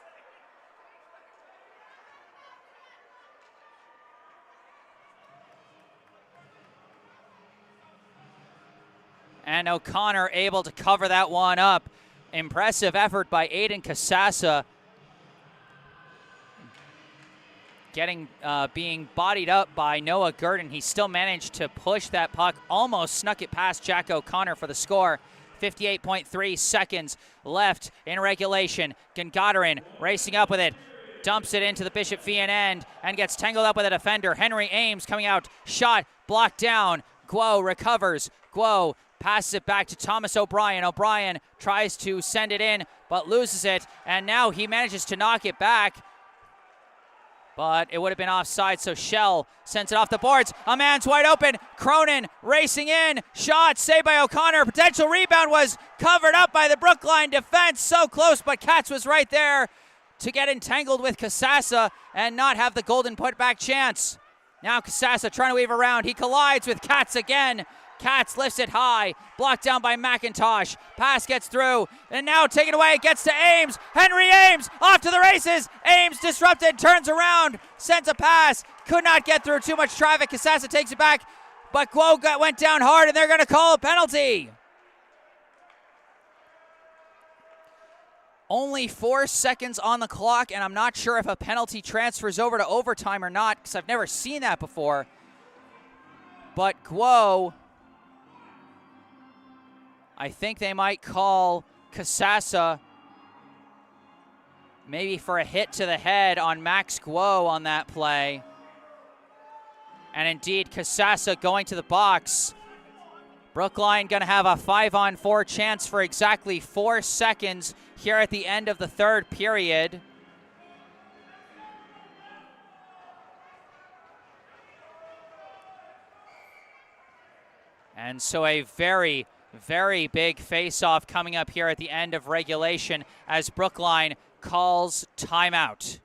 A: And O'Connor able to cover that one up. Impressive effort by Aiden Casassa. Being bodied up by Noah Gurdon. He still managed to push that puck, almost snuck it past Jack O'Connor for the score. 58.3 seconds left in regulation. Gangadarin racing up with it. Dumps it into the Bishop Feehan end and gets tangled up with a defender. Henry Ames coming out. Shot blocked down. Guo recovers. Guo passes it back to Thomas O'Brien. O'Brien tries to send it in, but loses it. And now he manages to knock it back. But it would have been offside, so Shell sends it off the boards. A man's wide open. Cronin racing in. Shot saved by O'Connor. Potential rebound was covered up by the Brookline defense. So close, but Katz was right there to get entangled with Casassa and not have the golden putback chance. Now Casassa trying to weave around. He collides with Katz again. Katz lifts it high, blocked down by McIntosh. Pass gets through, and now taken away, gets to Ames. Henry Ames off to the races. Ames disrupted, turns around, sends a pass. Could not get through, too much traffic. Casassa takes it back, but Guo went down hard, and they're going to call a penalty. Only 4 seconds on the clock, and I'm not sure if a penalty transfers over to overtime or not, because I've never seen that before. But Guo, I think they might call Casassa maybe for a hit to the head on Max Guo on that play. And indeed, Casassa going to the box. Brookline going to have a 5-on-4 chance for exactly 4 seconds here at the end of the third period. And so a very, very big face-off coming up here at the end of regulation as Brookline calls timeout.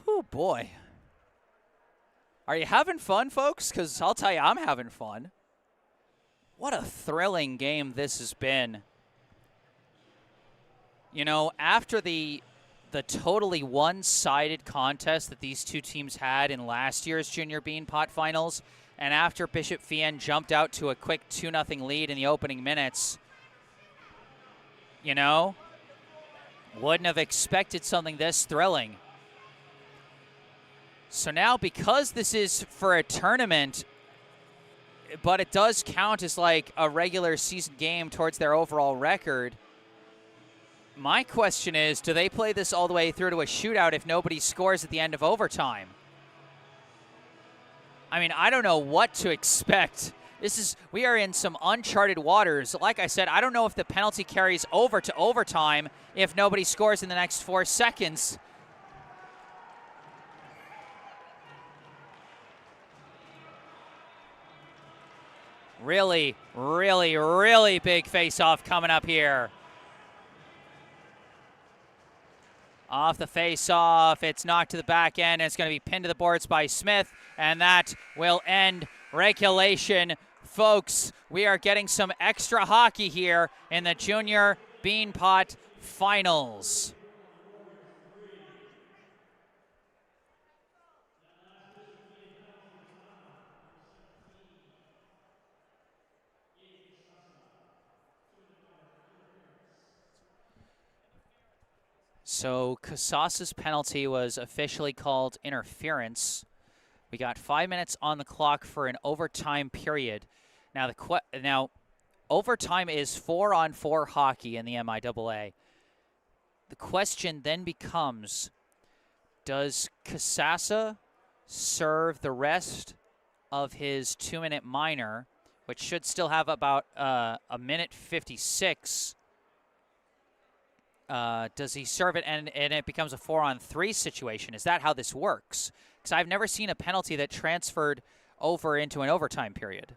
A: Oh boy. Are you having fun, folks? Because I'll tell you, I'm having fun. What a thrilling game this has been. You know, after the totally one-sided contest that these two teams had in last year's Junior Beanpot Finals, and after Bishop Feehan jumped out to a quick 2-0 lead in the opening minutes, you know, wouldn't have expected something this thrilling. So now, because this is for a tournament, but it does count as like a regular season game towards their overall record, my question is, do they play this all the way through to a shootout if nobody scores at the end of overtime? I mean, I don't know what to expect. We are in some uncharted waters. Like I said, I don't know if the penalty carries over to overtime if nobody scores in the next 4 seconds. Really, really, really big face-off coming up here. Off the face-off, it's knocked to the back end, and it's going to be pinned to the boards by Smith, and that will end regulation. Folks, we are getting some extra hockey here in the Junior Beanpot Finals. So Casassa's penalty was officially called interference. We got 5 minutes on the clock for an overtime period. Now, overtime is 4-on-4 hockey in the MIAA. The question then becomes, does Casassa serve the rest of his 2-minute minor, which should still have about a minute 56? Does he serve it and it becomes a 4-on-3 situation? Is that how this works? Because I've never seen a penalty that transferred over into an overtime period.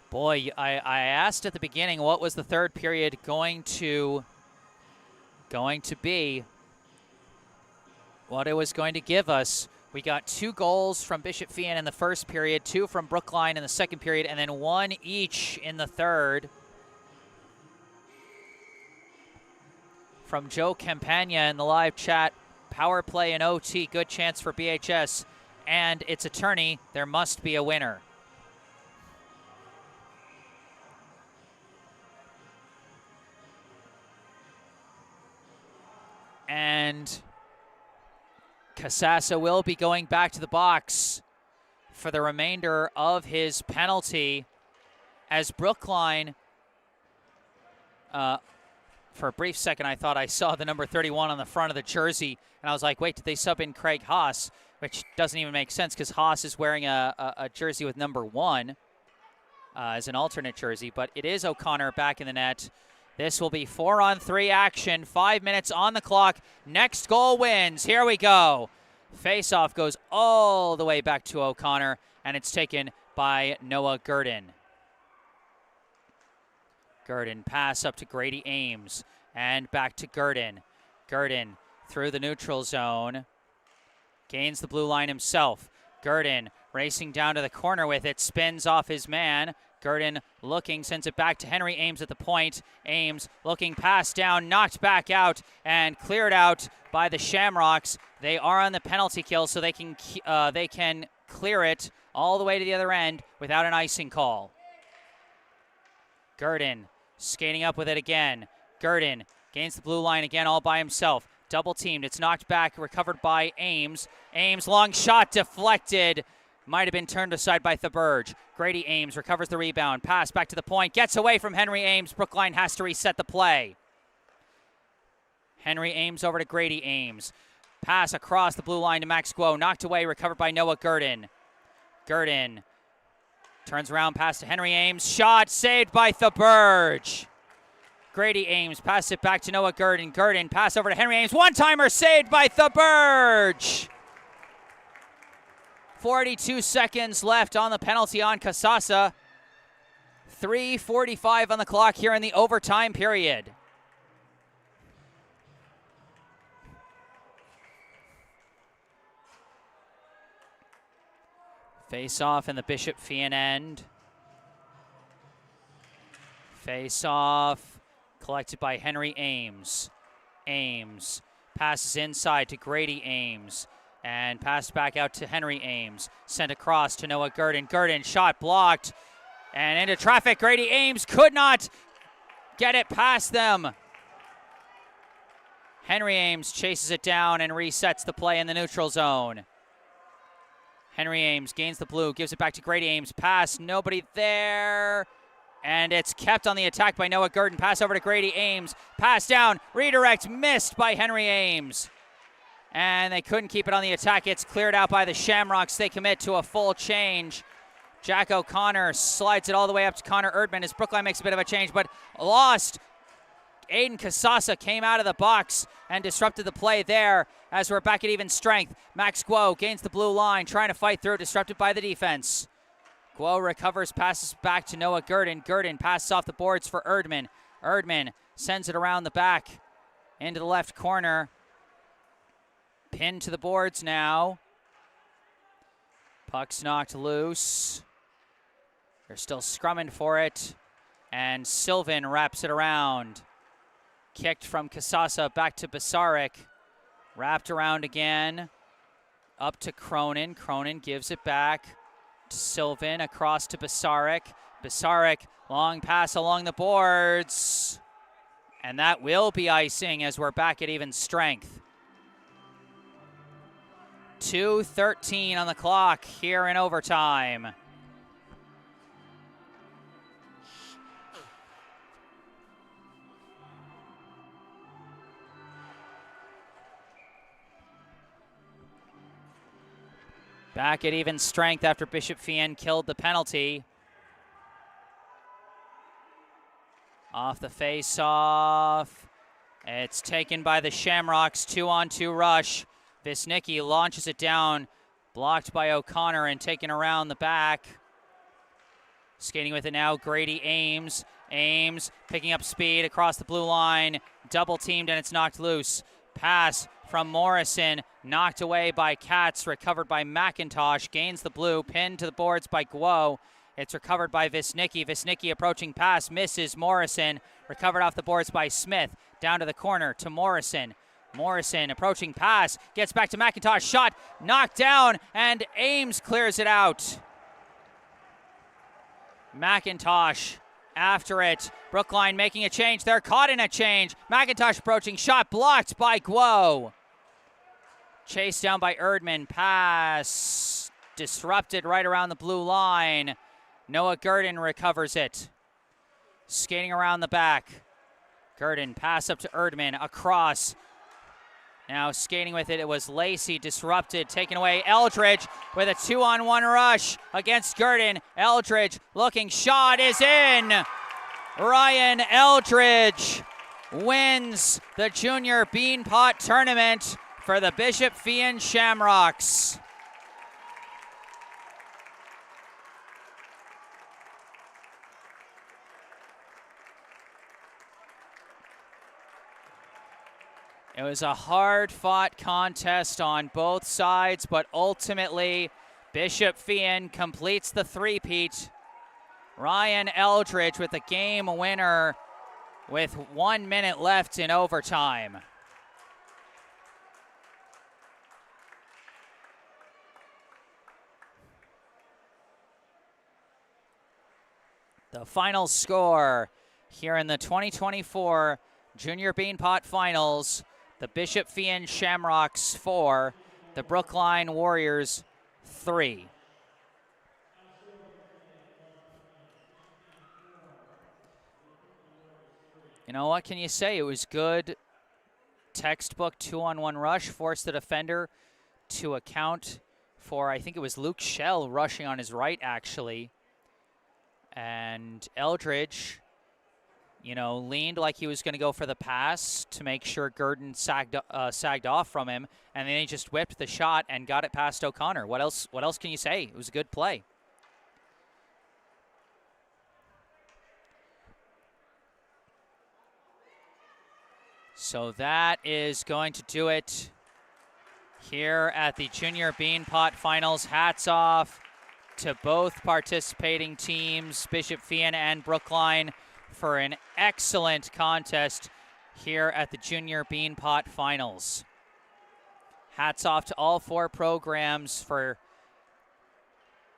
A: Boy, I asked at the beginning what was the third period going to be, what it was going to give us. We got 2 goals from Bishop Feehan in the first period, 2 from Brookline in the second period, and then 1 each in the third. From Joe Campagna in the live chat, power play and OT, good chance for BHS and its attorney. There must be a winner. And Casassa will be going back to the box for the remainder of his penalty as Brookline, for a brief second I thought I saw the number 31 on the front of the jersey, and I was like, wait, did they sub in Craig Haas? Which doesn't even make sense because Haas is wearing a jersey with number 1. as an alternate jersey, but it is O'Connor back in the net. This will be 4-on-3 action, 5 minutes on the clock. Next goal wins. Here we go. Face-off goes all the way back to O'Connor, and it's taken by Noah Gurdon. Gurdon pass up to Grady Ames, and back to Gurdon. Gurdon through the neutral zone. Gains the blue line himself. Gurdon racing down to the corner with it, spins off his man. Gurdon looking, sends it back to Henry Ames at the point. Ames looking, pass down, knocked back out, and cleared out by the Shamrocks. They are on the penalty kill, so they can clear it all the way to the other end without an icing call. Gurdon skating up with it again. Gurdon gains the blue line again all by himself. Double teamed. It's knocked back, recovered by Ames. Ames, long shot, deflected. Might have been turned aside by Thaberge. Grady Ames recovers the rebound. Pass back to the point. Gets away from Henry Ames. Brookline has to reset the play. Henry Ames over to Grady Ames. Pass across the blue line to Max Guo. Knocked away, recovered by Noah Gurdon. Gurdon turns around, pass to Henry Ames. Shot saved by Thaberge. Grady Ames passes it back to Noah Gurdon. Gurdon pass over to Henry Ames. One-timer saved by Thaberge. 42 seconds left on the penalty on Kasasa. 3:45 on the clock here in the overtime period. Face off in the Bishop Feehan end. Face off collected by Henry Ames. Ames passes inside to Grady Ames and passed back out to Henry Ames. Sent across to Noah Gurdon. Gurdon shot blocked and into traffic. Grady Ames could not get it past them. Henry Ames chases it down and resets the play in the neutral zone. Henry Ames gains the blue, gives it back to Grady Ames. Pass, nobody there. And it's kept on the attack by Noah Gurdon. Pass over to Grady Ames. Pass down, redirect, missed by Henry Ames. And they couldn't keep it on the attack. It's cleared out by the Shamrocks. They commit to a full change. Jack O'Connor slides it all the way up to Connor Erdman as Brookline makes a bit of a change, but lost. Aiden Kasasa came out of the box and disrupted the play there as we're back at even strength. Max Guo gains the blue line, trying to fight through, disrupted by the defense. Guo recovers, passes back to Noah Gurdon. Gurdon passes off the boards for Erdman. Erdman sends it around the back into the left corner. Pinned to the boards now. Puck's knocked loose. They're still scrumming for it. And Sylvan wraps it around. Kicked from Kasasa back to Basarek. Wrapped around again. Up to Cronin. Cronin gives it back to Sylvan. Across to Basarek. Basarek, long pass along the boards. And that will be icing as we're back at even strength. 2:13 on the clock here in overtime. Back at even strength after Bishop Feehan killed the penalty. Off the face-off. It's taken by the Shamrocks, 2-on-2 rush. Visnicki launches it down, blocked by O'Connor and taken around the back. Skating with it now, Grady Ames. Ames picking up speed across the blue line, double teamed and it's knocked loose. Pass from Morrison, knocked away by Katz, recovered by McIntosh, gains the blue, pinned to the boards by Guo. It's recovered by Visnicki. Visnicki approaching pass, misses Morrison, recovered off the boards by Smith, down to the corner to Morrison. Morrison approaching pass, gets back to McIntosh, shot, knocked down, and Ames clears it out. McIntosh after it. Brookline making a change. They're caught in a change. McIntosh approaching, shot blocked by Guo. Chased down by Erdman, pass disrupted right around the blue line. Noah Gurdon recovers it. Skating around the back. Gurdon pass up to Erdman, across. Now skating with it, it was Lacey, disrupted, taken away. Eldridge with a 2-on-1 rush against Gurdon. Eldridge looking, shot is in. Ryan Eldridge wins the junior Beanpot tournament for the Bishop Feehan Shamrocks. It was a hard-fought contest on both sides, but ultimately Bishop Feehan completes the three-peat. Ryan Eldridge with the game winner with 1 minute left in overtime. The final score here in the 2024 Junior Beanpot Finals, the Bishop Feehan Shamrocks 4, the Brookline Warriors 3. You know, what can you say? It was good. Textbook 2-on-1 rush, forced the defender to account for, I think it was Luke Schell rushing on his right, actually. And Eldridge, you know, leaned like he was going to go for the pass to make sure Gurdon sagged off from him, and then he just whipped the shot and got it past O'Connor. What else can you say? It was a good play. So that is going to do it here at the Junior Beanpot Finals. Hats off to both participating teams, Bishop Feehan and Brookline, for an excellent contest here at the Junior Beanpot Finals. Hats off to all four programs for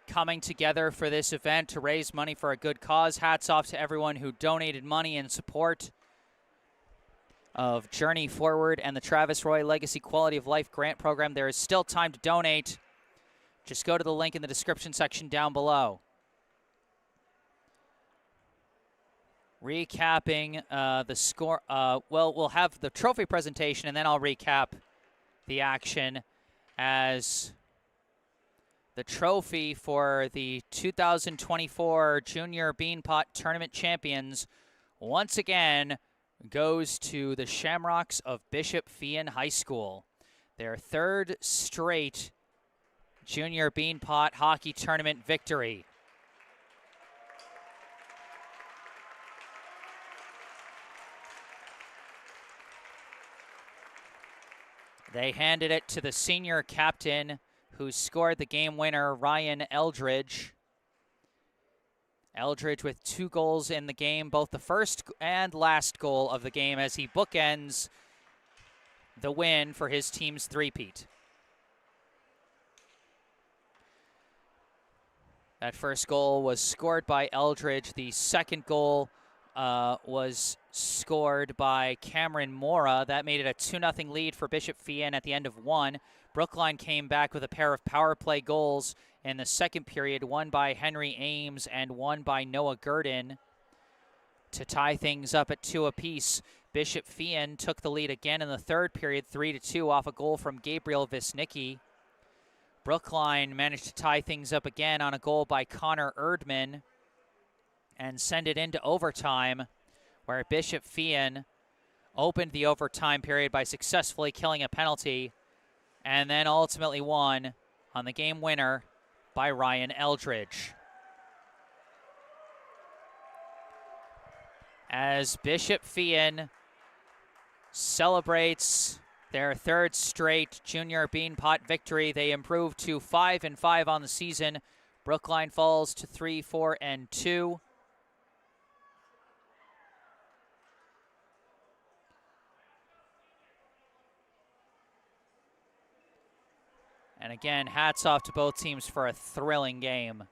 A: coming together for this event to raise money for a good cause. Hats off to everyone who donated money in support of Journey Forward and the Travis Roy Legacy Quality of Life Grant Program. There is still time to donate. Just go to the link in the description section down below. Recapping the score. Well, we'll have the trophy presentation, and then I'll recap the action as the trophy for the 2024 Junior Beanpot Tournament Champions once again goes to the Shamrocks of Bishop Feehan High School. Their third straight Junior Beanpot Hockey Tournament victory. They handed it to the senior captain who scored the game winner, Ryan Eldridge. Eldridge with 2 goals in the game, both the first and last goal of the game, as he bookends the win for his team's three-peat. That first goal was scored by Eldridge. The second goal was scored by Cameron Mora. That made it a 2-0 lead for Bishop Feehan at the end of 1. Brookline came back with a pair of power play goals in the second period, one by Henry Ames and one by Noah Gurdon, to tie things up at 2 apiece. Bishop Feehan took the lead again in the third period, 3-2, off a goal from Gabriel Visnicki. Brookline managed to tie things up again on a goal by Connor Erdman and send it into overtime, where Bishop Feehan opened the overtime period by successfully killing a penalty and then ultimately won on the game winner by Ryan Eldridge. As Bishop Feehan celebrates their third straight Junior Beanpot victory, they improve to 5-5 on the season. Brookline falls to 3-4-2. And again, hats off to both teams for a thrilling game.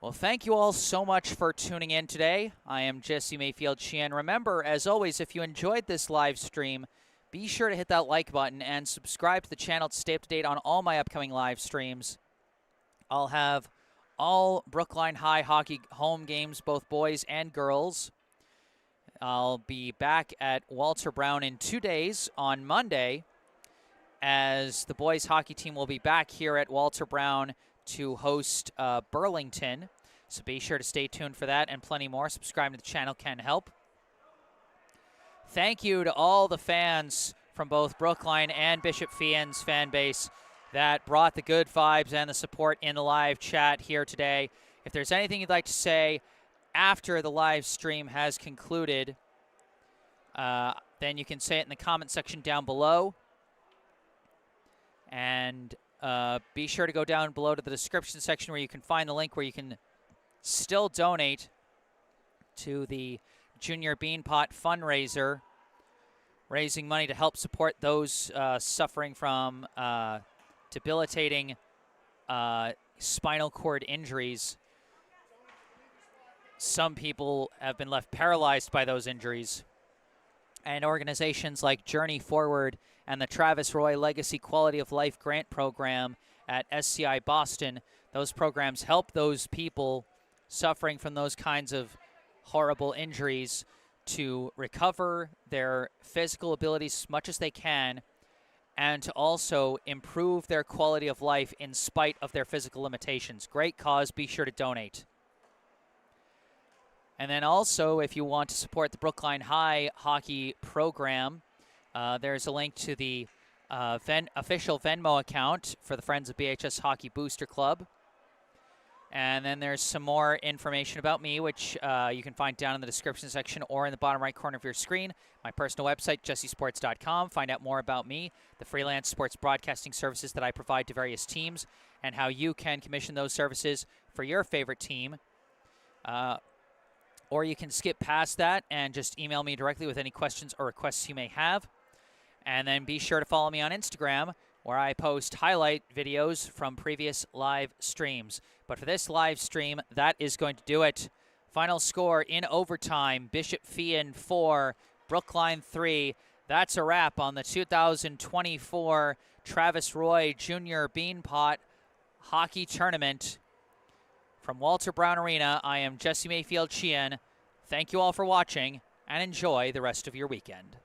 A: Well, thank you all so much for tuning in today. I am Jesse Mayfield-Sheehan. Remember, as always, if you enjoyed this live stream, be sure to hit that like button and subscribe to the channel to stay up to date on all my upcoming live streams. I'll have all Brookline High hockey home games, both boys and girls. I'll be back at Walter Brown in 2 days on Monday, as the boys hockey team will be back here at Walter Brown to host Burlington. So be sure to stay tuned for that and plenty more. Subscribing to the channel can help. Thank you to all the fans from both Brookline and Bishop Feehan's fan base that brought the good vibes and the support in the live chat here today. If there's anything you'd like to say after the live stream has concluded, then you can say it in the comment section down below. And be sure to go down below to the description section where you can find the link where you can still donate to the Junior Beanpot fundraiser, raising money to help support those suffering from debilitating spinal cord injuries. Some people have been left paralyzed by those injuries. And organizations like Journey Forward and the Travis Roy Legacy Quality of Life Grant Program at SCI Boston, those programs help those people suffering from those kinds of horrible injuries to recover their physical abilities as much as they can, and to also improve their quality of life in spite of their physical limitations. Great cause. Be sure to donate. And then also, if you want to support the Brookline High hockey program, there's a link to the official Venmo account for the Friends of BHS Hockey Booster Club. And then there's some more information about me, which you can find down in the description section or in the bottom right corner of your screen. My personal website, jessesports.com. Find out more about me, the freelance sports broadcasting services that I provide to various teams, and how you can commission those services for your favorite team. Or you can skip past that and just email me directly with any questions or requests you may have. And then be sure to follow me on Instagram, where I post highlight videos from previous live streams. But for this live stream, that is going to do it. Final score in overtime, Bishop Feehan 4, Brookline 3. That's a wrap on the 2024 Travis Roy Junior Beanpot Hockey Tournament. From Walter Brown Arena, I am Jesse Mayfield-Sheehan. Thank you all for watching, and enjoy the rest of your weekend.